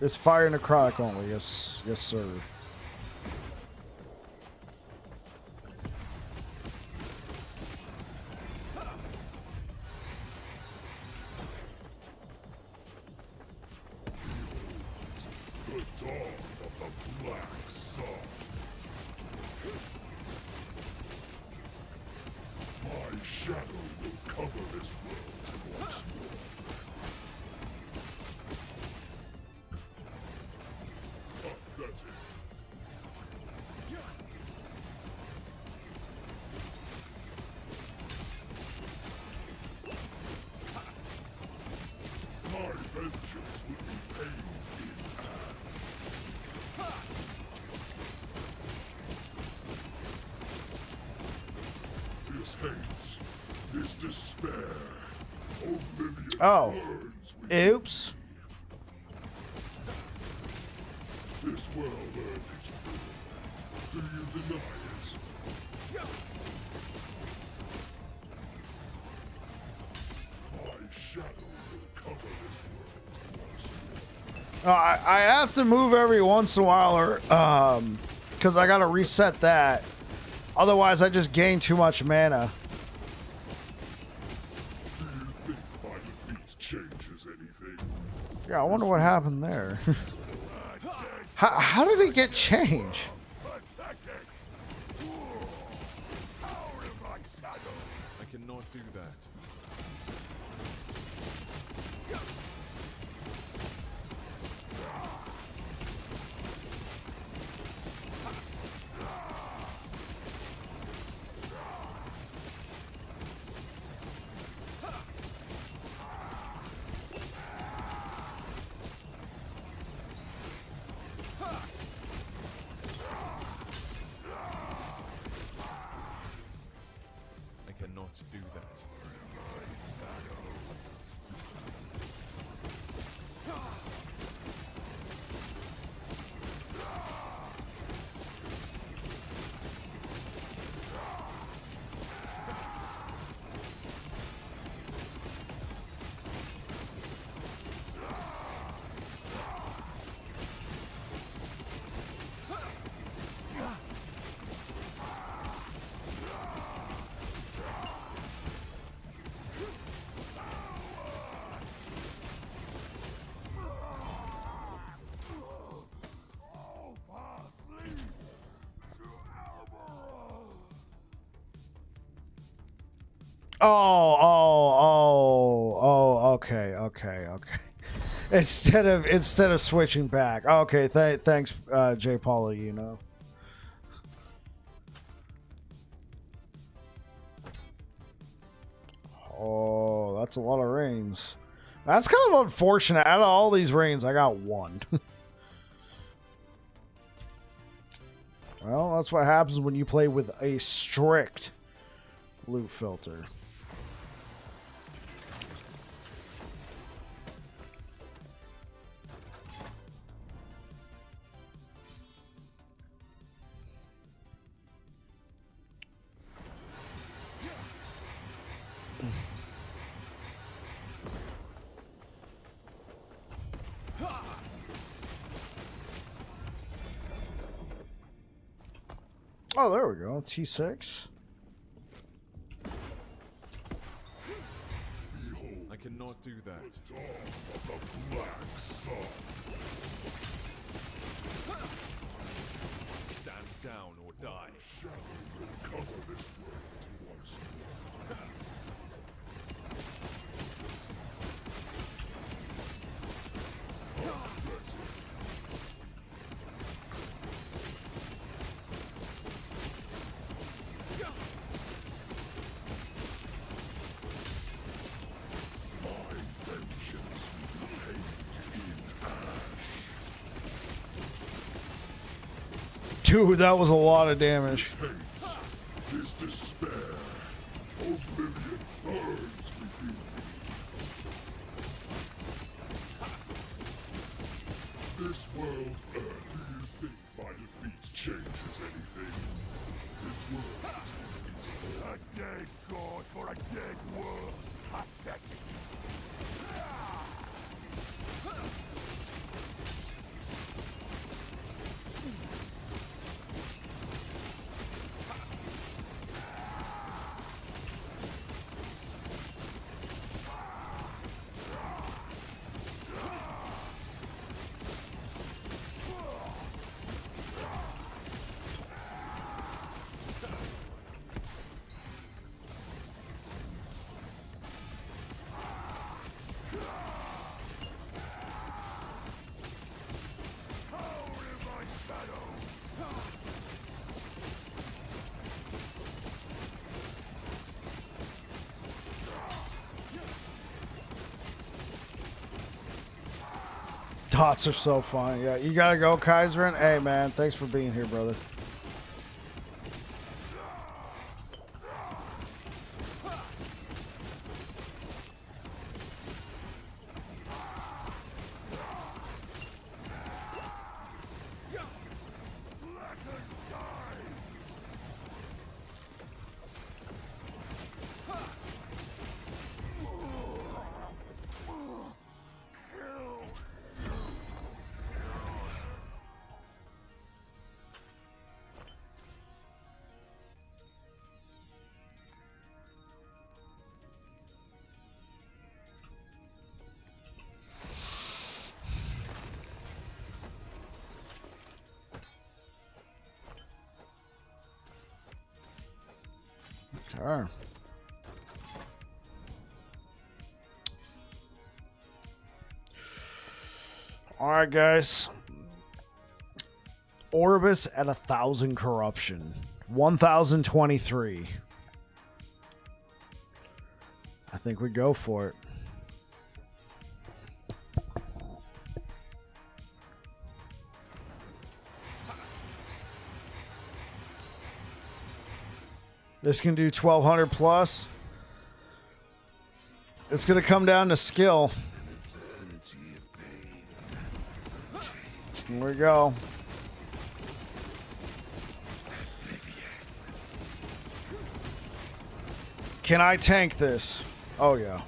It's fire necrotic only. Yes, yes, sir. The dawn of the Black Sun. My shadow will cover this world once more. That's it. My vengeance would be paid in this haste, this despair, oblivion Oh. burns with Oops. this world earned its ruin. Do you deny it? My shadow will cover this world once more. I have to move every once in a while, or because I gotta reset that. Otherwise, I just gain too much mana. Do you think my defeat changes anything? Yeah, I wonder what happened there. How did it get changed? Pathetic! Power in my shadow! I cannot do that. I cannot do that. Okay. Instead of switching back. Okay, thanks, J. Paula. You know. Oh, that's a lot of rains. That's kind of unfortunate. Out of all these rains, I got one. Well, that's what happens when you play with a strict loot filter. Oh, there we go. T6. I cannot do that. Dawn of the Black Sun. Stand down or die. Shadow will cover this world once more. Dude, that was a lot of damage. This despair, oblivion This world, do you think my defeat changes anything? This world is a dead god for a dead world. Pathetic. Dots are so fun. Yeah, you gotta go, Kaiserin. Hey, man, thanks for being here, brother. Okay. All right, guys. Orbis at 1,000 corruption. 1,023. I think we go for it. This can do 1,200 plus. It's going to come down to skill. Here we go. Can I tank this? Oh, yeah.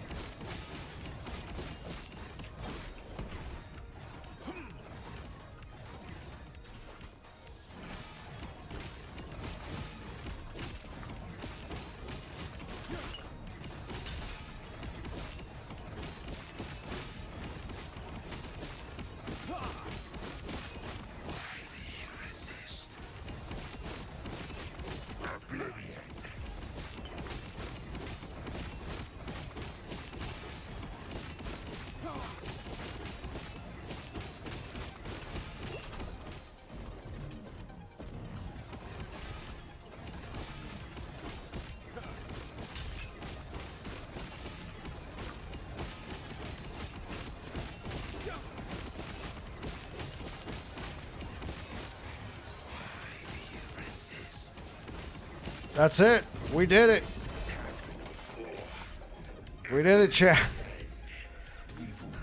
That's it. We did it. We did it, chat.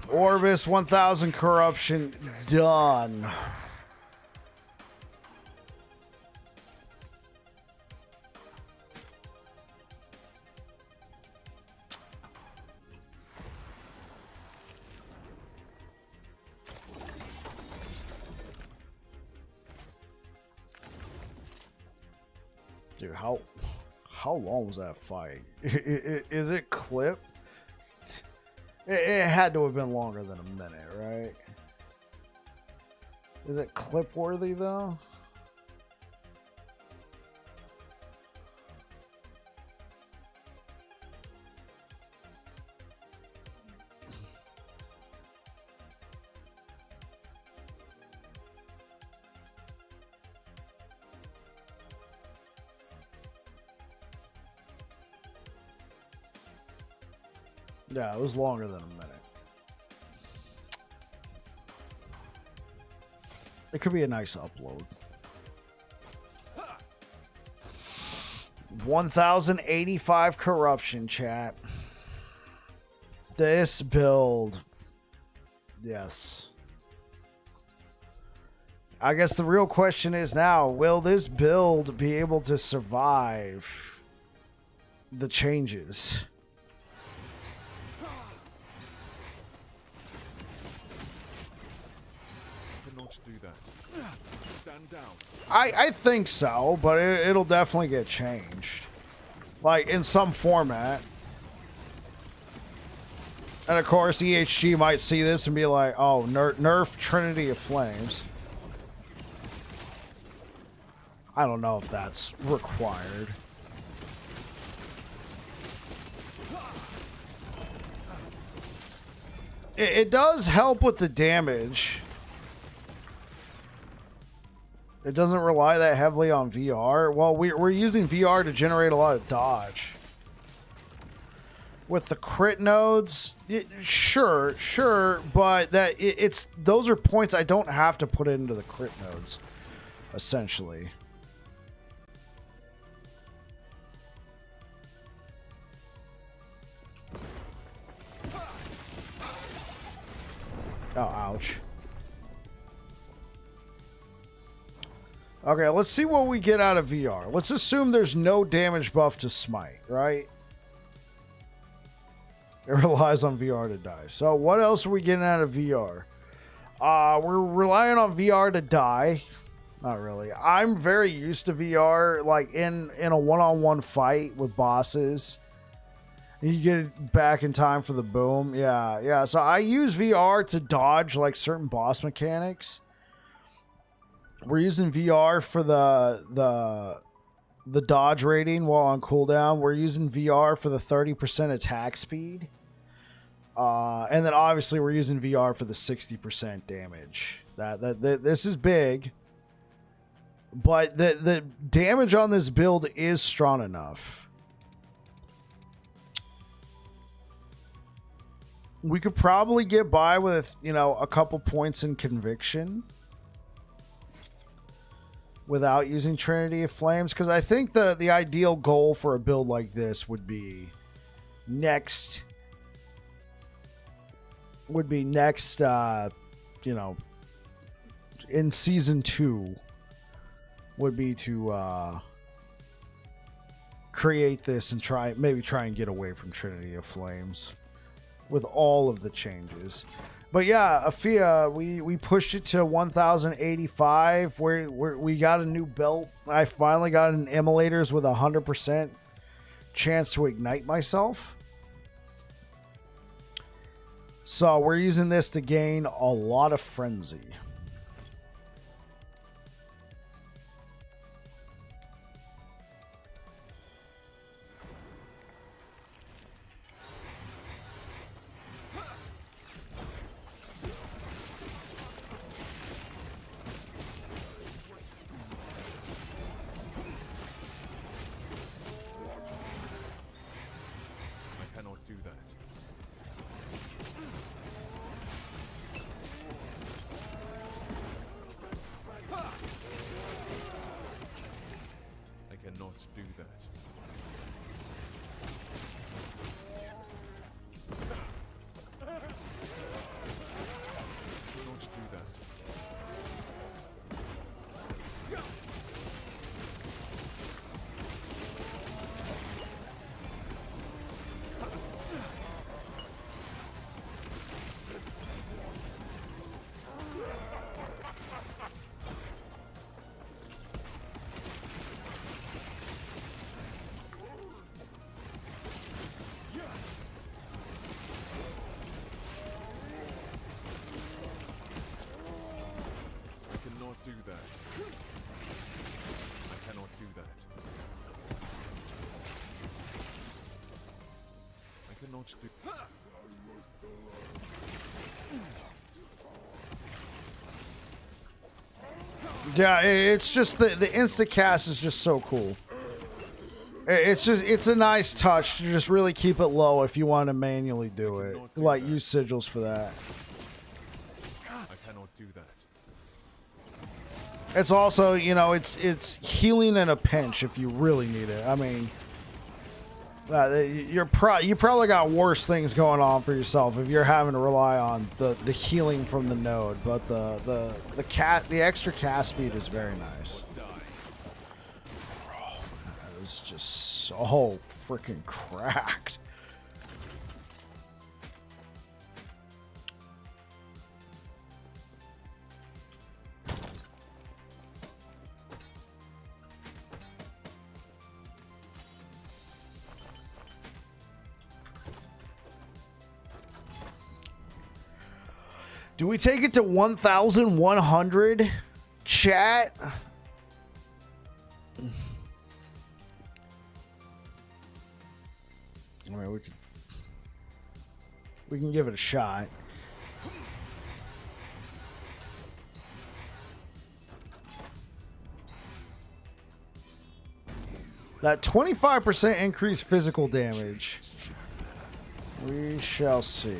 Orbis 1,000 corruption done. Dude, how long was that fight? Is it clipped? It had to have been longer than a minute, right? Is it clip worthy though? Yeah, it was longer than a minute. It could be a nice upload. 1,085 corruption, chat. This build. Yes. I guess the real question is now, will this build be able to survive the changes? I cannot do that. Stand down. I think so, but it'll definitely get changed. Like, in some format. And of course, EHG might see this and be like, oh, nerf Trinity of Flames. I don't know if that's required. It does help with the damage. It doesn't rely that heavily on VR. Well, we're using VR to generate a lot of dodge. With the crit nodes, sure, but it's those are points I don't have to put into the crit nodes, essentially. Oh, ouch. Okay, let's see what we get out of VR. Let's assume there's no damage buff to Smite, right? It relies on VR to die. So what else are we getting out of VR? We're relying on VR to die. Not really. I'm very used to VR, like in a one-on-one fight with bosses. You get it back in time for the boom. Yeah. So I use VR to dodge like certain boss mechanics. We're using VR for the dodge rating while on cooldown. We're using VR for the 30% attack speed. And then obviously we're using VR for the 60% damage. This is big. But the damage on this build is strong enough. We could probably get by with, a couple points in conviction without using Trinity of Flames, because I think the ideal goal for a build like this would be next in season 2 would be to create this and try and get away from Trinity of Flames with all of the changes. But yeah, Afia, we pushed it to 1085. We got a new belt. I finally got an Immolators with 100% chance to ignite myself. So we're using this to gain a lot of frenzy. Yeah, it's just the insta cast is just so cool. It's a nice touch to just really keep it low if you want to manually do it. Like use sigils for that. I cannot do that. It's also, it's healing in a pinch if you really need it. I mean, You probably got worse things going on for yourself if you're having to rely on the healing from the node. But the extra cast speed is very nice. Oh, that is just so freaking cracked. Do we take it to 1,100? Chat? I mean, we can give it a shot. That 25% increased physical damage. We shall see.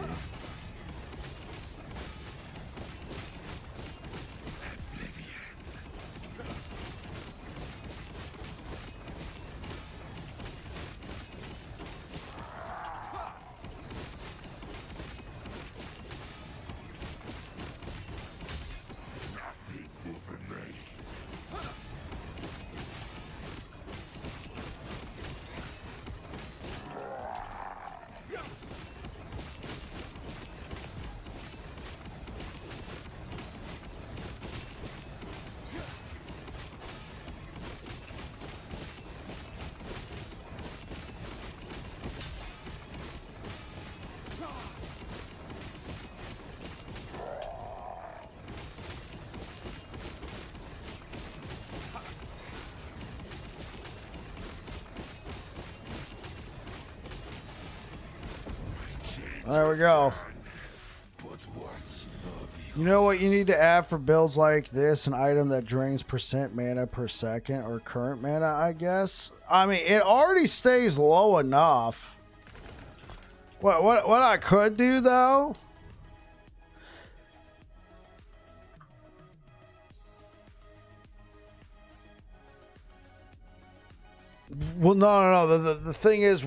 There we go. You know what you need to add for builds like this? An item that drains percent mana per second or current mana, I guess. I mean, it already stays low enough. What I could do though? Well, no. The thing is,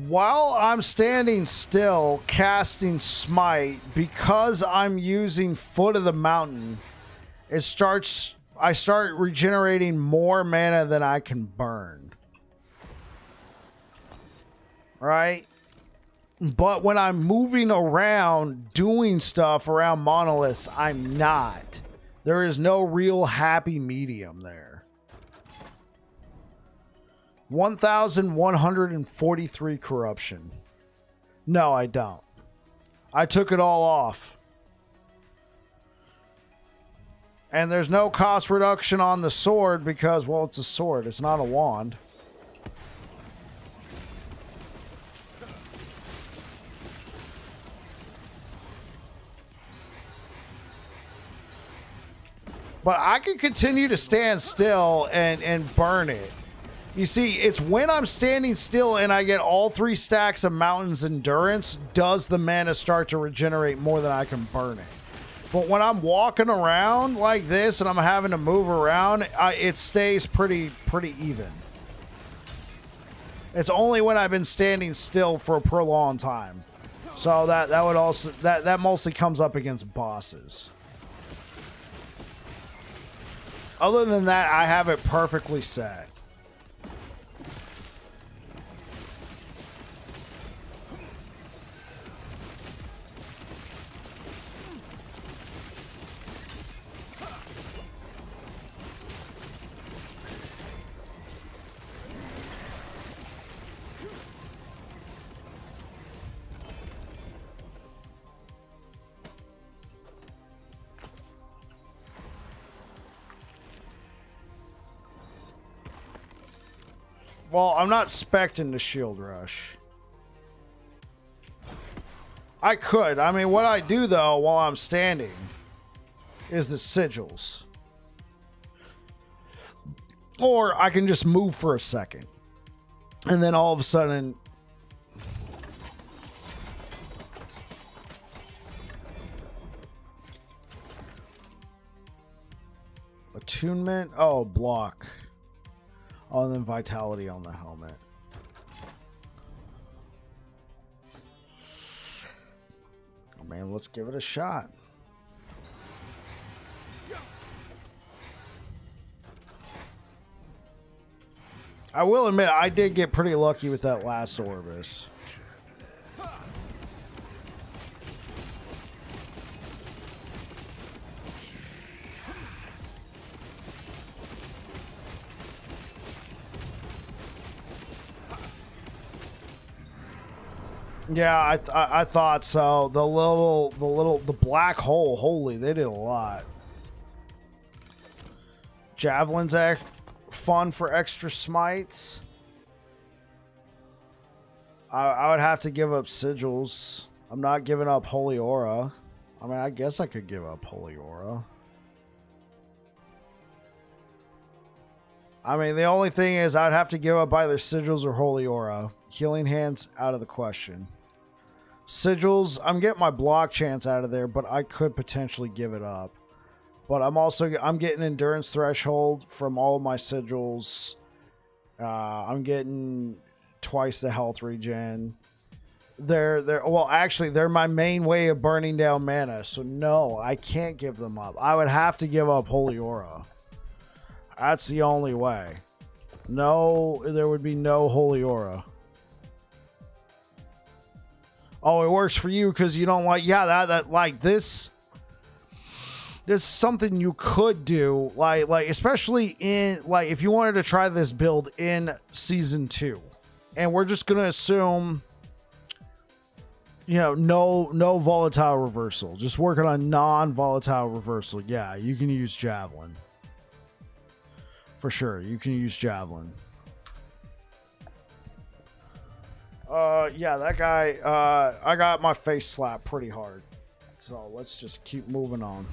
while I'm standing still, casting Smite, because I'm using Foot of the Mountain, I start regenerating more mana than I can burn. Right? But when I'm moving around, doing stuff around monoliths, I'm not. There is no real happy medium there. 1,143 corruption. No, I don't. I took it all off. And there's no cost reduction on the sword because, well, it's a sword. It's not a wand. But I can continue to stand still and burn it. You see, it's when I'm standing still and I get all 3 stacks of Mountain's Endurance, does the mana start to regenerate more than I can burn it. But when I'm walking around like this and I'm having to move around, it stays pretty even. It's only when I've been standing still for a prolonged time. So that would also that mostly comes up against bosses. Other than that, I have it perfectly set. Well, I'm not specting the shield rush. I could. I mean, what I do, though, while I'm standing is the sigils. Or I can just move for a second. And then all of a sudden... Attunement? Oh, block. Oh, and then vitality on the helmet. Oh, man, let's give it a shot. I will admit, I did get pretty lucky with that last Orbis. Yeah, I thought so. The black hole. Holy, they did a lot. Javelin's fun for extra smites. I would have to give up sigils. I'm not giving up Holy Aura. I mean, I guess I could give up Holy Aura. I mean, the only thing is I'd have to give up either sigils or Holy Aura. Healing Hands out of the question. Sigils, I'm getting my block chance out of there, but I could potentially give it up. But I'm getting endurance threshold from all of my sigils. I'm getting twice the health regen. They're my main way of burning down mana. So no, I can't give them up. I would have to give up Holy Aura. That's the only way. No, there would be no Holy Aura. Oh, it works for you because you don't like, yeah, that like this. This is something you could do, like especially in if you wanted to try this build in season 2, and we're just gonna assume, no volatile reversal, just working on non-volatile reversal. Yeah, you can use Javelin for sure. You can use Javelin. Yeah, that guy, I got my face slapped pretty hard. So let's just keep moving on.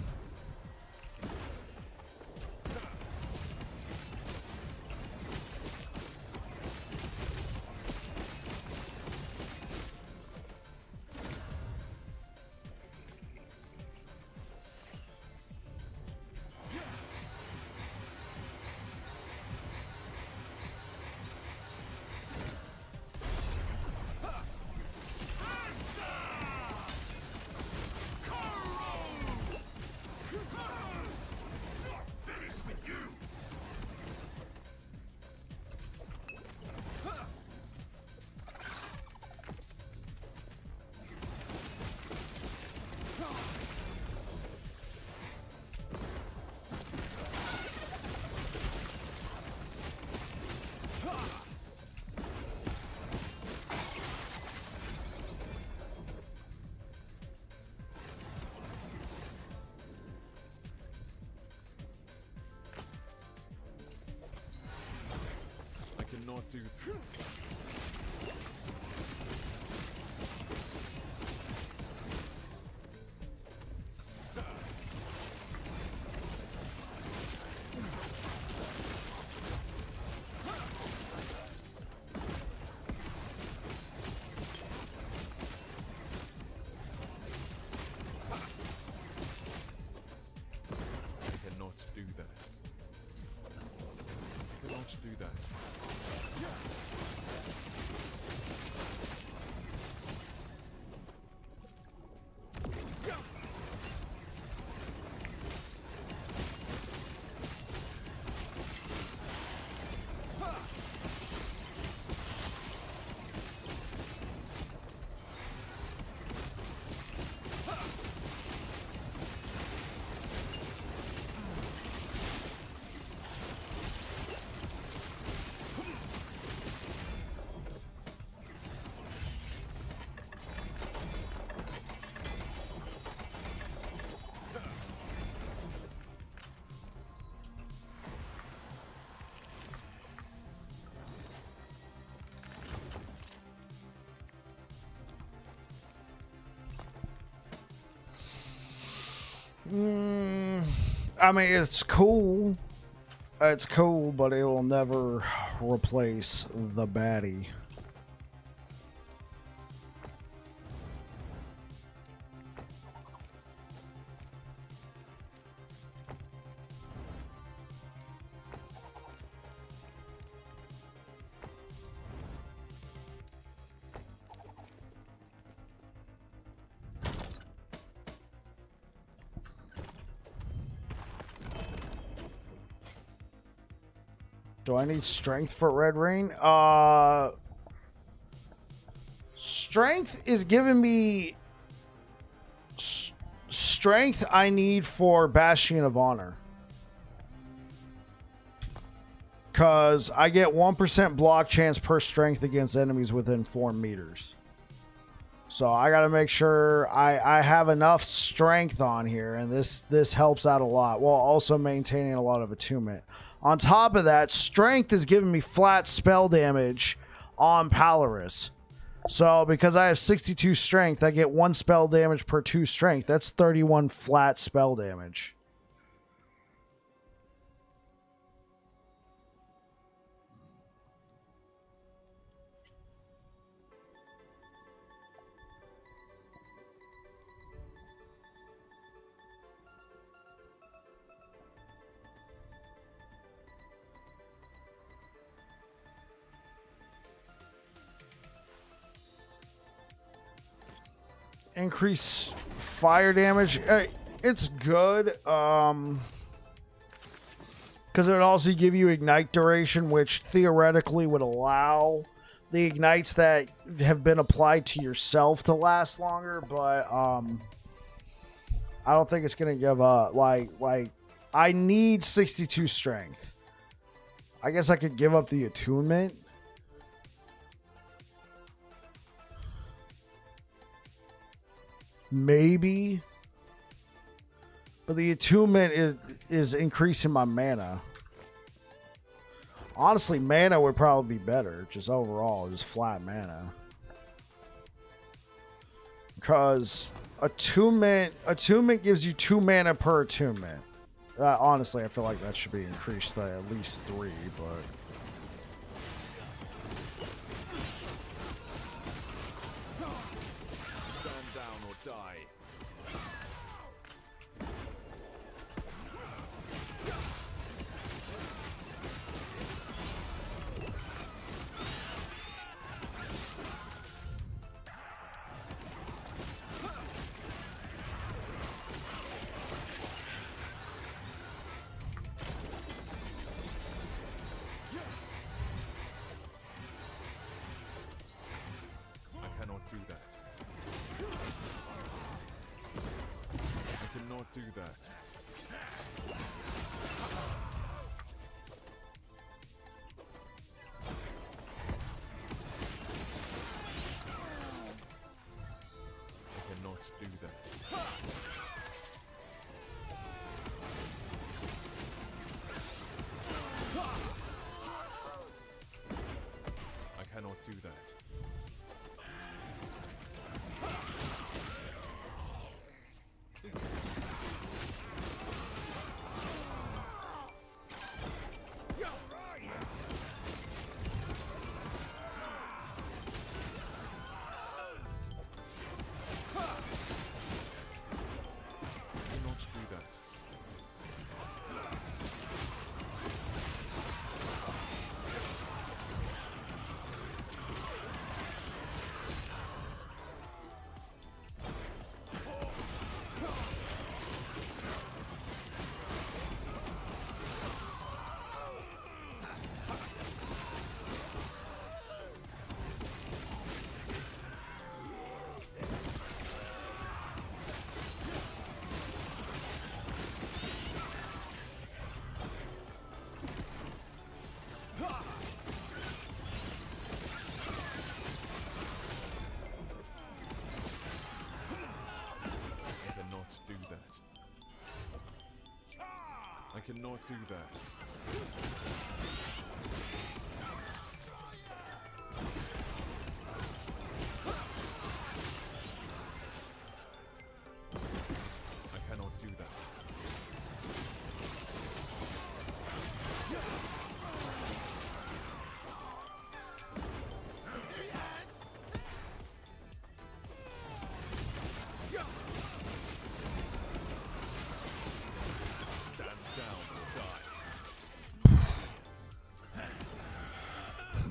Cannot do. I mean, it's cool. It's cool, but it will never replace the baddie. Do I need strength for Red Rain? Strength is giving me strength I need for Bastion of Honor. Because I get 1% block chance per strength against enemies within 4 meters. So I got to make sure I have enough strength on here, and this helps out a lot, while also maintaining a lot of attunement. On top of that, strength is giving me flat spell damage on Polaris. So because I have 62 strength, I get 1 spell damage per 2 strength. That's 31 flat spell damage. Increase fire damage. It's good. Because it would also give you ignite duration, which theoretically would allow the ignites that have been applied to yourself to last longer. But I don't think it's gonna give up. Like I need 62 strength. I guess I could give up the attunement. Maybe. But the attunement is increasing my mana. Honestly, mana would probably be better. Just overall, just flat mana. Because attunement gives you 2 mana per attunement. Honestly, I feel like that should be increased to at least 3, but... Do that. I cannot do that. I cannot do that. I cannot do that. I cannot do that.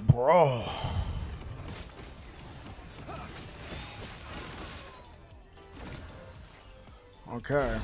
Bro. Okay.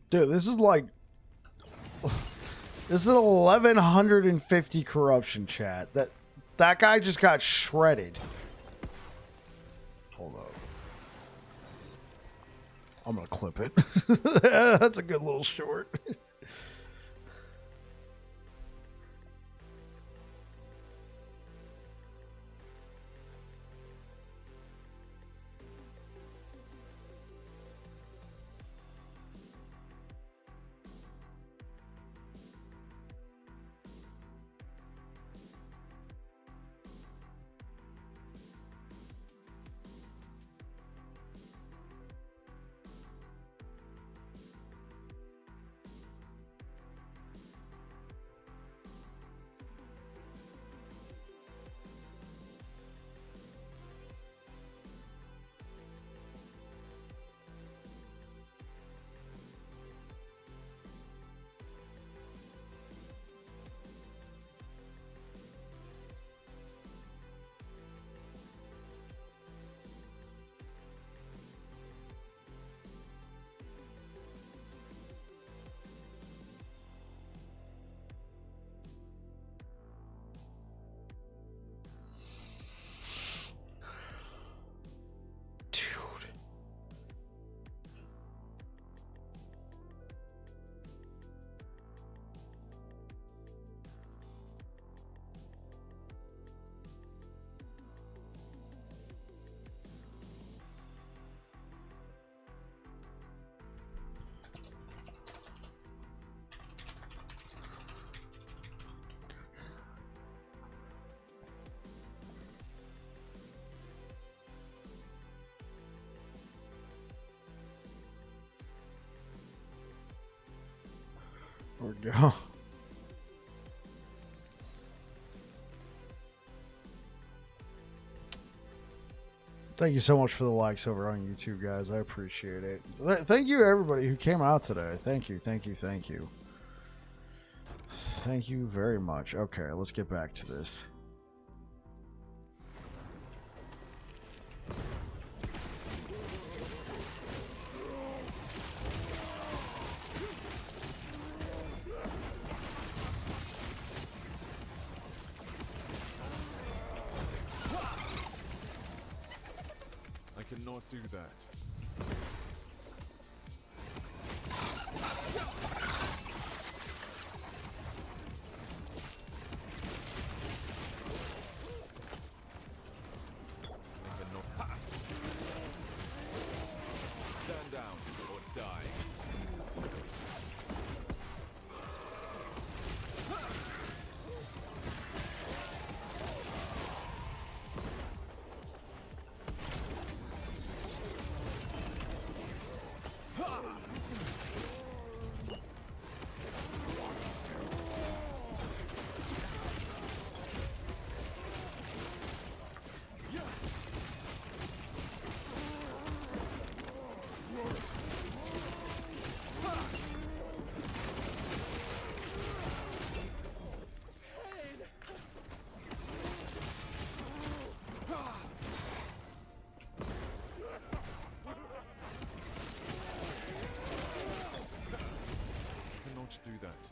Dude, this is like... This is 1150 corruption, chat. That guy just got shredded. Hold up. I'm gonna clip it. That's a good little short. There we go. Thank you so much for the likes over on YouTube, guys. I appreciate it. Thank you, everybody who came out today. Thank you, thank you, thank you. Thank you very much. Okay, let's get back to this. I cannot do that. I cannot. Ha! Stand down or die. Do that.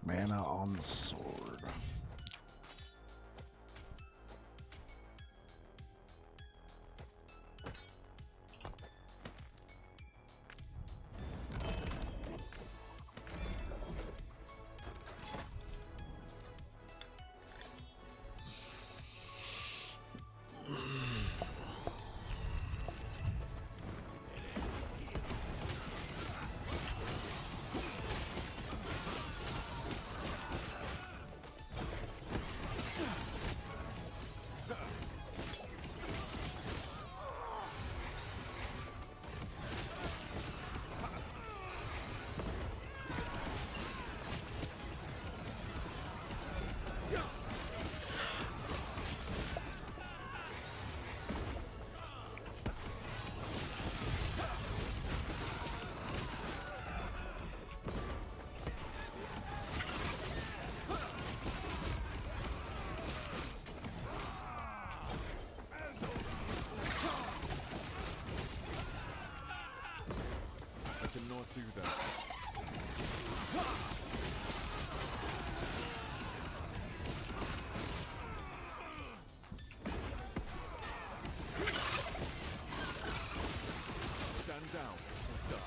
Mana on the sword. I cannot do that. Stand down or die.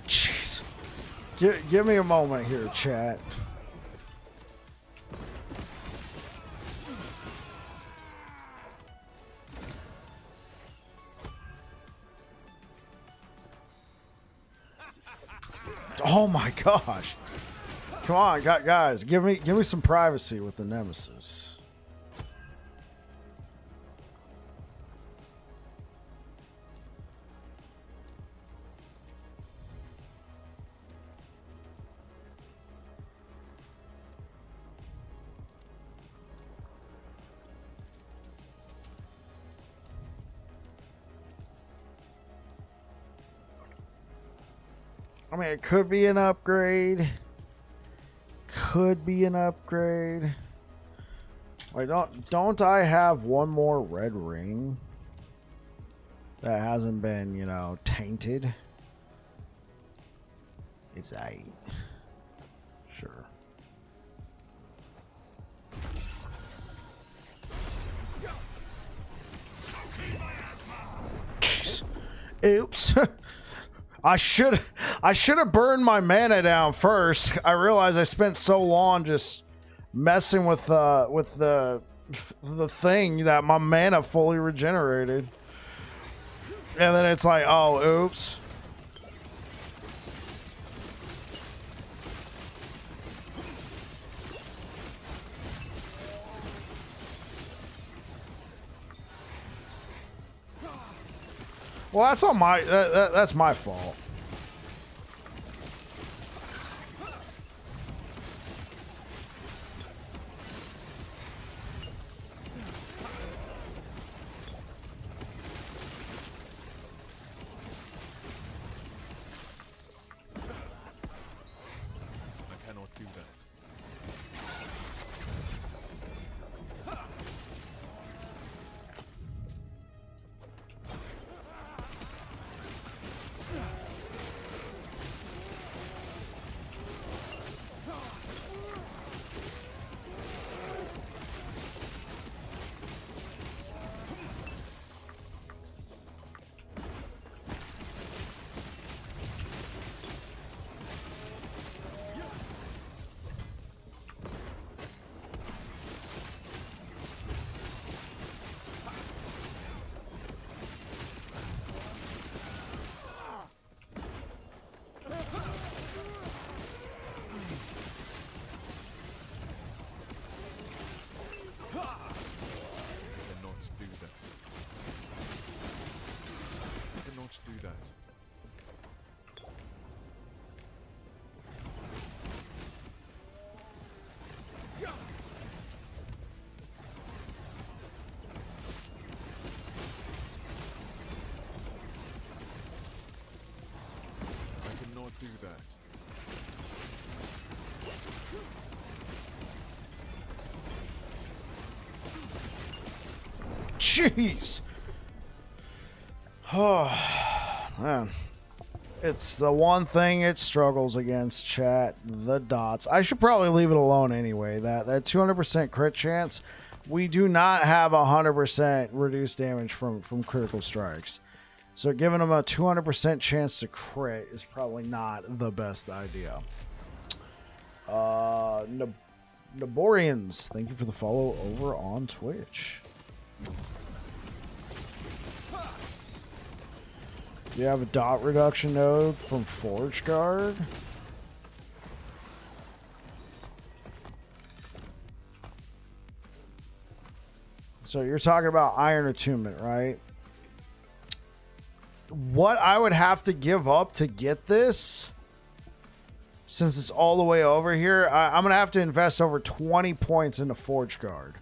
Jeez. Give me a moment here, chat. Oh my gosh. Come on, guys, give me some privacy with the Nemesis. I mean, it could be an upgrade. Could be an upgrade. Wait, don't I have one more red ring that hasn't been, you know, tainted? It's aight. Sure. Jeez. Oops. I should have burned my mana down first. I realized I spent so long just messing with the thing that my mana fully regenerated. And then it's like, oh, oops. Well, that's on my that's my fault. I cannot do that. do that. Jeez. Oh, man. It's the one thing it struggles against, chat. The dots. I should probably leave it alone anyway. That 200% crit chance. We do not have 100% reduced damage from critical strikes. So giving them a 200% chance to crit is probably not the best idea. Naborians, thank you for the follow over on Twitch. Do you have a dot reduction node from Forge Guard? So you're talking about Iron Attunement, right? What I would have to give up to get this, since it's all the way over here, I'm going to have to invest over 20 points into Forge Guard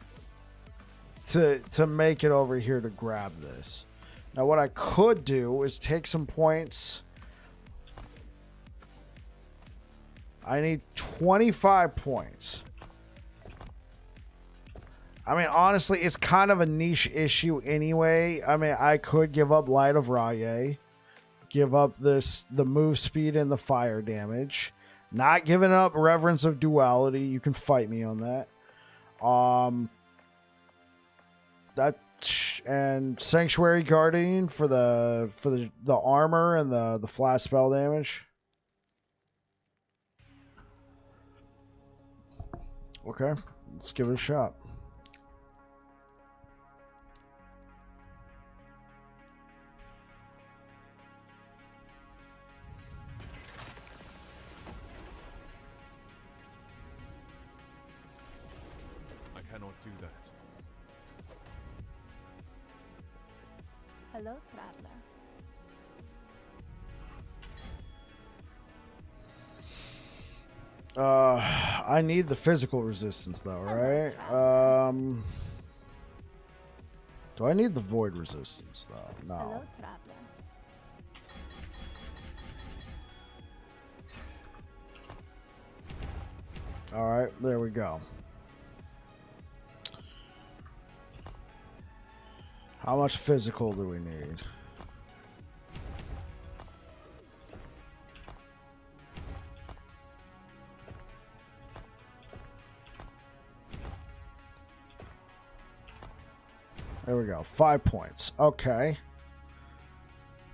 to make it over here to grab this. Now, what I could do is take some points. I need 25 points. I mean, honestly, it's kind of a niche issue anyway. I mean, I could give up Light of Raye, give up the move speed and the fire damage, not giving up Reverence of Duality. You can fight me on that. And Sanctuary Guardian for the armor and the flash spell damage. Okay, let's give it a shot. I cannot do that. Hello, traveler. I need the physical resistance though, right? Do I need the void resistance though? No. Hello, traveler. All right, there we go. How much physical do we need? There we go. 5 points. Okay.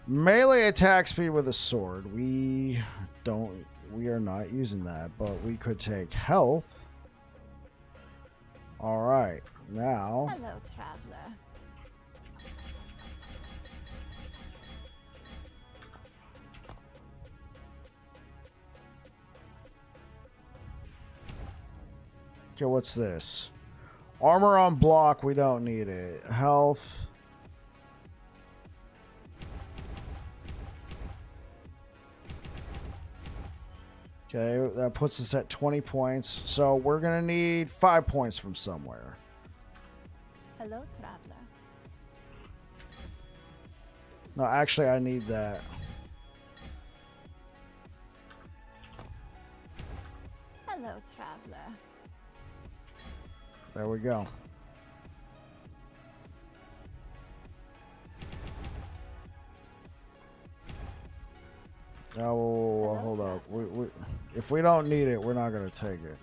Melee attack speed with a sword. We are not using that, but we could take health. All right. Now. Hello, traveler. Okay, what's this? Armor on block, we don't need it. Health. Okay, that puts us at 20 points. So we're going to need 5 points from somewhere. Hello, traveler. No, actually, I need that. Hello, traveler. There we go. Oh, hold up. If we don't need it, we're not going to take it.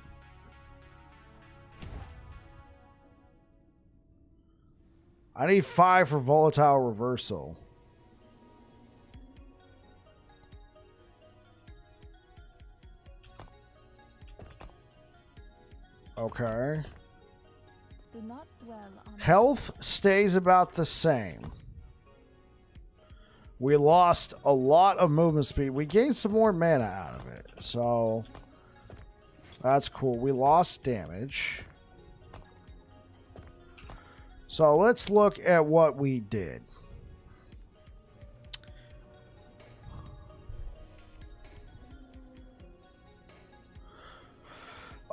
I need 5 for volatile reversal. Okay. Do not dwell on Health stays about the same. We lost a lot of movement speed. We gained some more mana out of it. So that's cool. We lost damage. So let's look at what we did.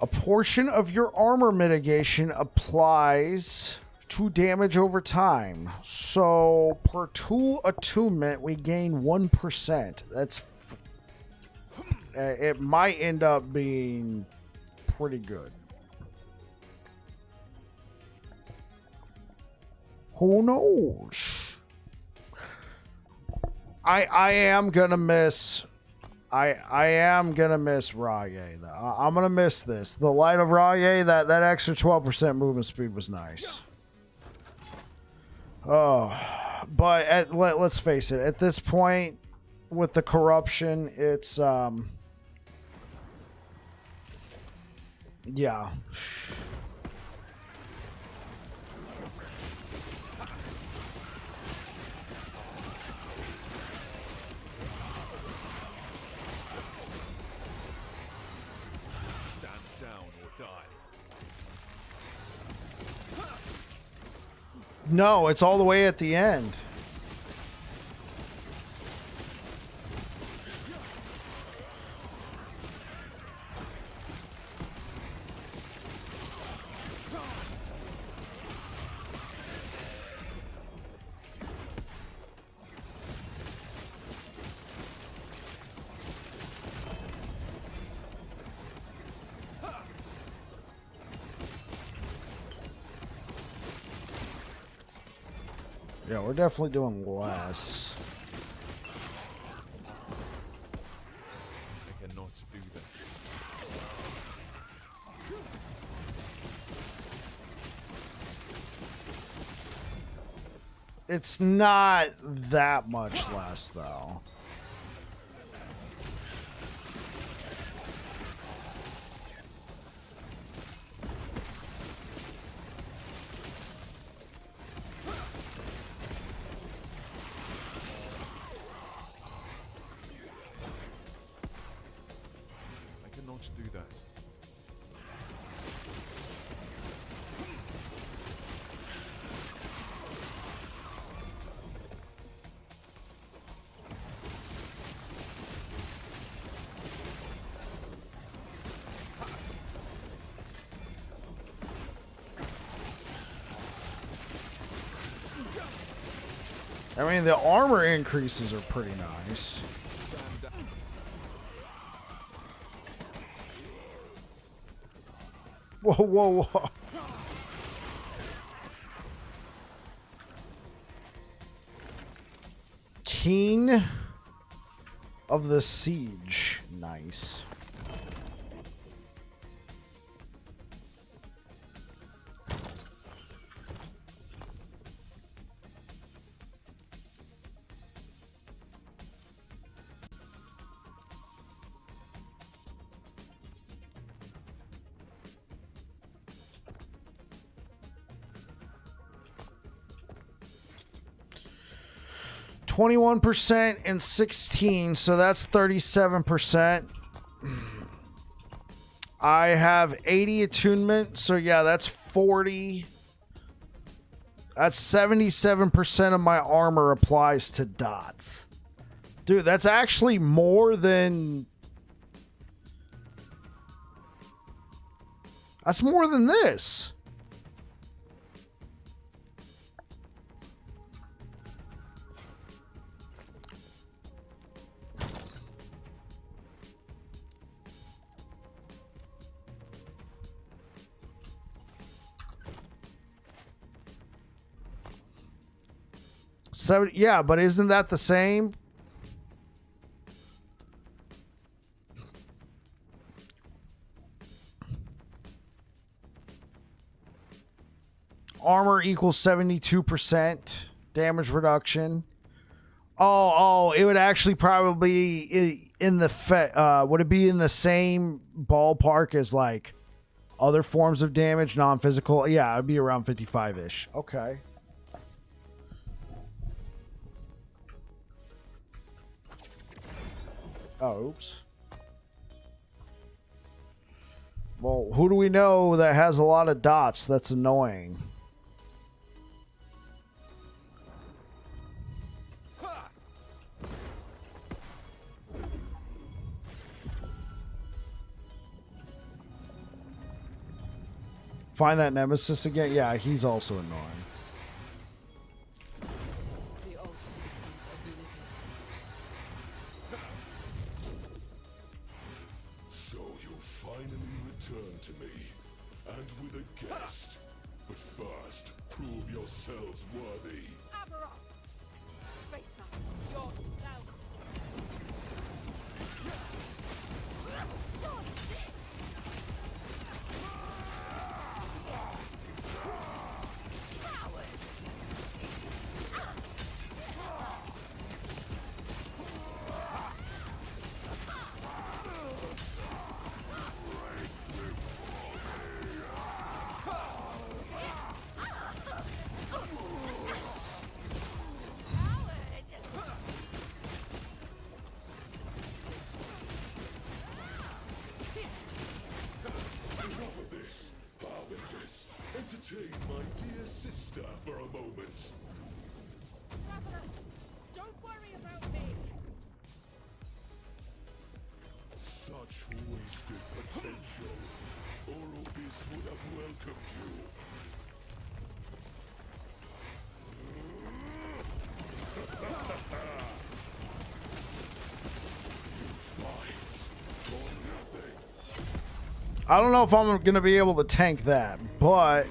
A portion of your armor mitigation applies to damage over time. So per tool attunement, we gain 1%. That's it might end up being pretty good. Who knows? I am gonna miss. I am gonna miss Rye. I'm gonna miss this. The Light of Rye. That extra 12% movement speed was nice. Oh, but let's face it. At this point, with the corruption, it's yeah. No, it's all the way at the end. Yeah, we're definitely doing less. I cannot do that. It's not that much less, though. Do that. I mean, the armor increases are pretty nice. Whoa, whoa, whoa. King of the Siege. Nice. %, and 16, so that's 37%. I have 80 attunement, so yeah, that's 40. That's 77% of my armor applies to dots. Dude, that's actually more than... That's more than this. So, yeah, but isn't that the same? Armor equals 72% damage reduction. Oh, it would actually probably be in the would it be in the same ballpark as like other forms of damage, non-physical? Yeah, it'd be around 55-ish. Okay. Oh, oops. Well, who do we know that has a lot of dots that's annoying? Find that nemesis again? Yeah, he's also annoying. The ultimate ability. and with a guest. But first, prove yourselves worthy. Aberrant! Face up yourself! Enough of this, Harbingers. Entertain my dear sister for a moment. Traveler, don't worry about me! Such wasted potential. Oropis would have welcomed you. You fight for nothing. I don't know if I'm gonna be able to tank that, but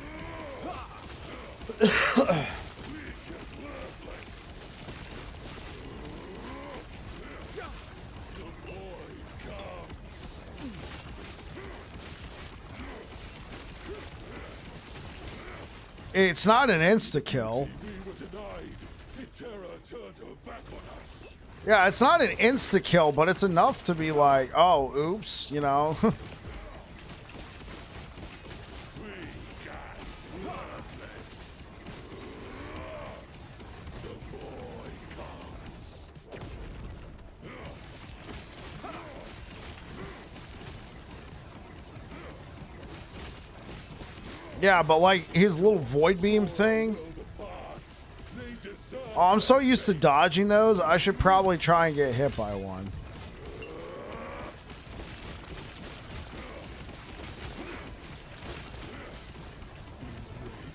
it's not an insta kill. We were denied. Terra turned her back on us. Yeah, it's not an insta kill, but it's enough to be like, oh, oops, you know. We got worthless. The void comes. Yeah, but like his little void beam thing. The parts they deserve. Oh, I'm so used to dodging those. I should probably try and get hit by one.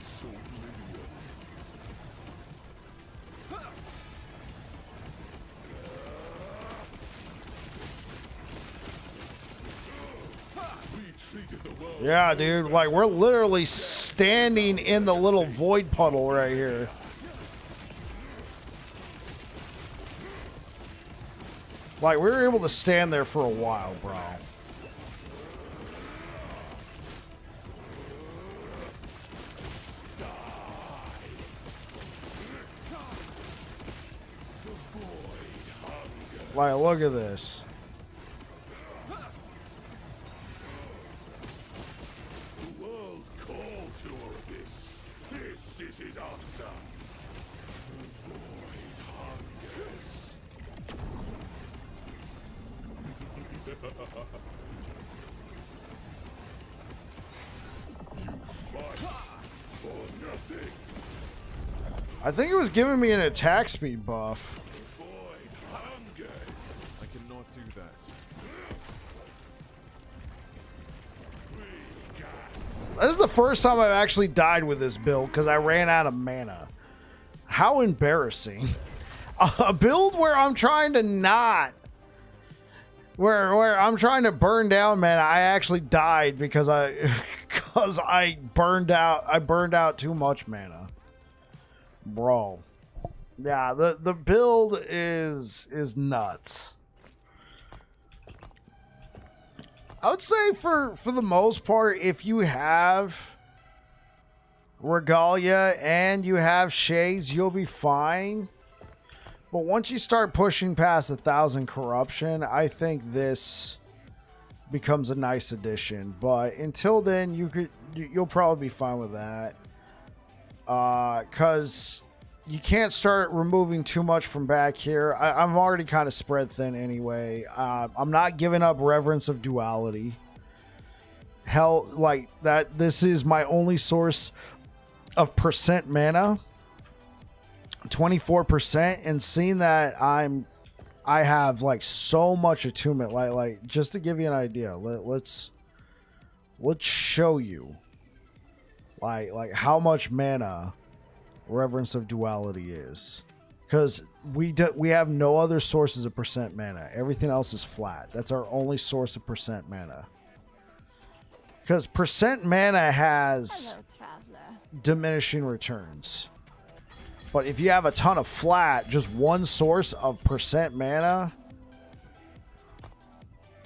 So linear. We treated the world. Yeah, dude. Like we're literally standing in the little void puddle right here. Like we were able to stand there for a while, bro. Like, look at this. The world called to Oropis. This is his answer. The void hungers. You fight for nothing. I think it was giving me an attack speed buff. The void hungers. I cannot do that. We got This is the first time I've actually died with this build because I ran out of mana. How embarrassing. A build where I'm trying to not... Where I'm trying to burn down mana, I actually died because I burned out too much mana. Bro. Yeah, the build is nuts. I would say for the most part, if you have Regalia and you have Shades, you'll be fine. But once you start pushing past 1,000 corruption, I think this becomes a nice addition. But until then, you'll probably be fine with that. Because you can't start removing too much from back here. I'm already kind of spread thin anyway. I'm not giving up Reverence of Duality. Hell, like that. This is my only source of percent mana. 24%, and seeing that I have like so much attunement, like just to give you an idea, let's show you like how much mana Reverence of Duality is, because we have no other sources of percent mana. Everything else is flat. That's our only source of percent mana. Because percent mana has Hello, traveler. diminishing returns. But if you have a ton of flat, just one source of percent mana,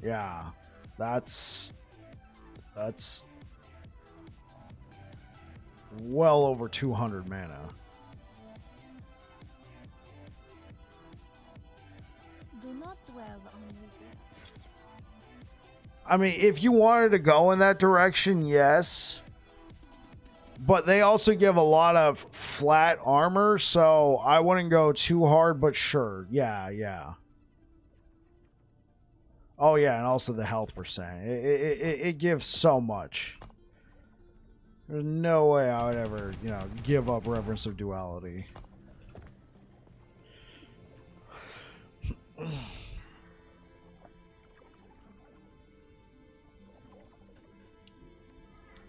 yeah, that's well over 200 mana. Do not dwell on regret. I mean, if you wanted to go in that direction, yes. But they also give a lot of flat armor, so I wouldn't go too hard, but sure. Yeah, yeah. Oh, yeah, and also the health percent. It gives so much. There's no way I would ever, you know, give up Reverence of Duality.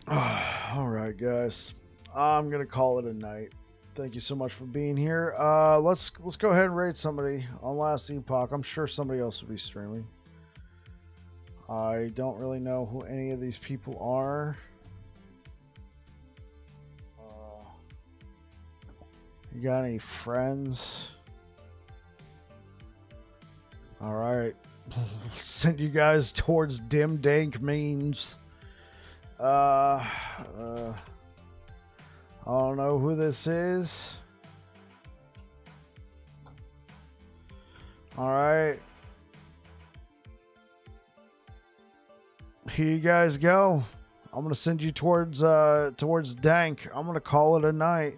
Alright, guys. I'm gonna call it a night. Thank you so much for being here. Let's go ahead and raid somebody on Last Epoch. I'm sure somebody else will be streaming. I don't really know who any of these people are. You got any friends? Alright. Send you guys towards dim dank memes. I don't know who this is. Alright. Here you guys go. I'm gonna send you towards dank. I'm gonna call it a night.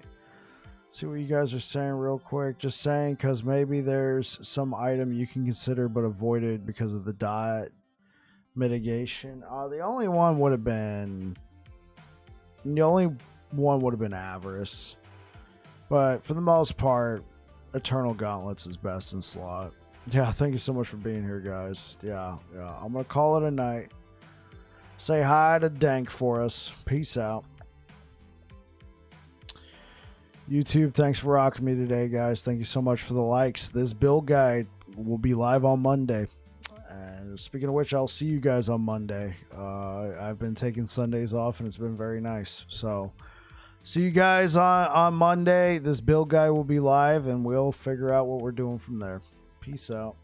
See what you guys are saying real quick. Just saying, because maybe there's some item you can consider but avoided because of the diet mitigation. The only one would have been Avarice. But for the most part, Eternal Gauntlets is best in slot. Yeah, thank you so much for being here, guys. Yeah. I'm gonna call it a night. Say hi to Dank for us. Peace out. YouTube, thanks for rocking me today, guys. Thank you so much for the likes. This build guide will be live on Monday. And speaking of which, I'll see you guys on Monday. I've been taking Sundays off, and it's been very nice. So, see you guys on Monday. This build guide will be live, and we'll figure out what we're doing from there. Peace out.